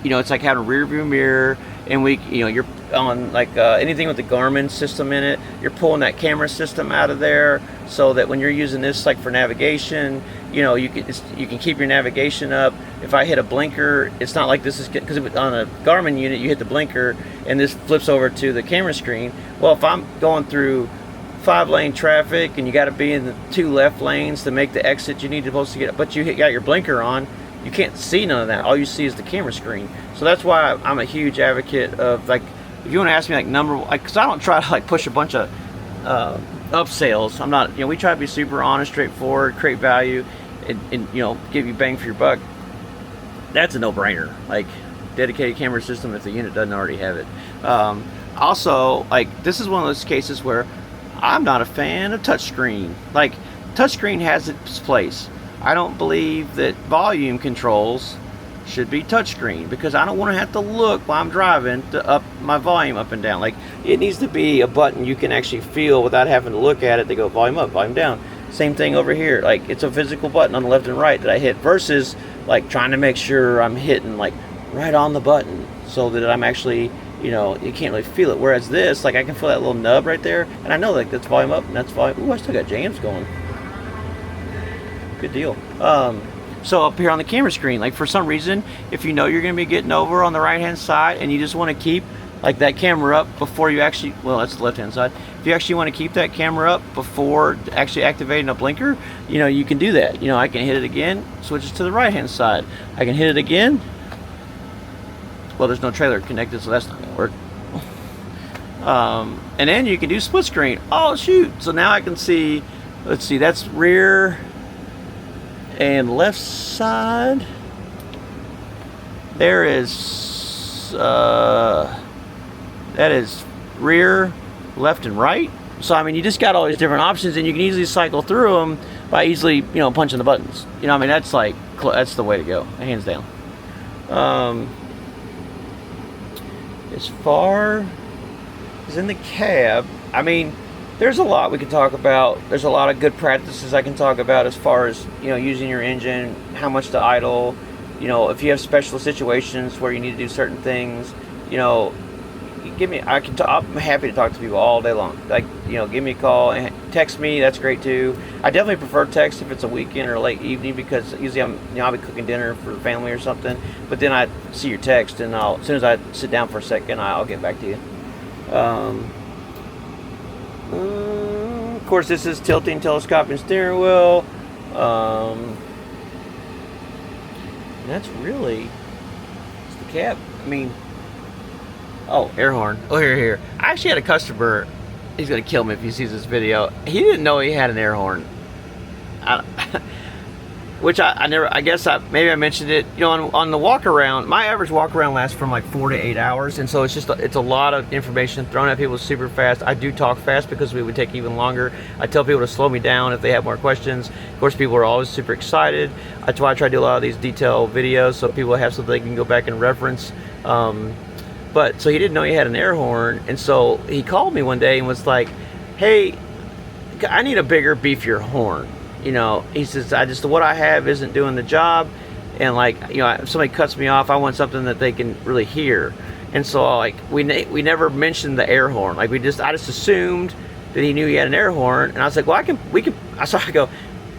You know, it's like having a rear view mirror, and you know, you're on like anything with the Garmin system in it, you're pulling that camera system out of there so that when you're using this like for navigation, you know, you can keep your navigation up. If I hit a blinker, it's not like this is, because on a Garmin unit you hit the blinker and this flips over to the camera screen. Well, if I'm going through 5-lane traffic and you got to be in the 2 left lanes to make the exit you need to get, but you got your blinker on, you can't see none of that. All you see is the camera screen. So that's why I'm a huge advocate of, like, if you want to ask me like because I don't try to like push a bunch of upsells. I'm not, you know, we try to be super honest, straightforward, create value, and you know, give you bang for your buck. That's a no-brainer. Like, dedicated camera system if the unit doesn't already have it. Also, like, this is one of those cases where I'm not a fan of touchscreen. Like, touchscreen has its place. I don't believe that volume controls should be touchscreen, because I don't want to have to look while I'm driving to up my volume up and down. Like, it needs to be a button you can actually feel without having to look at it to go volume up, volume down. Same thing over here. Like, it's a physical button on the left and right that I hit, versus like trying to make sure I'm hitting like right on the button so that I'm actually, you know, you can't really feel it. Whereas this, like, I can feel that little nub right there, and I know like that's volume up and that's volume. Ooh, I still got jams going. Good deal. So up here on the camera screen, like for some reason, if you know you're going to be getting over on the right hand side and you just want to keep like that camera up before you actually, well, that's the left hand side. If you actually want to keep that camera up before actually activating a blinker, you know, you can do that. You know, I can hit it again, switches to the right hand side. I can hit it again. Well, there's no trailer connected, so that's not going to work. And then you can do split screen. Oh shoot, so now I can see, let's see, that's rear and left side. There is that is rear, left and right. So I mean, you just got all these different options, and you can easily cycle through them by easily, you know, punching the buttons. You know, I mean, that's like, that's the way to go, hands down. As far as in the cab, I mean, there's a lot we can talk about. There's a lot of good practices I can talk about as far as, you know, using your engine, how much to idle, you know, if you have special situations where you need to do certain things, you know, give me, I'm happy to talk to people all day long. Like, you know, give me a call and text me, that's great too. I definitely prefer text if it's a weekend or late evening, because usually I'll be cooking dinner for the family or something, but then I see your text, and as soon as I sit down for a second, I'll get back to you. Of course, this is tilting, telescoping steering wheel. That's really, it's the cab. I mean, oh, air horn. Oh, here. I actually had a customer, he's gonna kill me if he sees this video. He didn't know he had an air horn. Which I never, I guess maybe I mentioned it, you know, on the walk around, my average walk around lasts from like 4 to 8 hours. And so it's a lot of information thrown at people super fast. I do talk fast because it would take even longer. I tell people to slow me down if they have more questions. Of course, people are always super excited. That's why I try to do a lot of these detailed videos, so people have something they can go back and reference. But so he didn't know he had an air horn. And so he called me one day and was like, hey, I need a bigger, beefier horn. You know, he says, what I have isn't doing the job, and like, you know, if somebody cuts me off, I want something that they can really hear. And so like we never mentioned the air horn. Like I just assumed that he knew he had an air horn, and I was like, well, I go,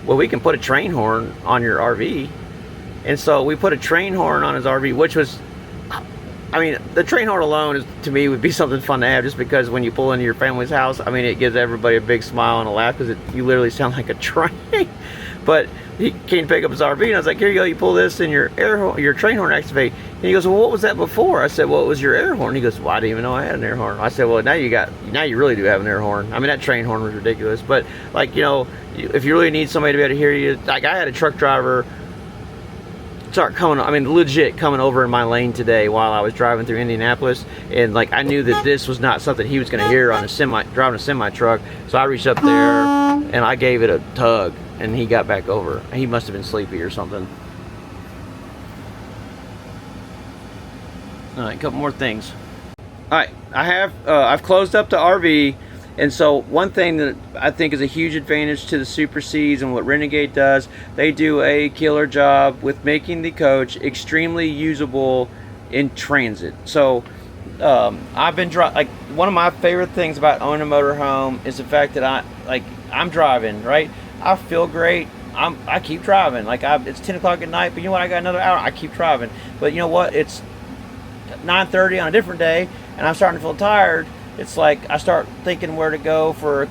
well, we can put a train horn on your RV. And so we put a train horn on his RV, which was, I mean, the train horn alone is, to me, would be something fun to have, just because when you pull into your family's house, I mean, it gives everybody a big smile and a laugh, because you literally sound like a train. But he came to pick up his RV, and I was like, here you go, you pull this and your train horn activate. And he goes, well, what was that before? I said, well, it was your air horn. He goes, well, I didn't even know I had an air horn. I said, well, now you really do have an air horn. I mean, that train horn was ridiculous. But like, you know, if you really need somebody to be able to hear you, like I had a truck driver start coming, I mean, legit coming over in my lane today while I was driving through Indianapolis, and like I knew that this was not something he was going to hear on driving a semi truck. So I reached up there and I gave it a tug, and he got back over. He must have been sleepy or something. All right, a couple more things. All right, I've closed up the RV. And so one thing that I think is a huge advantage to the Super Cs and what Renegade does, they do a killer job with making the coach extremely usable in transit. So I've been like, one of my favorite things about owning a motorhome is the fact that I'm driving, right? I feel great. I keep driving. Like it's 10 o'clock at night, but you know what? I got another hour. I keep driving. But you know what? It's 9:30 on a different day, and I'm starting to feel tired. It's like I start thinking where to go for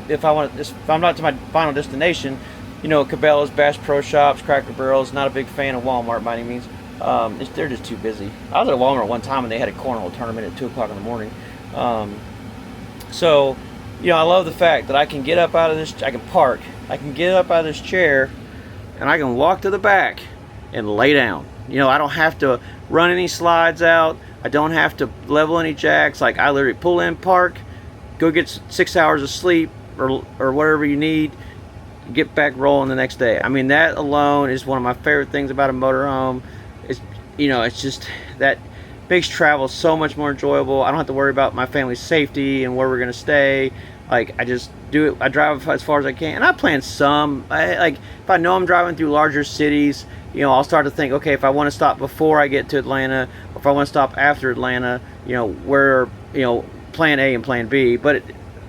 if I'm not to my final destination. You know, Cabela's, Bass Pro Shops, Cracker Barrel's. Not a big fan of Walmart by any means. They're just too busy. I was at Walmart one time and they had a cornhole tournament at 2 o'clock in the morning. So, you know, I love the fact that I can get up out of this. I can park. I can get up out of this chair, and I can walk to the back and lay down. You know, I don't have to run any slides out. I don't have to level any jacks. Like I literally pull in, park, go get 6 hours of sleep or whatever you need, get back rolling the next day. I mean, that alone is one of my favorite things about a motorhome. It's, you know, it's just that makes travel so much more enjoyable. I don't have to worry about my family's safety and where we're gonna stay. Like I just do it. I drive as far as I can, and I plan some. Like if I know I'm driving through larger cities, you know, I'll start to think, okay, if I want to stop before I get to Atlanta, or if I want to stop after Atlanta, you know, where, you know, plan A and plan B. But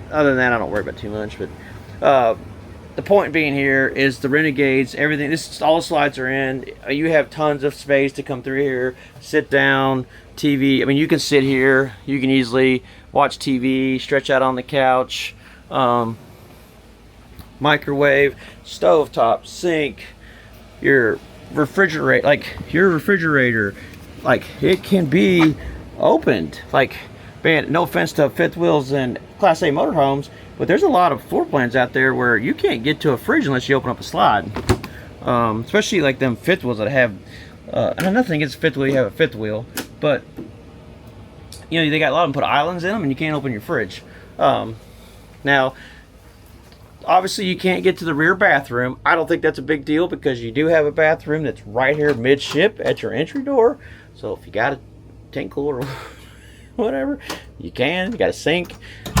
other than that, I don't worry about too much. But the point being here is the Renegades, everything, all the slides are in. You have tons of space to come through here, sit down, TV. I mean, you can sit here, you can easily watch TV, stretch out on the couch, microwave, stovetop, sink, your refrigerator, like it can be opened. Like, man, no offense to fifth wheels and Class A motorhomes, but there's a lot of floor plans out there where you can't get to a fridge unless you open up a slide. Especially like them fifth wheels that have, and nothing against fifth wheel, you have a fifth wheel, but you know, they got a lot of them put islands in them and you can't open your fridge. Now, obviously you can't get to the rear bathroom. I don't think that's a big deal because you do have a bathroom that's right here midship at your entry door. So if you got a tank cooler or whatever, you can. You got a sink.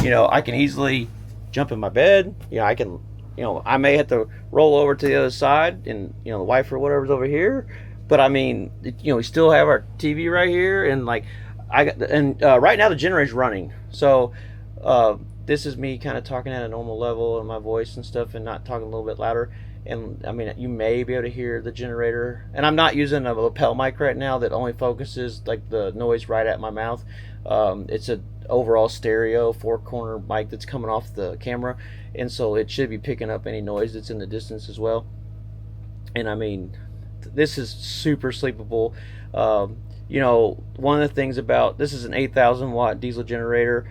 You know, I can easily jump in my bed. You know, I can, you know, I may have to roll over to the other side and, you know, the wife or whatever's over here. But I mean, you know, we still have our TV right here, and like right now the generator's running. So this is me kind of talking at a normal level in my voice and stuff, and not talking a little bit louder. And I mean, you may be able to hear the generator. And I'm not using a lapel mic right now that only focuses like the noise right at my mouth. It's a overall stereo 4-corner mic that's coming off the camera, and so it should be picking up any noise that's in the distance as well. And I mean, this is super sleepable. You know, one of the things about this is an 8,000 watt diesel generator,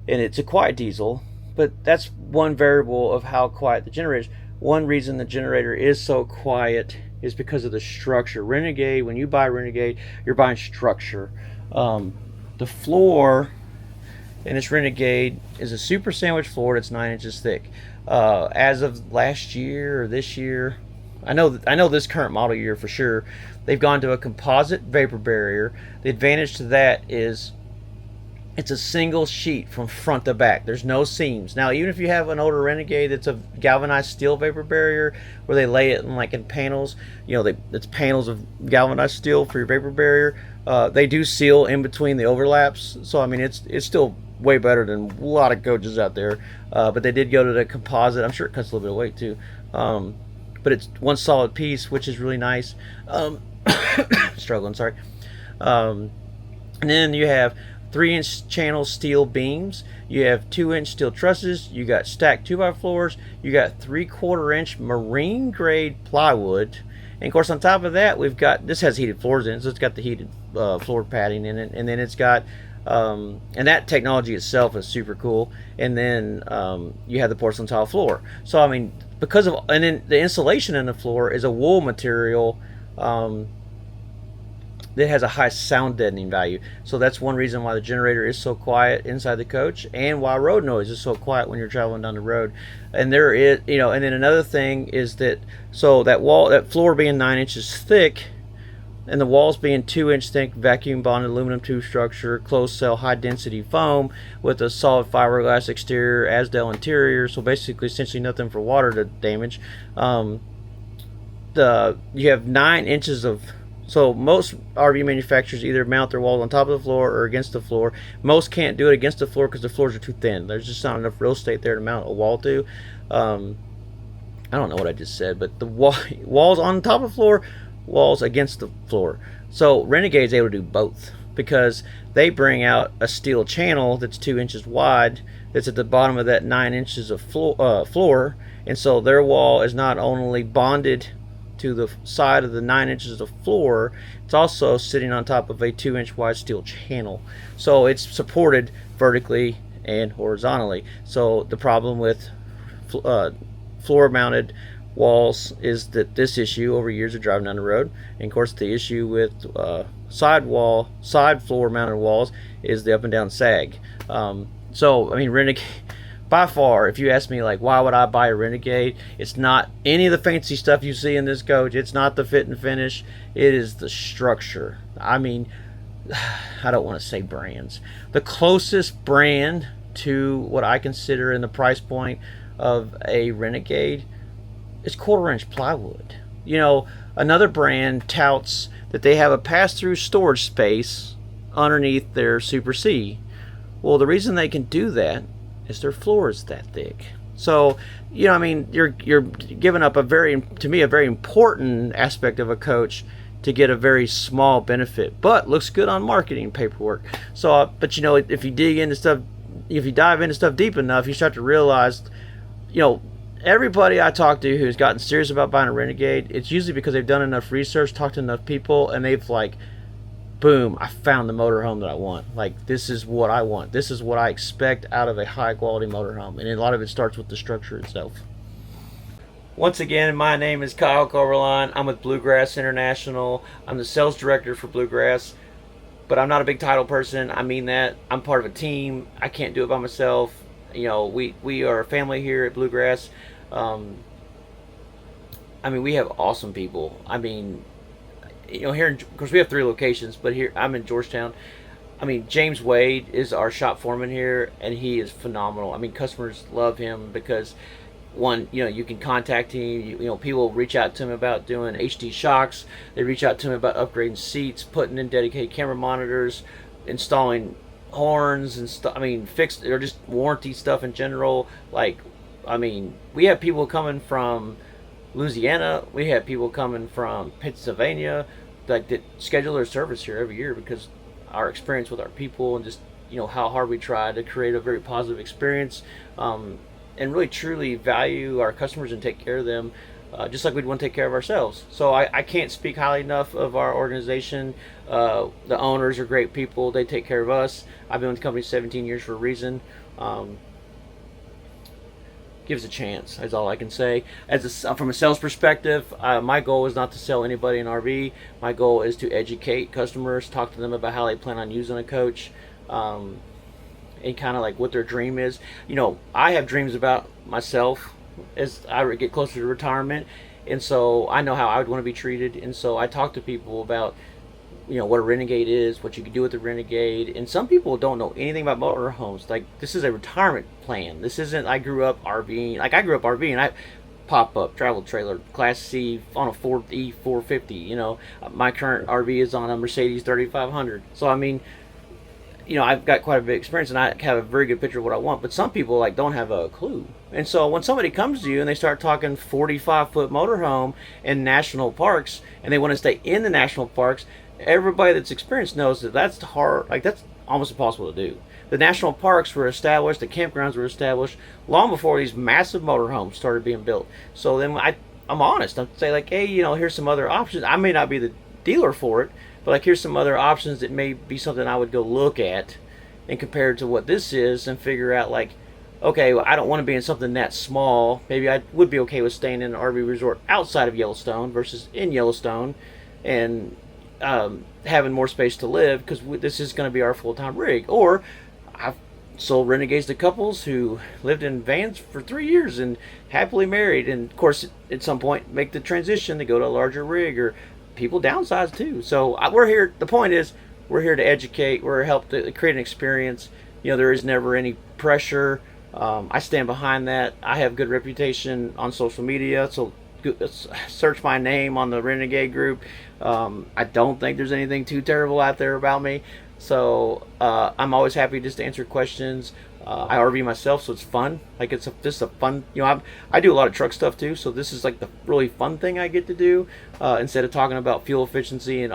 and it's a quiet diesel, but that's one variable of how quiet the generator is. One reason the generator is so quiet is because of the structure. Renegade, when you buy Renegade, you're buying structure. The floor in this Renegade is a super sandwich floor that's 9 inches thick. As of last year or this year, I know this current model year for sure, they've gone to a composite vapor barrier. The advantage to that is it's a single sheet from front to back. There's no seams. Now, even if you have an older Renegade that's a galvanized steel vapor barrier where they lay it in panels, you know, it's panels of galvanized steel for your vapor barrier. They do seal in between the overlaps. So, I mean, it's still way better than a lot of coaches out there. But they did go to the composite. I'm sure it cuts a little bit of weight too. But it's one solid piece, which is really nice. Struggling, sorry. And then you have 3-inch channel steel beams. You have 2-inch steel trusses. You got stacked 2x floors. You got 3/4-inch marine grade plywood. And of course, on top of that, we've got, this has heated floors in it, so it's got the heated floor padding in it. And then it's got, and that technology itself is super cool. And then you have the porcelain tile floor. So I mean, because of, and then the insulation in the floor is a wool material that has a high sound deadening value. So that's one reason why the generator is so quiet inside the coach, and why road noise is so quiet when you're traveling down the road. And there is, you know, and then another thing is that, so that floor being 9 inches thick, and the walls being 2-inch thick vacuum bonded aluminum tube structure, closed cell high density foam with a solid fiberglass exterior, Asdel interior, so basically essentially nothing for water to damage. You have 9 inches of, so most RV manufacturers either mount their walls on top of the floor or against the floor. Most can't do it against the floor because the floors are too thin. There's just not enough real estate there to mount a wall to. I don't know what I just said, but the walls on top of the floor, walls against the floor. So Renegade's able to do both because they bring out a steel channel that's 2 inches wide that's at the bottom of that 9 inches of floor, and so their wall is not only bonded to the side of the 9 inches of floor, it's also sitting on top of a 2-inch wide steel channel, so it's supported vertically and horizontally. So the problem with floor mounted walls is that this issue over years of driving down the road, and of course the issue with side floor mounted walls is the up and down sag. So I mean, Renegade, by far, if you ask me like why would I buy a Renegade, it's not any of the fancy stuff you see in this coach, it's not the fit and finish, it is the structure. I mean, I don't want to say brands, the closest brand to what I consider in the price point of a Renegade is 1/4-inch plywood. You know, another brand touts that they have a pass-through storage space underneath their Super C. Well, the reason they can do that is their floor is that thick. So, you know, I mean, you're giving up a very, to me, a very important aspect of a coach to get a very small benefit, but looks good on marketing paperwork. So, but you know, if you dig into stuff, if you dive into stuff deep enough, you start to realize, you know, everybody I talk to who's gotten serious about buying a Renegade, it's usually because they've done enough research, talked to enough people, and they've like, boom, I found the motorhome that I want. Like, this is what I want. This is what I expect out of a high quality motorhome. And a lot of it starts with the structure itself. Once again, my name is Kyle Koeberlein. I'm with Bluegrass International. I'm the sales director for Bluegrass, but I'm not a big title person. I mean that. I'm part of a team. I can't do it by myself. You know, we are a family here at Bluegrass. I mean, we have awesome people. I mean, you know, here, of course, we have 3 locations, but here I'm in Georgetown. I mean, James Wade is our shop foreman here, and he is phenomenal. I mean, customers love him because, one, you know, you can contact him. You know, people reach out to him about doing HD shocks. They reach out to him about upgrading seats, putting in dedicated camera monitors, installing horns and stuff. I mean, fixed or just warranty stuff in general. Like, I mean, we have people coming from Louisiana. We have people coming from Pennsylvania, like, that schedule their service here every year because our experience with our people and just, you know, how hard we try to create a very positive experience. And really truly value our customers and take care of them just like we'd want to take care of ourselves. So I can't speak highly enough of our organization. The owners are great people. They take care of us. I've been with the company 17 years for a reason. Give us a chance, that's all I can say. From a sales perspective, my goal is not to sell anybody an RV. My goal is to educate customers, talk to them about how they plan on using a coach, and kind of like what their dream is. You know, I have dreams about myself as I get closer to retirement, and so I know how I would want to be treated, and so I talk to people about, you know, what a Renegade is, what you can do with the Renegade. And some people don't know anything about motorhomes. Like, this is a retirement plan. This isn't, I grew up RVing. Like, I grew up RVing. I pop up travel trailer Class C on a Ford E450. You know, my current RV is on a Mercedes 3500. So I mean, you know, I've got quite a bit of experience, and I have a very good picture of what I want. But some people like don't have a clue. And so when somebody comes to you and they start talking 45-foot motorhome in national parks, and they want to stay in the national parks, everybody that's experienced knows that that's hard. Like, that's almost impossible to do. The national parks were established, the campgrounds were established long before these massive motorhomes started being built. So then I'm honest. I'm say like, hey, you know, here's some other options. I may not be the dealer for it, but like, here's some other options that may be something I would go look at and compare to what this is and figure out, like, okay, well, I don't want to be in something that small. Maybe I would be okay with staying in an RV resort outside of Yellowstone versus in Yellowstone, and having more space to live, because this is going to be our full-time rig. Or I've sold Renegades to couples who lived in vans for 3 years and happily married, and of course at some point make the transition to go to a larger rig, or people downsize too. So we're here, the point is, we're here to educate, we're help to create an experience. You know, there is never any pressure. I stand behind that. I have good reputation on social media, so search my name on the Renegade group. I don't think there's anything too terrible out there about me. So I'm always happy just to answer questions. I RV myself, so it's fun. Like, it's just a fun, you know, I do a lot of truck stuff too, so this is like the really fun thing I get to do, instead of talking about fuel efficiency and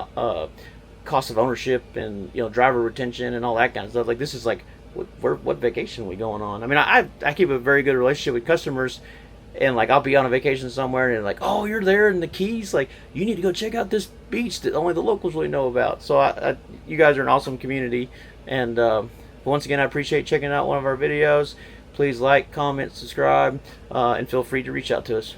cost of ownership and, you know, driver retention and all that kind of stuff. Like, this is like, what vacation are we going on? I mean, I keep a very good relationship with customers, and like, I'll be on a vacation somewhere and like, oh, you're there in the Keys, like, you need to go check out this beach that only the locals really know about. So you guys are an awesome community, and once again, I appreciate checking out one of our videos. Please like, comment, subscribe, and feel free to reach out to us.